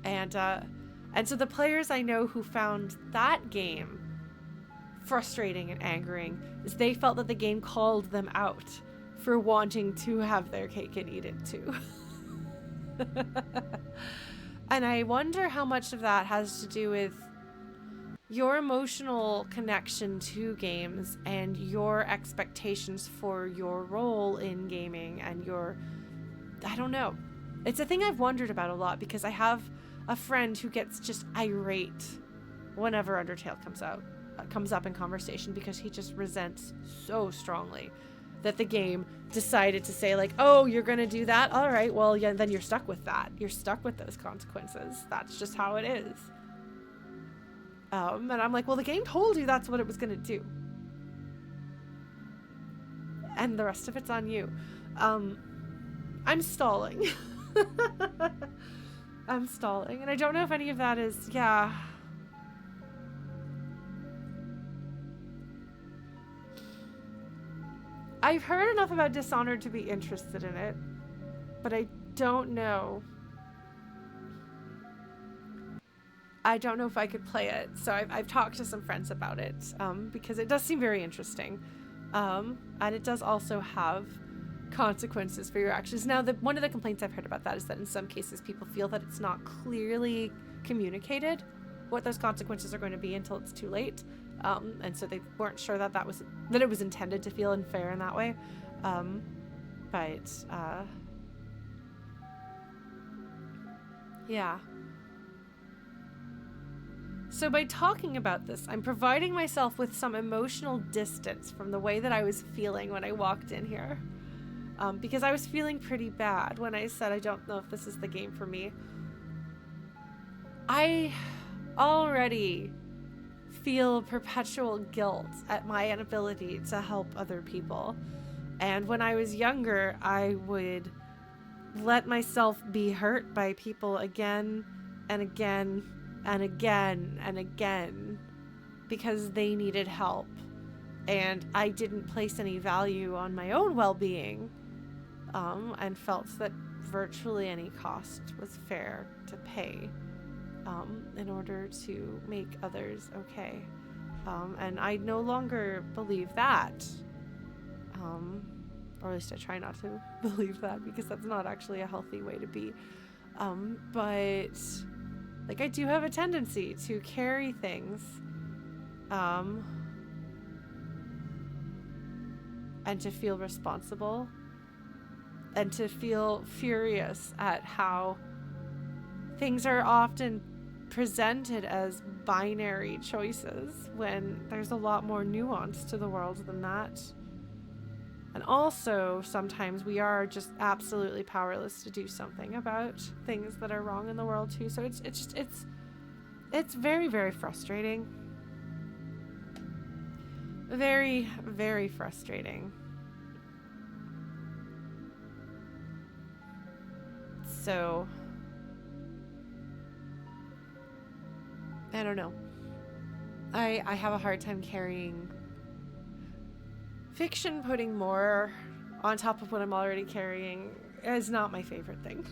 And so the players I know who found that game frustrating and angering is they felt that the game called them out for wanting to have their cake and eat it too. And I wonder how much of that has to do with your emotional connection to games and your expectations for your role in gaming and I don't know. It's a thing I've wondered about a lot because I have a friend who gets just irate whenever Undertale comes up in conversation because he just resents so strongly that the game decided to say like, oh, you're gonna do that? All right, well, yeah, then you're stuck with that. You're stuck with those consequences. That's just how it is. And I'm like, well, the game told you that's what it was gonna do. And the rest of it's on you. I'm stalling. I'm stalling. And I don't know if any of that is, yeah. I've heard enough about Dishonored to be interested in it, but I don't know. I don't know if I could play it, so I've talked to some friends about it, because it does seem very interesting, and it does also have consequences for your actions. Now, one of the complaints I've heard about that is that in some cases people feel that it's not clearly communicated what those consequences are going to be until it's too late. And so they weren't sure that it was intended to feel unfair in that way. Yeah. So by talking about this, I'm providing myself with some emotional distance from the way that I was feeling when I walked in here. Because I was feeling pretty bad when I said I don't know if this is the game for me. I already feel perpetual guilt at my inability to help other people. And when I was younger, I would let myself be hurt by people again and again and again and again because they needed help. And I didn't place any value on my own well-being, and felt that virtually any cost was fair to pay. In order to make others okay. And I no longer believe that. Or at least I try not to believe that because that's not actually a healthy way to be. But like I do have a tendency to carry things and to feel responsible and to feel furious at how things are often presented as binary choices when there's a lot more nuance to the world than that. And also, sometimes we are just absolutely powerless to do something about things that are wrong in the world too. So it's very, very frustrating. Very, very frustrating. So I don't know. I have a hard time carrying fiction. Putting more on top of what I'm already carrying is not my favorite thing.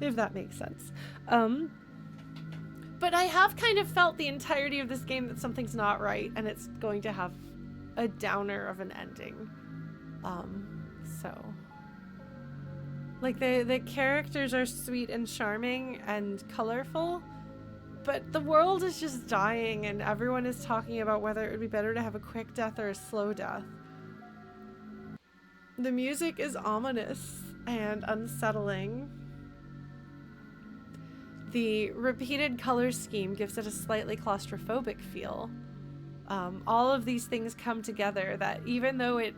If that makes sense. But I have kind of felt the entirety of this game that something's not right and it's going to have a downer of an ending. So like the characters are sweet and charming and colorful, but the world is just dying and everyone is talking about whether it would be better to have a quick death or a slow death. The music is ominous and unsettling. The repeated color scheme gives it a slightly claustrophobic feel. All of these things come together that even though it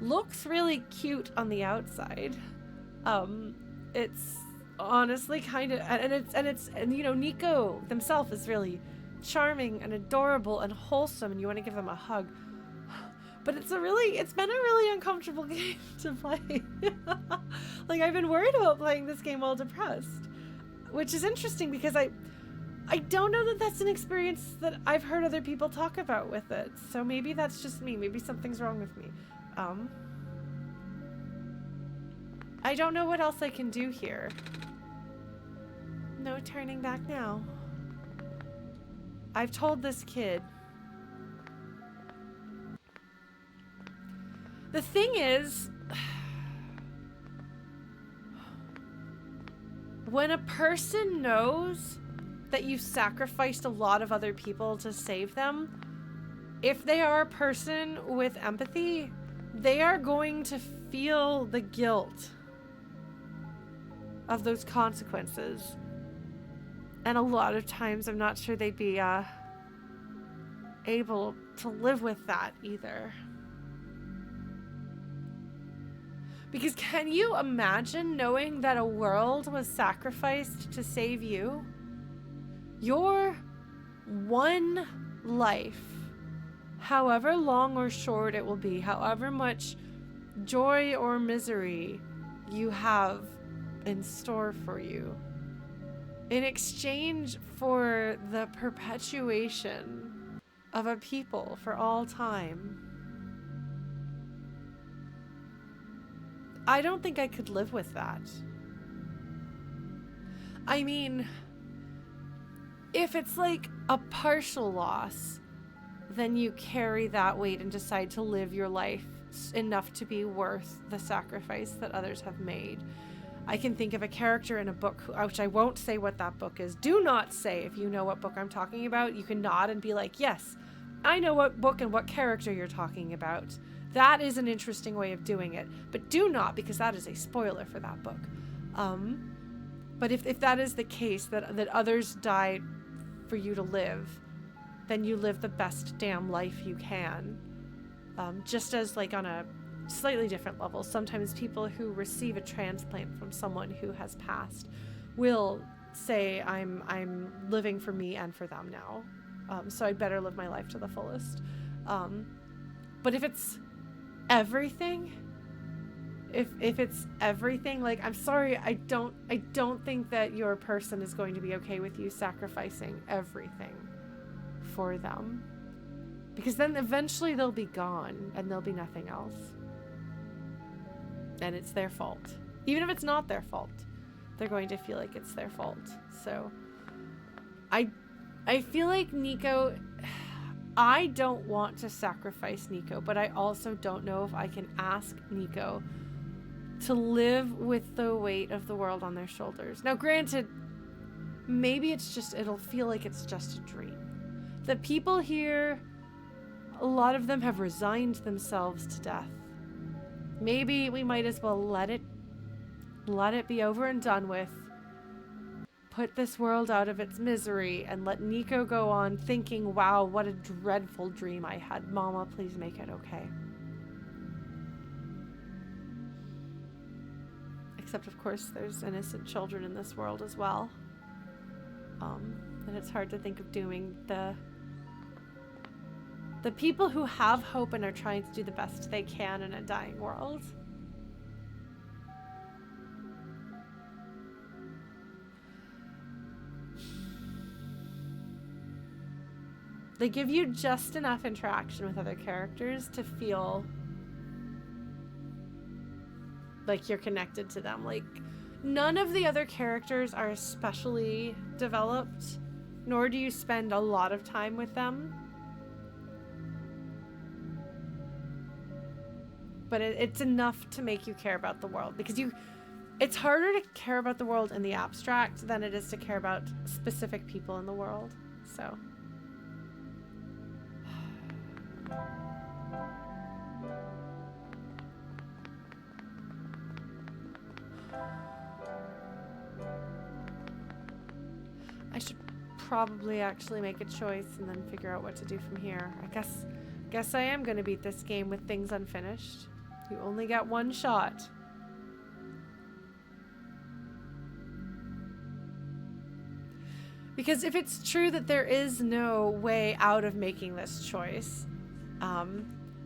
looks really cute on the outside, it's honestly kind of, and you know, Niko themselves is really charming and adorable and wholesome and you want to give them a hug. But it's been a really uncomfortable game to play. Like I've been worried about playing this game while depressed, which is interesting because I don't know that that's an experience that I've heard other people talk about with it. So maybe that's just me. Maybe something's wrong with me. I don't know what else I can do here. No turning back now. I've told this kid. The thing is, when a person knows that you sacrificed a lot of other people to save them, if they are a person with empathy, they are going to feel the guilt of those consequences. And a lot of times I'm not sure they'd be able to live with that either. Because can you imagine knowing that a world was sacrificed to save you? Your one life, however long or short it will be, however much joy or misery you have in store for you, in exchange for the perpetuation of a people for all time. I don't think I could live with that. I mean, if it's like a partial loss, then you carry that weight and decide to live your life enough to be worth the sacrifice that others have made. I can think of a character in a book, which I won't say what that book is. Do not say if you know what book I'm talking about. You can nod and be like, yes, I know what book and what character you're talking about. That is an interesting way of doing it. But do not, because that is a spoiler for that book. But if that is the case, that others died for you to live, then you live the best damn life you can. Just as like on a slightly different level, sometimes people who receive a transplant from someone who has passed will say, I'm living for me and for them now. So I'd better live my life to the fullest. But if it's everything, if it's everything, like, I'm sorry, I don't think that your person is going to be okay with you sacrificing everything for them, because then eventually they'll be gone and there'll be nothing else, and it's their fault. Even if it's not their fault, they're going to feel like it's their fault. So I feel like Niko, I don't want to sacrifice Niko, but I also don't know if I can ask Niko to live with the weight of the world on their shoulders. Now, granted, maybe it'll feel like it's just a dream. The people here, a lot of them have resigned themselves to death. Maybe we might as well let it be over and done with. Put this world out of its misery and let Niko go on thinking, wow, what a dreadful dream I had. Mama, please make it okay. Except, of course, there's innocent children in this world as well. And it's hard to think of dooming the people who have hope and are trying to do the best they can in a dying world. They give you just enough interaction with other characters to feel like you're connected to them. Like, none of the other characters are especially developed, nor do you spend a lot of time with them. But it's enough to make you care about the world, because it's harder to care about the world in the abstract than it is to care about specific people in the world. So I should probably actually make a choice and then figure out what to do from here. I guess I am going to beat this game with things unfinished. You only get one shot. Because if it's true that there is no way out of making this choice,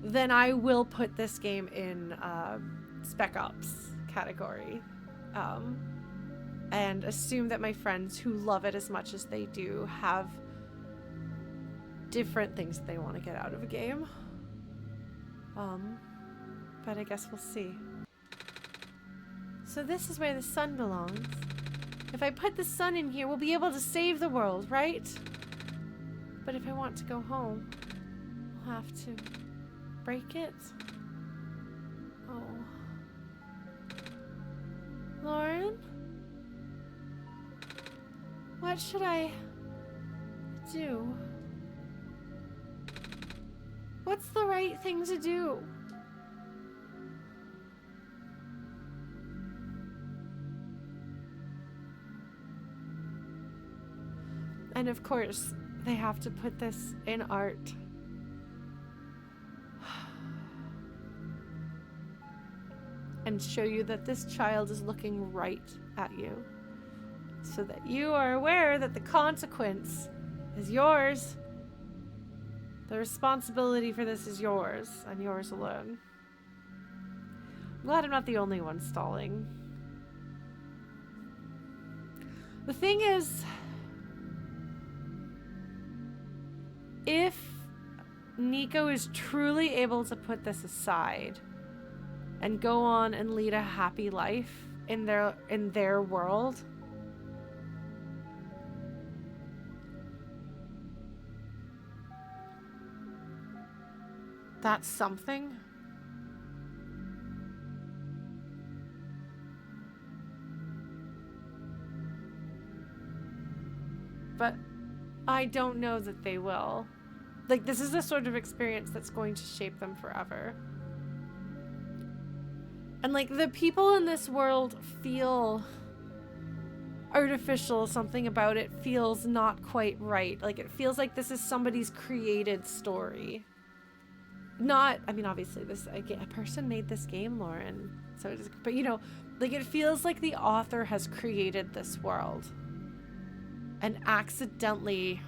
then I will put this game in Spec Ops category. And assume that my friends who love it as much as they do have different things that they want to get out of a game. But I guess we'll see. So this is where the sun belongs. If I put the sun in here, we'll be able to save the world, right? But if I want to go home, I'll have to break it. Oh. Lauren? What should I do? What's the right thing to do? And of course, they have to put this in art. And show you that this child is looking right at you. So that you are aware that the consequence is yours. The responsibility for this is yours, and yours alone. I'm glad I'm not the only one stalling. The thing is, if Niko is truly able to put this aside and go on and lead a happy life in their world, that's something. But I don't know that they will. Like, this is the sort of experience that's going to shape them forever. And like, the people in this world feel artificial. Something about it feels not quite right. Like, it feels like this is somebody's created story. Not, I mean, obviously a person made this game, Lauren. So it is, but you know, like, it feels like the author has created this world and accidentally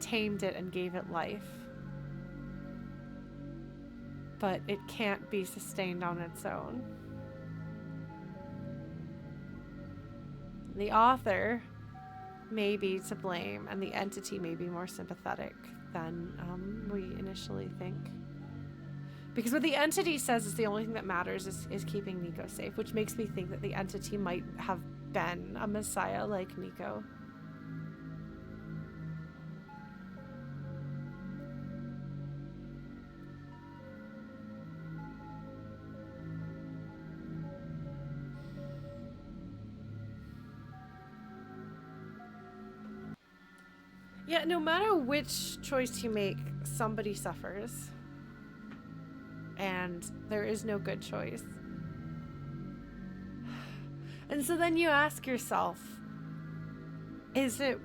tamed it and gave it life. But it can't be sustained on its own. The author may be to blame, and the entity may be more sympathetic than we initially think. Because what the entity says is the only thing that matters is keeping Niko safe, which makes me think that the entity might have been a messiah like Niko. Yeah, no matter which choice you make, somebody suffers. And there is no good choice. And so then you ask yourself, is it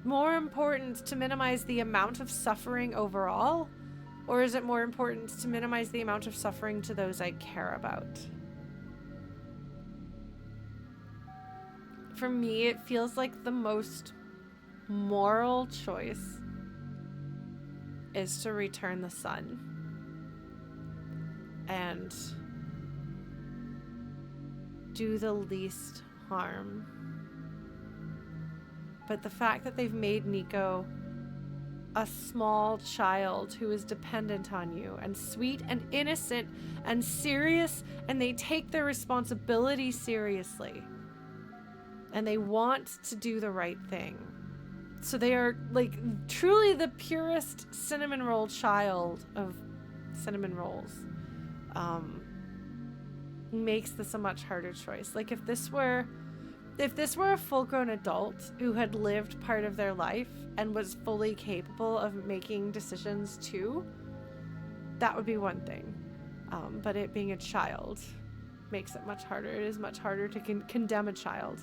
more important to minimize the amount of suffering overall? Or is it more important to minimize the amount of suffering to those I care about? For me, it feels like the most moral choice is to return the sun and do the least harm. But the fact that they've made Niko a small child who is dependent on you, and sweet and innocent and serious, and they take their responsibility seriously, and they want to do the right thing. So they are like truly the purest cinnamon roll child of cinnamon rolls. Makes this a much harder choice. Like, if this were a full-grown adult who had lived part of their life and was fully capable of making decisions too, that would be one thing. But it being a child makes it much harder. It is much harder to condemn a child.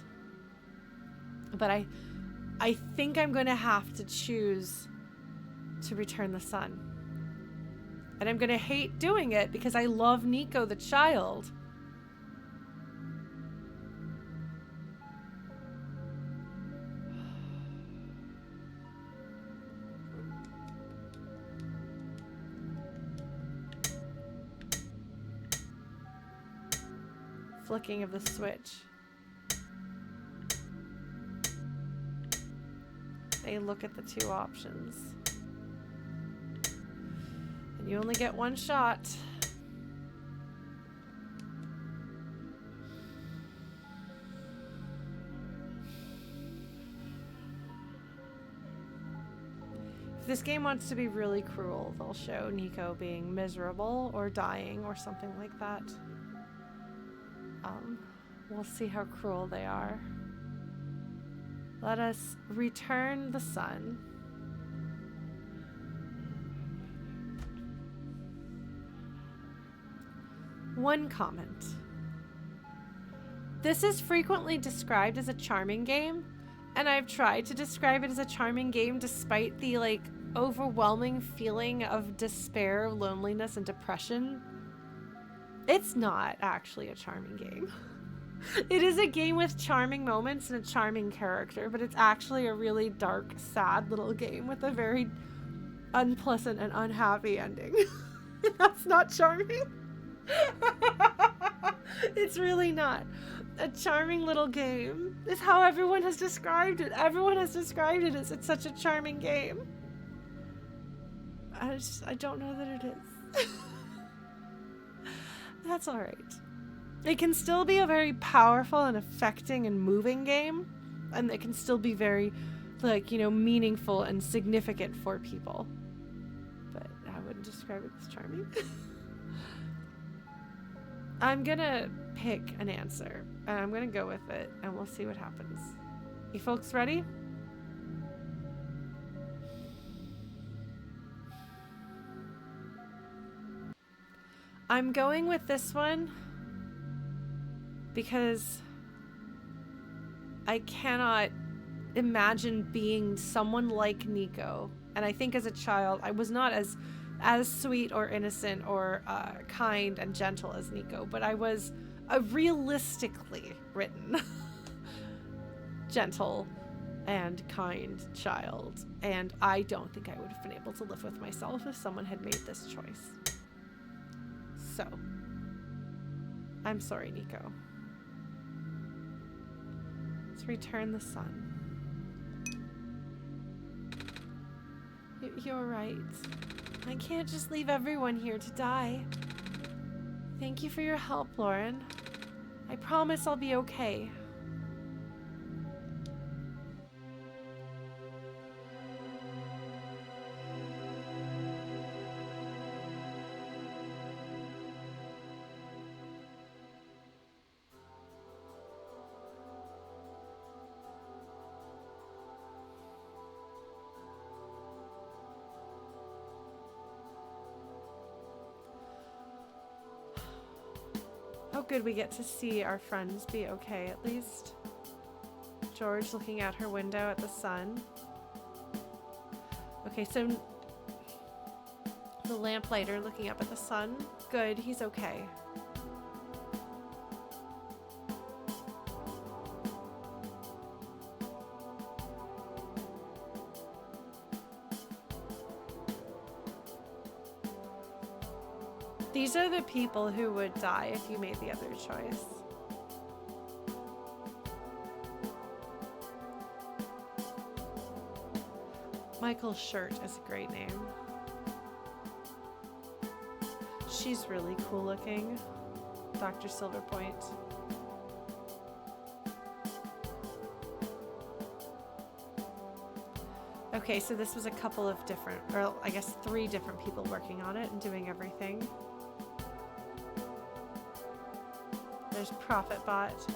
But I think I'm going to have to choose to return the sun. And I'm going to hate doing it because I love Niko the child. Flicking of the switch. They look at the two options. And you only get one shot. this game wants to be really cruel, they'll show Niko being miserable or dying or something like that. We'll see how cruel they are. Let us return the sun. One comment. This is frequently described as a charming game, and I've tried to describe it as a charming game despite the like overwhelming feeling of despair, loneliness, and depression. It's not actually a charming game. It is a game with charming moments and a charming character, but it's actually a really dark, sad little game with a very unpleasant and unhappy ending. That's not charming. It's really not. A charming little game is how everyone has described it. Everyone has described it as it's such a charming game. I don't know that it is. That's all right. It can still be a very powerful and affecting and moving game, and it can still be very, like, you know, meaningful and significant for people. But I wouldn't describe it as charming. I'm gonna pick an answer, and I'm gonna go with it, and we'll see what happens. You folks ready? I'm going with this one because I cannot imagine being someone like Niko. And I think as a child, I was not as sweet or innocent or kind and gentle as Niko, but I was a realistically written gentle and kind child. And I don't think I would have been able to live with myself if someone had made this choice. So, I'm sorry, Niko. Let's return the sun. You're right. I can't just leave everyone here to die. Thank you for your help, Lauren. I promise I'll be okay. Oh, good, we get to see our friends be okay, at least. George looking out her window at the sun. Okay, so the lamplighter looking up at the sun. Good, he's okay. These are the people who would die if you made the other choice. Michael's shirt is a great name. She's really cool looking. Dr. Silverpoint. Okay, so this was a couple of different, or I guess 3 different people working on it and doing everything. There's ProfitBot.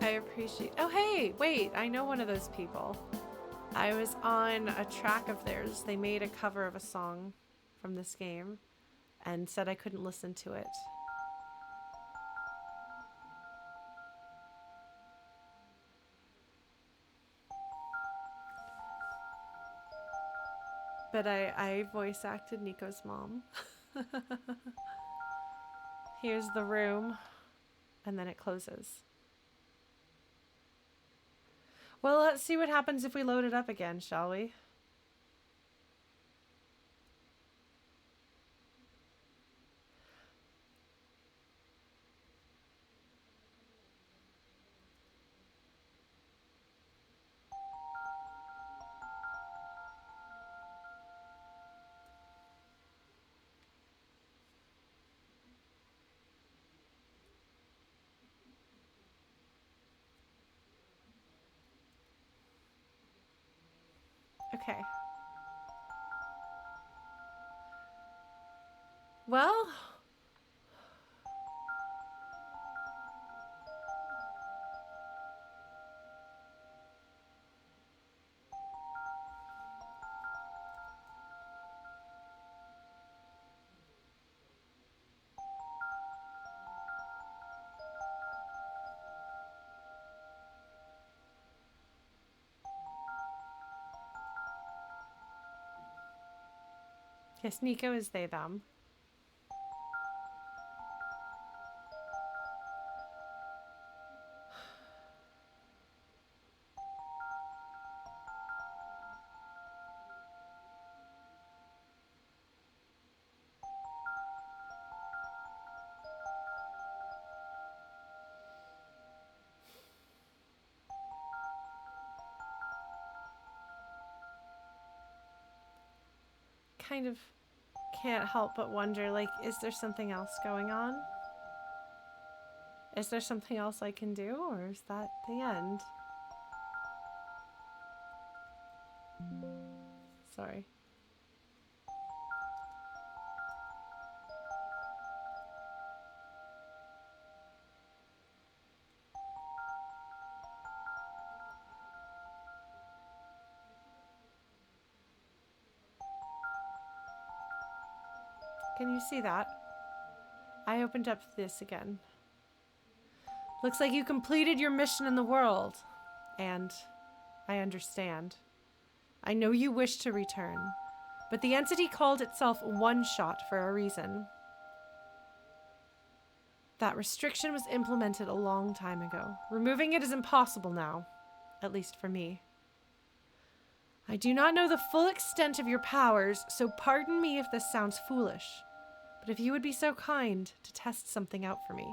I appreciate... Oh, hey! Wait, I know one of those people. I was on a track of theirs. They made a cover of a song from this game and said I couldn't listen to it. But I voice acted Niko's mom. Here's the room, and then it closes. Well, let's see what happens if we load it up again, shall we? Okay. Well... Yes, Niko is they, them. Kind of can't help but wonder, like, is there something else going on? Is there something else I can do, or is that the end? Sorry. Can you see that? I opened up this again. Looks like you completed your mission in the world. And I understand. I know you wish to return, but the entity called itself OneShot for a reason. That restriction was implemented a long time ago. Removing it is impossible now, at least for me. I do not know the full extent of your powers, so pardon me if this sounds foolish, but if you would be so kind to test something out for me.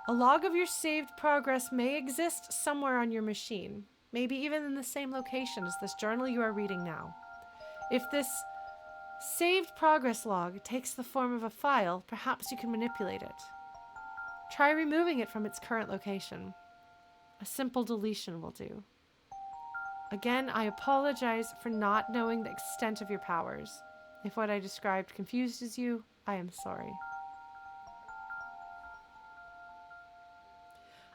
A log of your saved progress may exist somewhere on your machine, maybe even in the same location as this journal you are reading now. If this saved progress log takes the form of a file, perhaps you can manipulate it. Try removing it from its current location. A simple deletion will do. Again, I apologize for not knowing the extent of your powers. If what I described confuses you, I am sorry.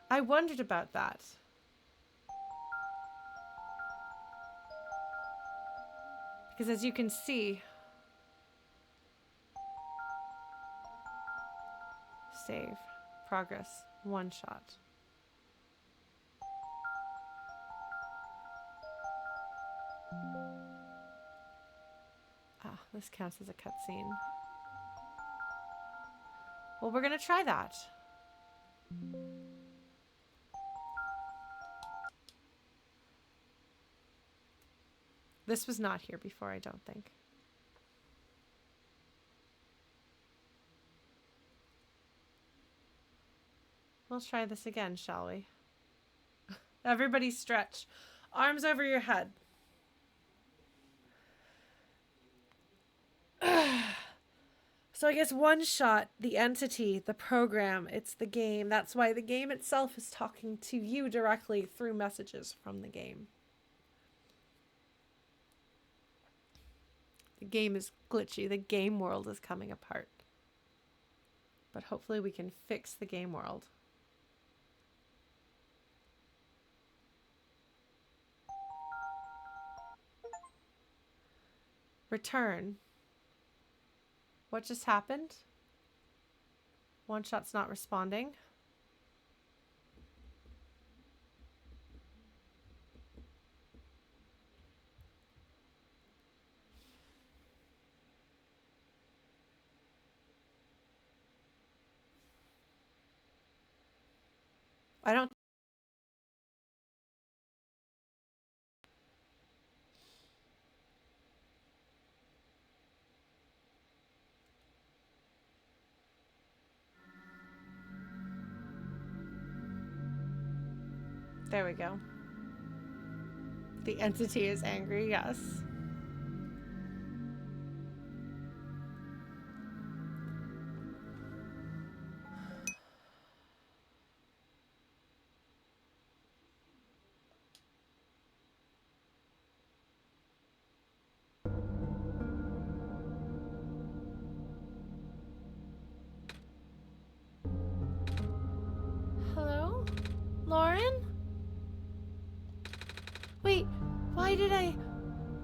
I wondered about that. Because as you can see, save, progress, OneShot. Ah, this counts as a cutscene. Well, we're gonna try that. This was not here before, I don't think. We'll try this again, shall we? Everybody stretch. Arms over your head. So I guess OneShot, the entity, the program, it's the game. That's why the game itself is talking to you directly through messages from the game. The game is glitchy. The game world is coming apart. But hopefully we can fix the game world. Return. What just happened? OneShot's not responding. I don't... There we go. The entity is angry, yes. Lauren? Wait, why did I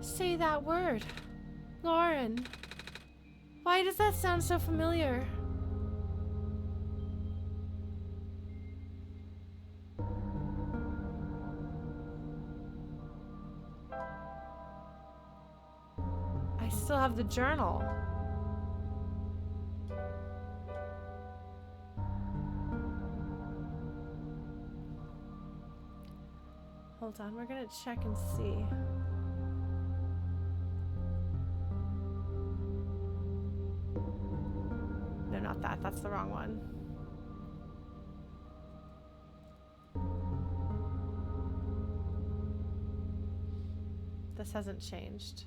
say that word? Lauren. Why does that sound so familiar? I still have the journal. Hold on, we're gonna check and see. No, not that. That's the wrong one. This hasn't changed.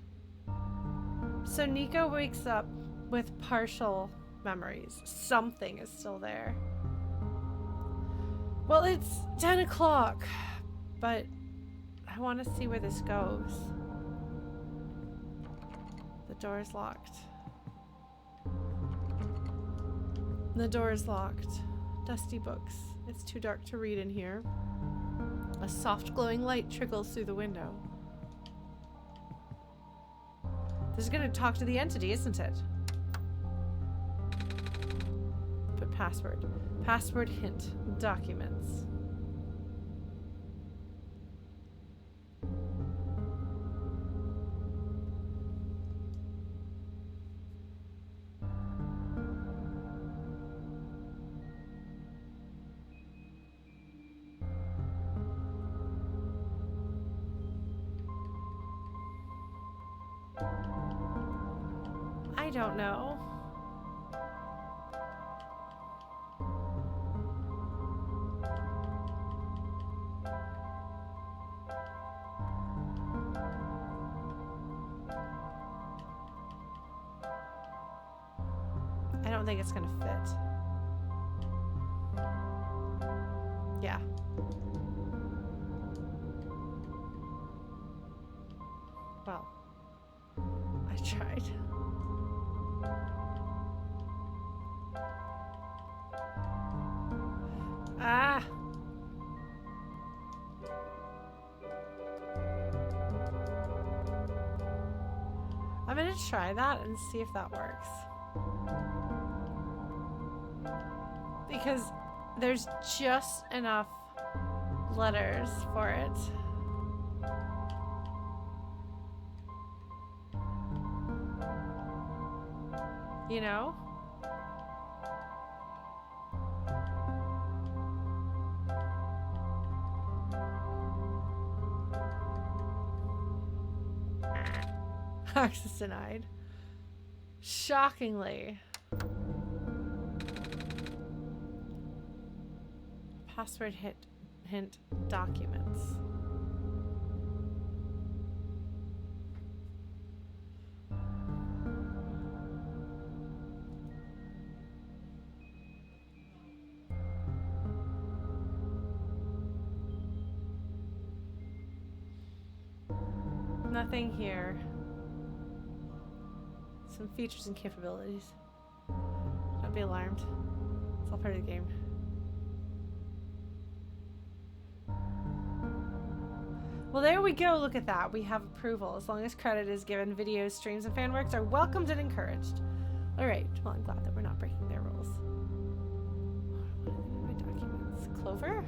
So Niko wakes up with partial memories. Something is still there. Well, it's 10 o'clock, but I want to see where this goes. The door is locked. The door is locked. Dusty books. It's too dark to read in here. A soft glowing light trickles through the window. This is gonna talk to the entity, isn't it? Put password. Password hint. Documents. I don't know. I don't think it's gonna fit. Yeah. Well, I tried. Ah! I'm gonna try that and see if that works. Because there's just enough letters for it. You know? Access denied. Shockingly. Password hint documents. Nothing here. Some features and capabilities. Don't be alarmed. It's all part of the game. Well, there we go. Look at that. We have approval. As long as credit is given, videos, streams, and fan works are welcomed and encouraged. All right. Well, I'm glad that we're not breaking their rules. What are my documents? Clover?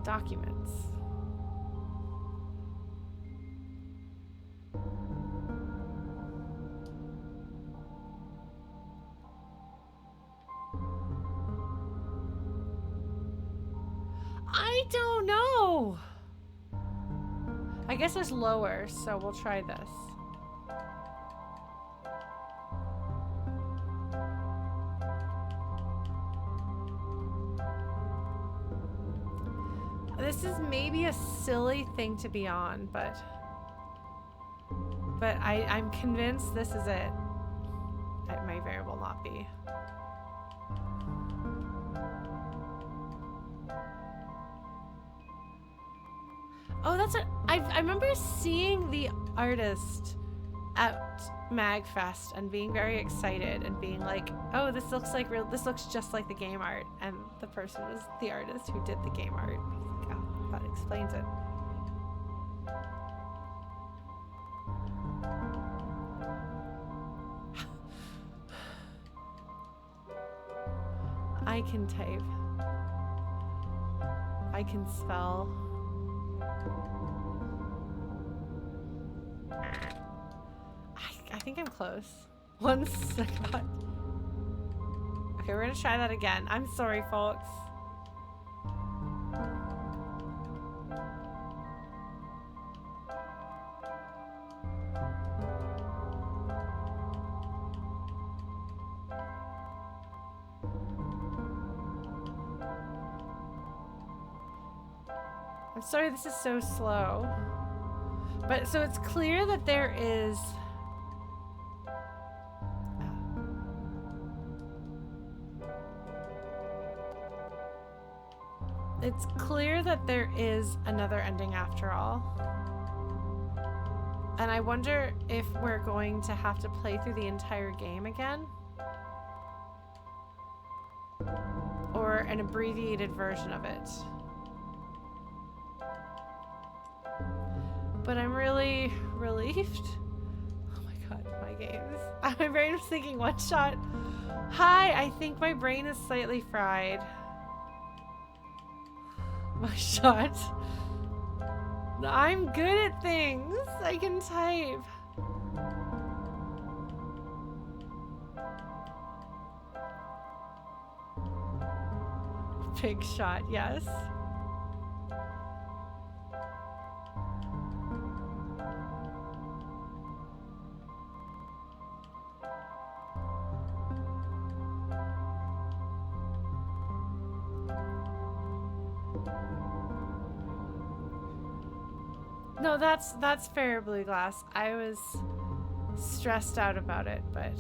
Documents. I don't know. I guess there's lower, so we'll try this. This is maybe a silly thing to be on, but I'm convinced this is it. It may very well not be. Oh, that's what I remember seeing the artist at MagFest and being very excited and being like, "Oh, this looks like real. This looks just like the game art." And the person was the artist who did the game art. I was like, "Oh, that explains it." I can type. I can spell. I think I'm close. 1 second. Okay, we're gonna try that again. I'm sorry, folks. I'm sorry this is so slow. But so it's clear that there is... It's clear that there is another ending after all. And I wonder if we're going to have to play through the entire game again. Or an abbreviated version of it. But I'm really relieved. Oh my god, my games. My brain was thinking OneShot. Hi, I think my brain is slightly fried. My shot. I'm good at things. I can type. Big shot, yes. No, that's fair, Blue Glass. I was stressed out about it, but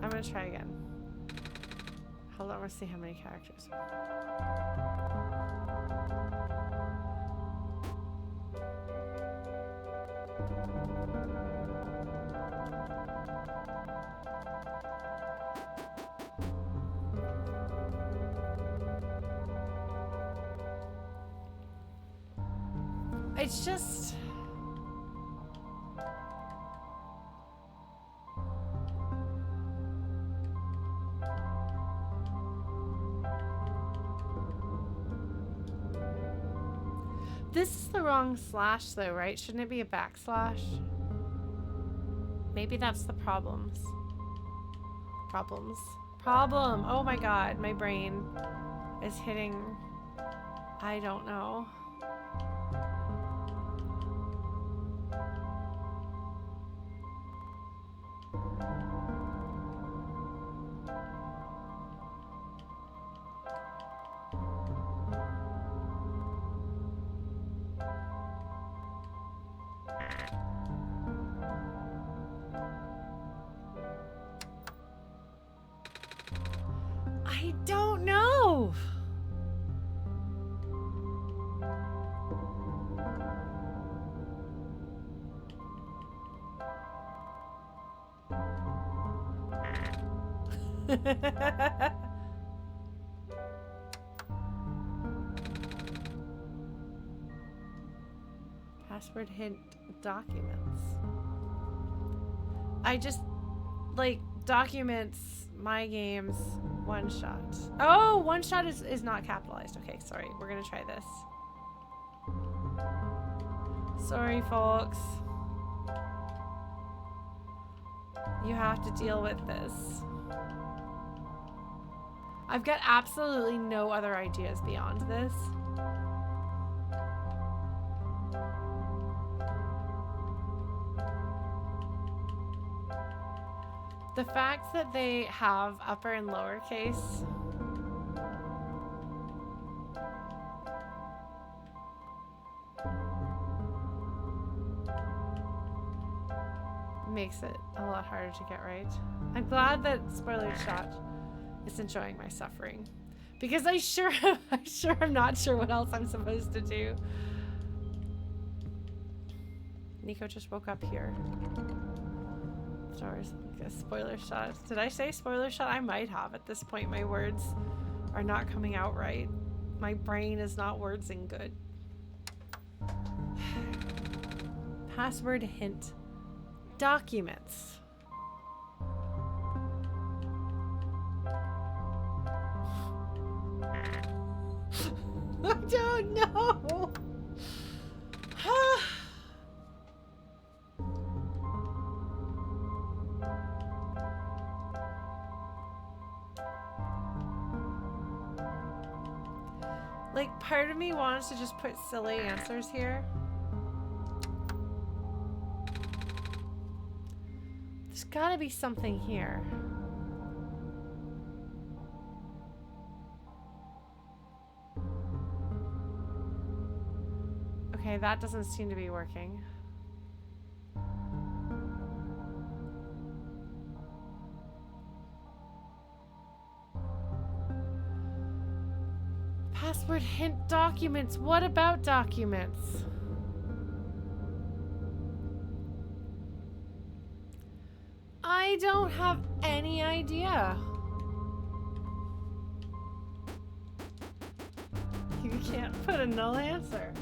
I'm gonna try again. Hold on, let's see how many characters. It's just... This is the wrong slash though, right? Shouldn't it be a backslash? Maybe that's the problems. Problem! Oh my god, my brain is hitting... I don't know. I don't know. Password hint documents. I just like documents, my games, OneShot. Oh, OneShot is not capitalized. Okay, sorry. We're gonna try this. Sorry, folks. You have to deal with this. I've got absolutely no other ideas beyond this. The fact that they have upper and lowercase makes it a lot harder to get right. I'm glad that Spoiler Shot is enjoying my suffering. Because I sure I'm not sure what else I'm supposed to do. Niko just woke up here. Doors. A spoiler shot. Did I say spoiler shot? I might have. At this point, my words are not coming out right. My brain is not wordsing good. Password hint. Documents. I don't know. Like, part of me wants to just put silly answers here. There's gotta be something here. Okay, that doesn't seem to be working. Password hint documents. What about documents? I don't have any idea. You can't put a null answer.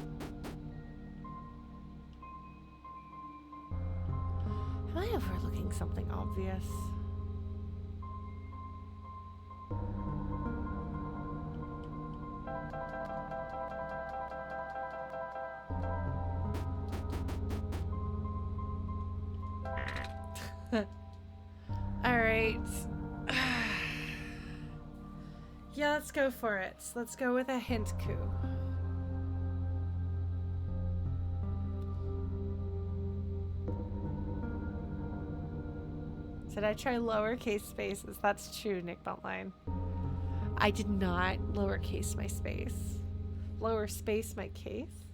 Am I overlooking something obvious? All right. Yeah, let's go for it. Let's go with a hint coup. Did I try lowercase spaces? That's true, Nick Buntline. I did not lowercase my space. Lower space my case?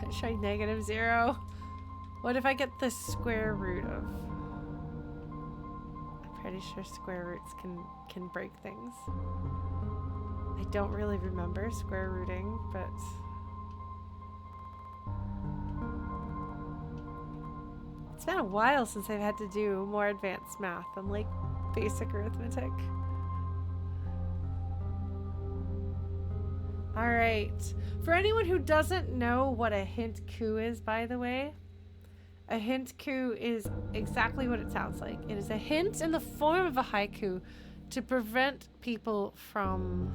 I tried -0. What if I get the square root of... I'm pretty sure square roots can break things. I don't really remember square rooting, but... It's been a while since I've had to do more advanced math than like basic arithmetic. All right. For anyone who doesn't know what a hint coup is, by the way, a hint coup is exactly what it sounds like. It is a hint in the form of a haiku to prevent people from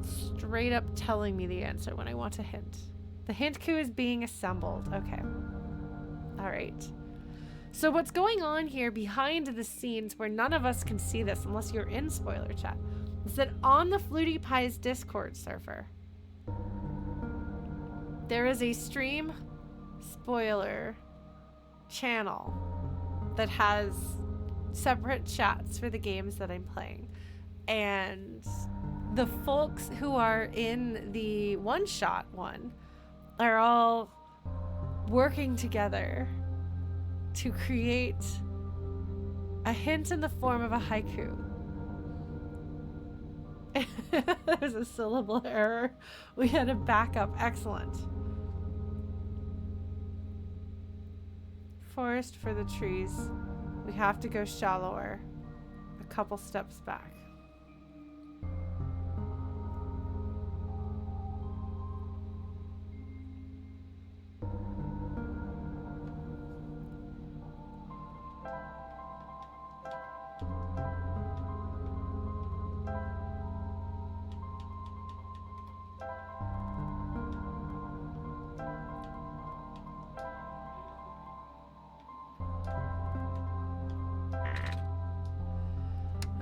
straight up telling me the answer when I want a hint. The hint coup is being assembled. Okay. All right. So what's going on here behind the scenes where none of us can see this unless you're in spoiler chat is that on the Flutie Pies Discord server, there is a stream spoiler channel that has separate chats for the games that I'm playing. And the folks who are in the OneShot one are all working together to create a hint in the form of a haiku. There's a syllable error. We had a backup. Excellent. Forest for the trees. We have to go shallower. A couple steps back.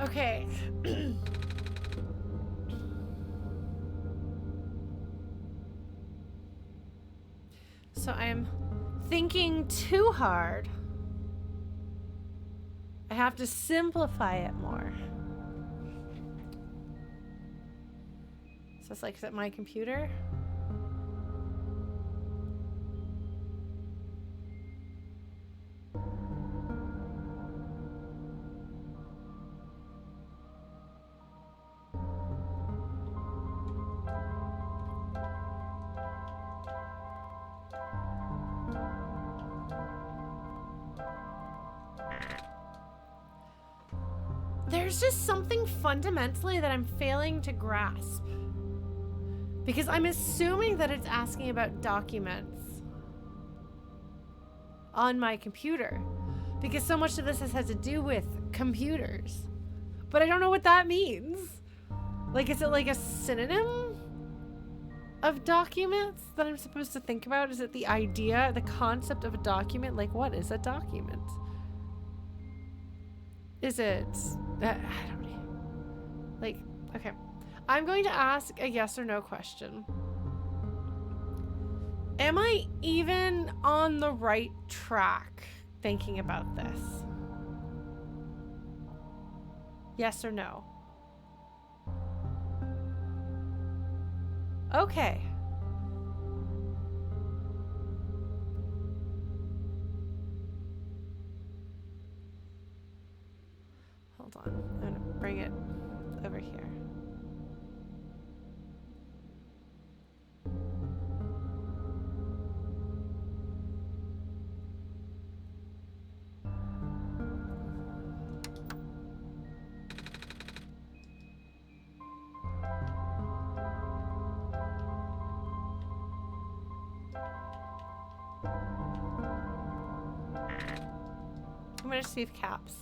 Okay. So I'm thinking too hard. I have to simplify it more. So it's like, is it my computer? there's just something fundamentally that I'm failing to grasp. Because I'm assuming that it's asking about documents on my computer. Because so much of this has to do with computers. But I don't know what that means. Like, is it like a synonym of documents that I'm supposed to think about? Is it the idea, the concept of a document? Like, what is a document? Is it... I don't know. Like, okay. I'm going to ask a yes or no question. Am I even on the right track thinking about this? Yes or no? Okay. Hold on. I'm going to bring it over here. I'm going to save caps.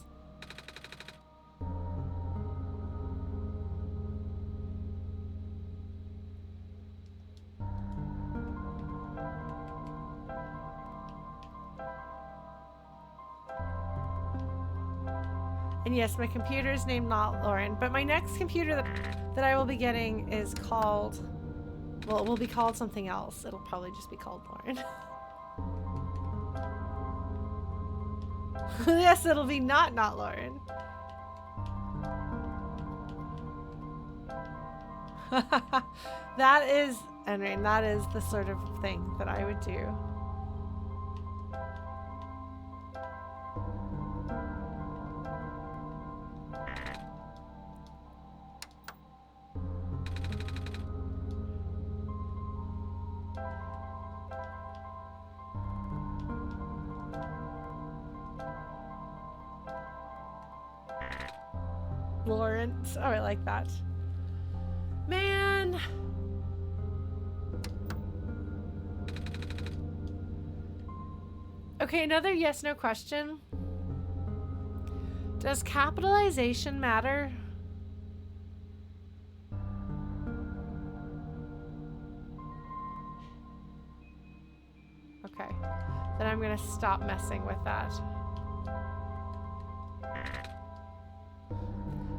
And yes, my computer is named not Lauren, but my next computer that I will be getting is called, well, it will be called something else. It'll probably just be called Lauren. Yes, it'll be not Lauren. That is, I mean, that is the sort of thing that I would do. Lawrence. Oh, I like that. Man. Okay, another yes, no question. Does capitalization matter? Okay. Then I'm gonna stop messing with that.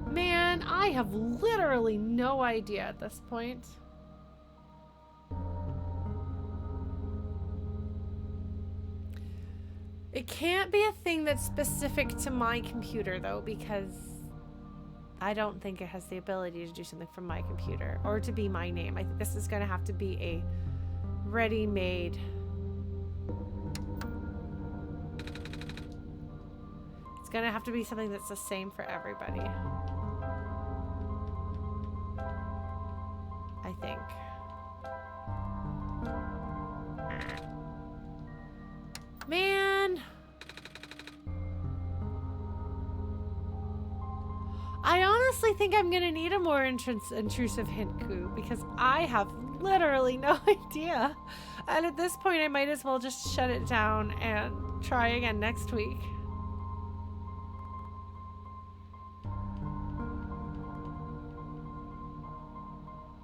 Man, I have literally no idea at this point. It can't be a thing that's specific to my computer, though, because I don't think it has the ability to do something from my computer or to be my name. I think this is going to have to be a ready-made. It's going to have to be something that's the same for everybody. I think. Man. I honestly think I'm gonna need a more intrusive hint coup because I have literally no idea. And at this point I might as well just shut it down and try again next week.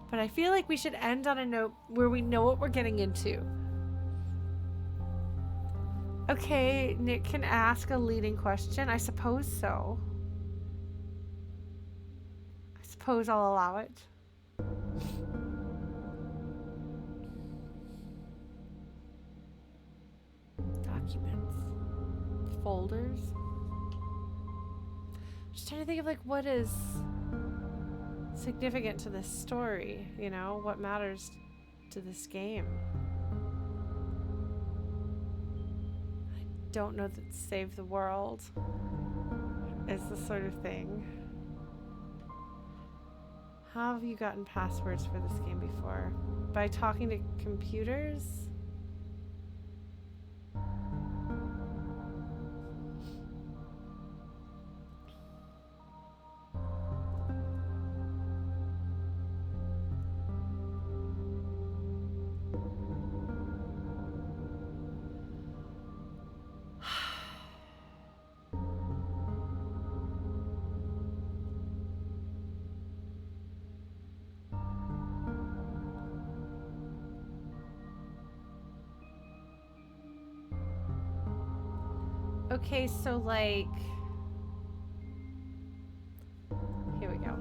But I feel like we should end on a note where we know what we're getting into. Okay, Nick can ask a leading question. I suppose so. I suppose I'll allow it. Documents. Folders. Just trying to think of like what is significant to this story, you know, what matters to this game. I don't know that save the world is the sort of thing. How have you gotten passwords for this game before? By talking to computers? Okay, so like... Here we go.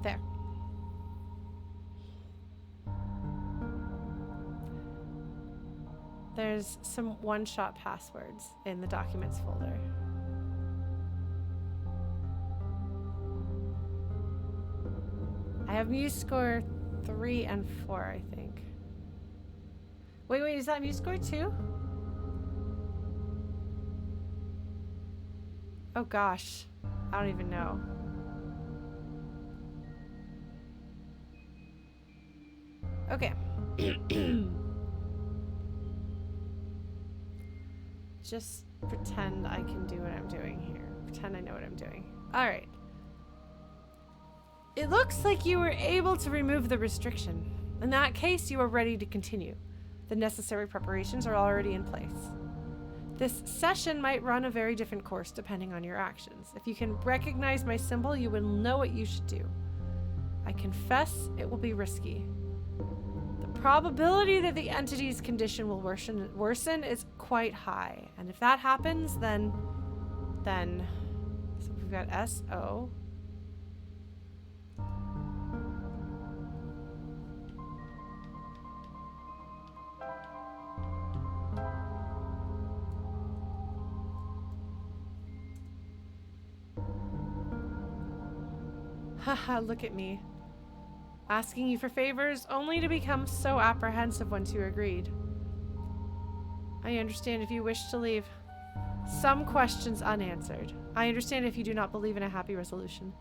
There. There's some OneShot passwords in the documents folder. I have Muse score 3 and 4, I think. Wait, is that Muse score 2? Oh gosh. I don't even know. Okay. Just pretend I can do what I'm doing here. Pretend I know what I'm doing. Alright. It looks like you were able to remove the restriction. In that case, you are ready to continue. The necessary preparations are already in place. This session might run a very different course depending on your actions. If you can recognize my symbol, you will know what you should do. I confess it will be risky. The probability that the entity's condition will worsen is quite high. And if that happens, then so we've got SO. Haha, look at me. Asking you for favors only to become so apprehensive once you agreed. I understand if you wish to leave. Some questions unanswered. I understand if you do not believe in a happy resolution.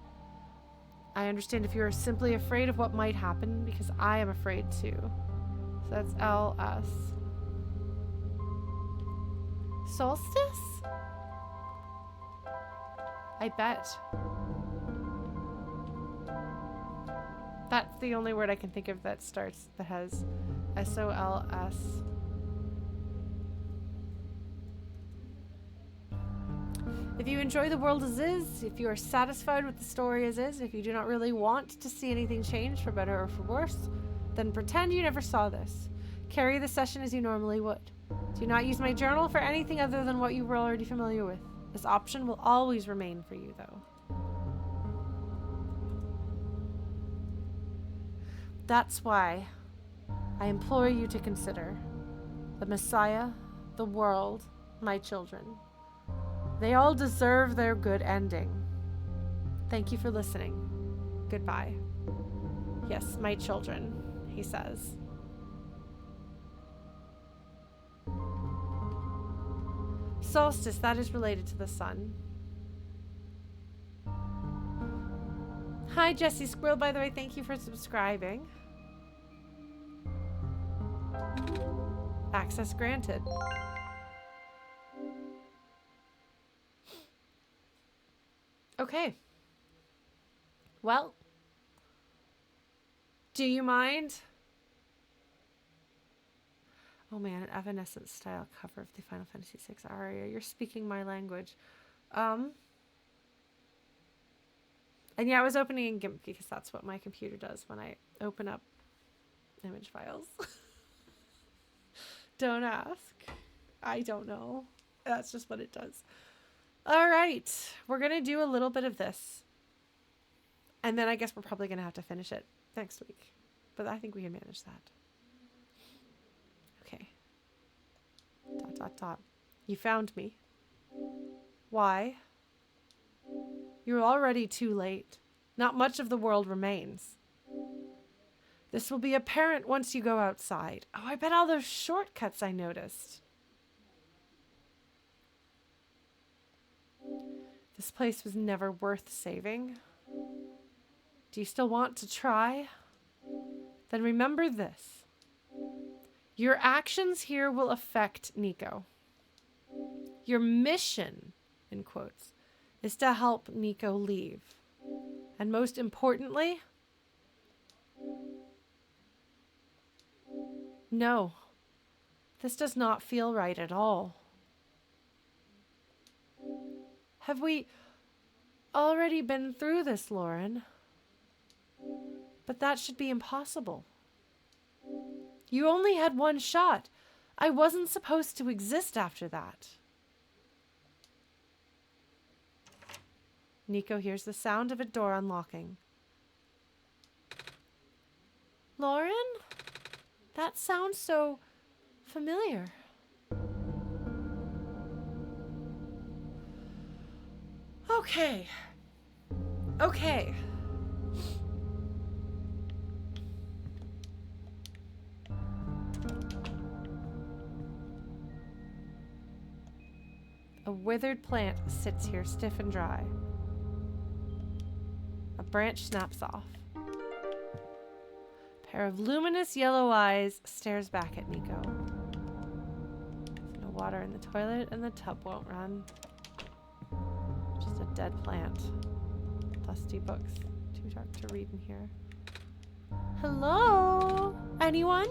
I understand if you are simply afraid of what might happen, because I am afraid too. So that's LS. Solstice? I bet. That's the only word I can think of that starts, that has SOLS. If you enjoy the world as is, if you are satisfied with the story as is, if you do not really want to see anything change for better or for worse, then pretend you never saw this. Carry the session as you normally would. Do not use my journal for anything other than what you were already familiar with. This option will always remain for you, though. That's why I implore you to consider the Messiah, the world, my children. They all deserve their good ending. Thank you for listening. Goodbye. Yes, my children, he says. Solstice, that is related to the sun. Hi, Jessie Squirrel, by the way. Thank you for subscribing. Access granted. Okay. Well, do you mind? Oh man, an Evanescence style cover of the Final Fantasy VI aria. You're speaking my language. And yeah, I was opening in GIMP because that's what my computer does when I open up image files. Don't ask. I don't know. That's just what it does. All right. We're going to do a little bit of this. And then I guess we're probably going to have to finish it next week. But I think we can manage that. Okay. ... You found me. Why? You're already too late. Not much of the world remains. This will be apparent once you go outside. Oh, I bet all those shortcuts I noticed. This place was never worth saving. Do you still want to try? Then remember this. Your actions here will affect Niko. Your mission, in quotes, is to help Niko leave. And most importantly, no, this does not feel right at all. Have we already been through this, Lauren? But that should be impossible. You only had one shot. I wasn't supposed to exist after that. Niko hears the sound of a door unlocking. Lauren? That sounds so familiar. Okay. Okay. A withered plant sits here stiff and dry. A branch snaps off. A pair of luminous yellow eyes stares back at Niko. There's no water in the toilet and the tub won't run. Just a dead plant. Dusty books. Too dark to read in here. Hello? Anyone?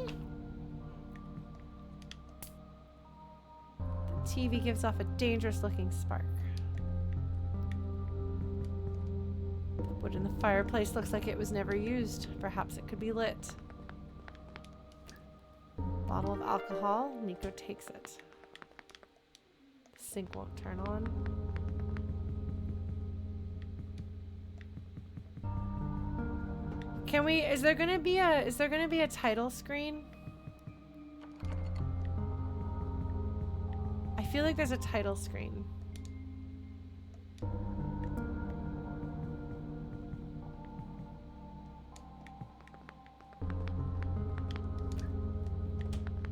The TV gives off a dangerous looking spark. The wood in the fireplace looks like it was never used. Perhaps it could be lit. Bottle of alcohol. Niko takes it. The sink won't turn on. Can we, is there gonna be a title screen? I feel like there's a title screen.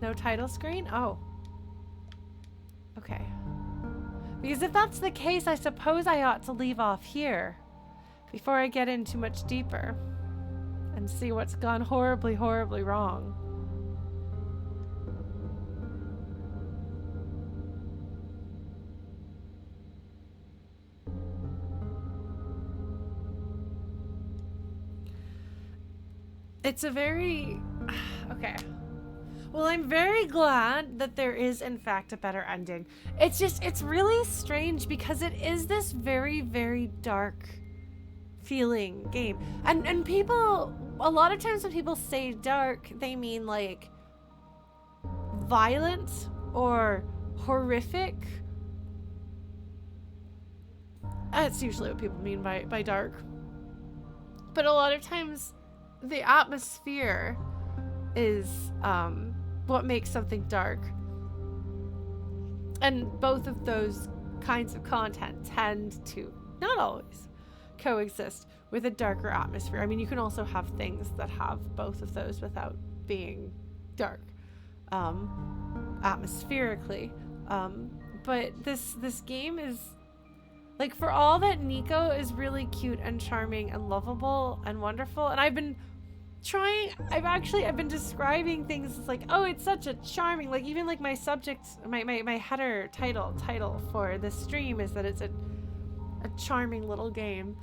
No title screen? Oh. Okay. Because if that's the case, I suppose I ought to leave off here before I get in too much deeper and see what's gone horribly, horribly wrong. It's a very... Okay. Well, I'm very glad that there is, in fact, a better ending. It's just, it's really strange because it is this very, very dark feeling game. And people, a lot of times when people say dark, they mean like violent or horrific. That's usually what people mean by dark. But a lot of times the atmosphere is what makes something dark. And both of those kinds of content tend to, not always, coexist with a darker atmosphere. I mean, you can also have things that have both of those without being dark atmospherically. But this game is, like, for all that Niko is really cute and charming and lovable and wonderful, and I've been describing things as like, oh, it's such a charming, like, even like my subject, my header title for this stream is that it's a charming little game.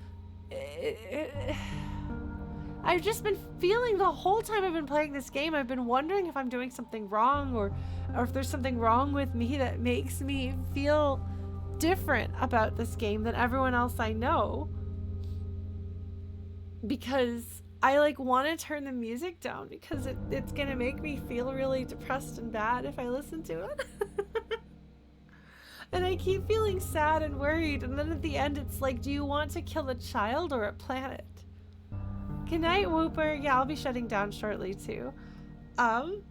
I've just been feeling the whole time I've been playing this game, I've been wondering if I'm doing something wrong or if there's something wrong with me that makes me feel different about this game than everyone else I know. Because I like want to turn the music down because it's gonna make me feel really depressed and bad if I listen to it. And I keep feeling sad and worried, and then at the end it's like, do you want to kill a child or a planet? Good night, Whooper. Yeah, I'll be shutting down shortly too. And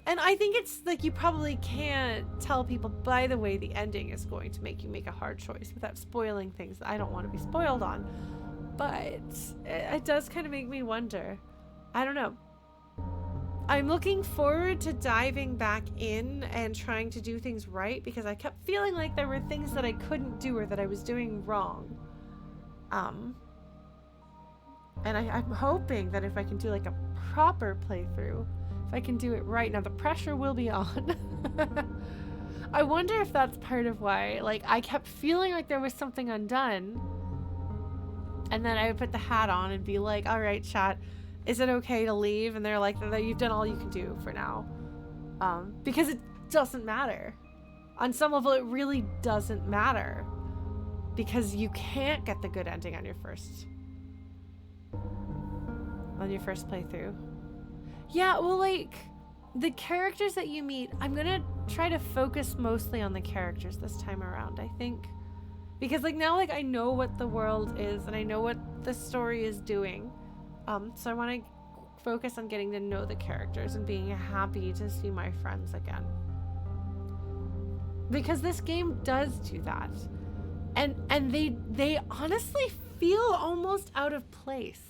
I think it's like, you probably can't tell people, by the way, the ending is going to make you make a hard choice without spoiling things that I don't want to be spoiled on. But it does kind of make me wonder. I don't know. I'm looking forward to diving back in and trying to do things right, because I kept feeling like there were things that I couldn't do or that I was doing wrong. And I'm hoping that if I can do like a proper playthrough, if I can do it right. Now the pressure will be on. I wonder if that's part of why, like, I kept feeling like there was something undone. And then I would put the hat on and be like, all right, chat, is it okay to leave? And they're like, you've done all you can do for now. Because it doesn't matter. On some level, it really doesn't matter. Because you can't get the good ending on your first on your first playthrough. Yeah, well, like, the characters that you meet, I'm gonna try to focus mostly on the characters this time around, I think. Because, like, now, like, I know what the world is, and I know what the story is doing. So I want to focus on getting to know the characters and being happy to see my friends again. Because this game does do that. And they honestly feel almost out of place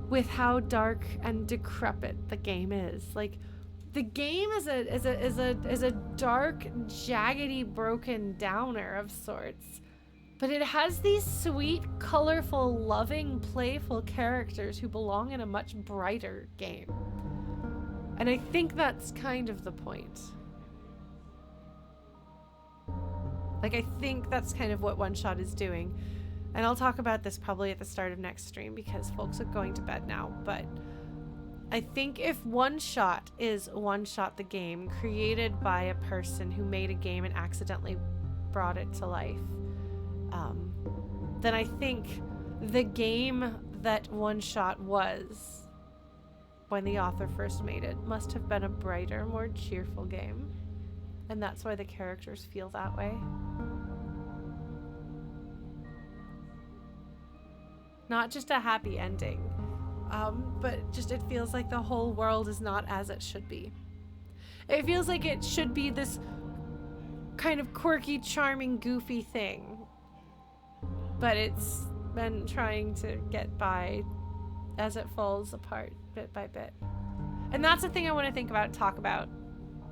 with how dark and decrepit the game is. Like, the game is a dark, jaggedy, broken downer of sorts. But it has these sweet, colorful, loving, playful characters who belong in a much brighter game. And I think that's kind of the point. Like, I think that's kind of what OneShot is doing. And I'll talk about this probably at the start of next stream because folks are going to bed now. But I think if OneShot is OneShot the game, created by a person who made a game and accidentally brought it to life, then I think the game that OneShot was when the author first made it must have been a brighter, more cheerful game. And that's why the characters feel that way. Not just a happy ending, but just it feels like the whole world is not as it should be. It feels like it should be this kind of quirky, charming, goofy thing. But it's been trying to get by as it falls apart bit by bit. And that's the thing I want to talk about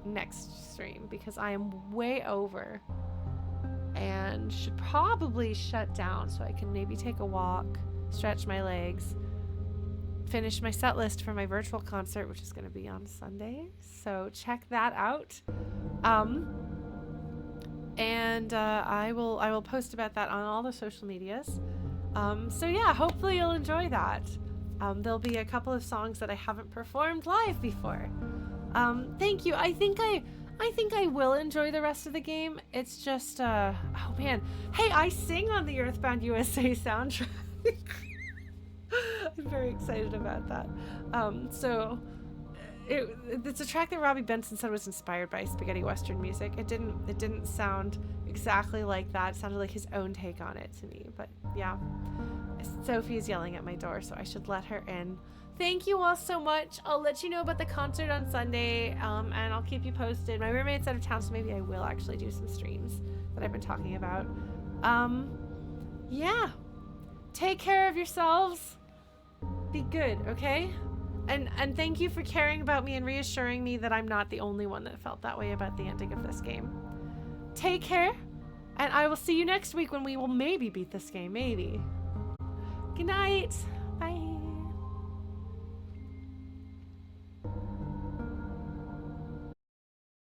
next stream, because I am way over and should probably shut down so I can maybe take a walk, stretch my legs, finish my set list for my virtual concert, which is going to be on Sunday. So check that out. And I will post about that on all the social medias. So yeah, hopefully you'll enjoy that. There'll be a couple of songs that I haven't performed live before. Thank you. I think I will enjoy the rest of the game. It's just oh man. Hey, I sing on the Earthbound USA soundtrack. I'm very excited about that. So it's a track that Robbie Benson said was inspired by spaghetti western music. It didn't sound exactly like that. It sounded like his own take on it to me. But yeah, Sophie's yelling at my door, so I should let her in. Thank you all so much. I'll let you know about the concert on Sunday, and I'll keep you posted. My roommate's out of town, so maybe I will actually do some streams that I've been talking about. Yeah. Take care of yourselves. Be good, okay? And thank you for caring about me and reassuring me that I'm not the only one that felt that way about the ending of this game. Take care, and I will see you next week when we will maybe beat this game, maybe. Good night.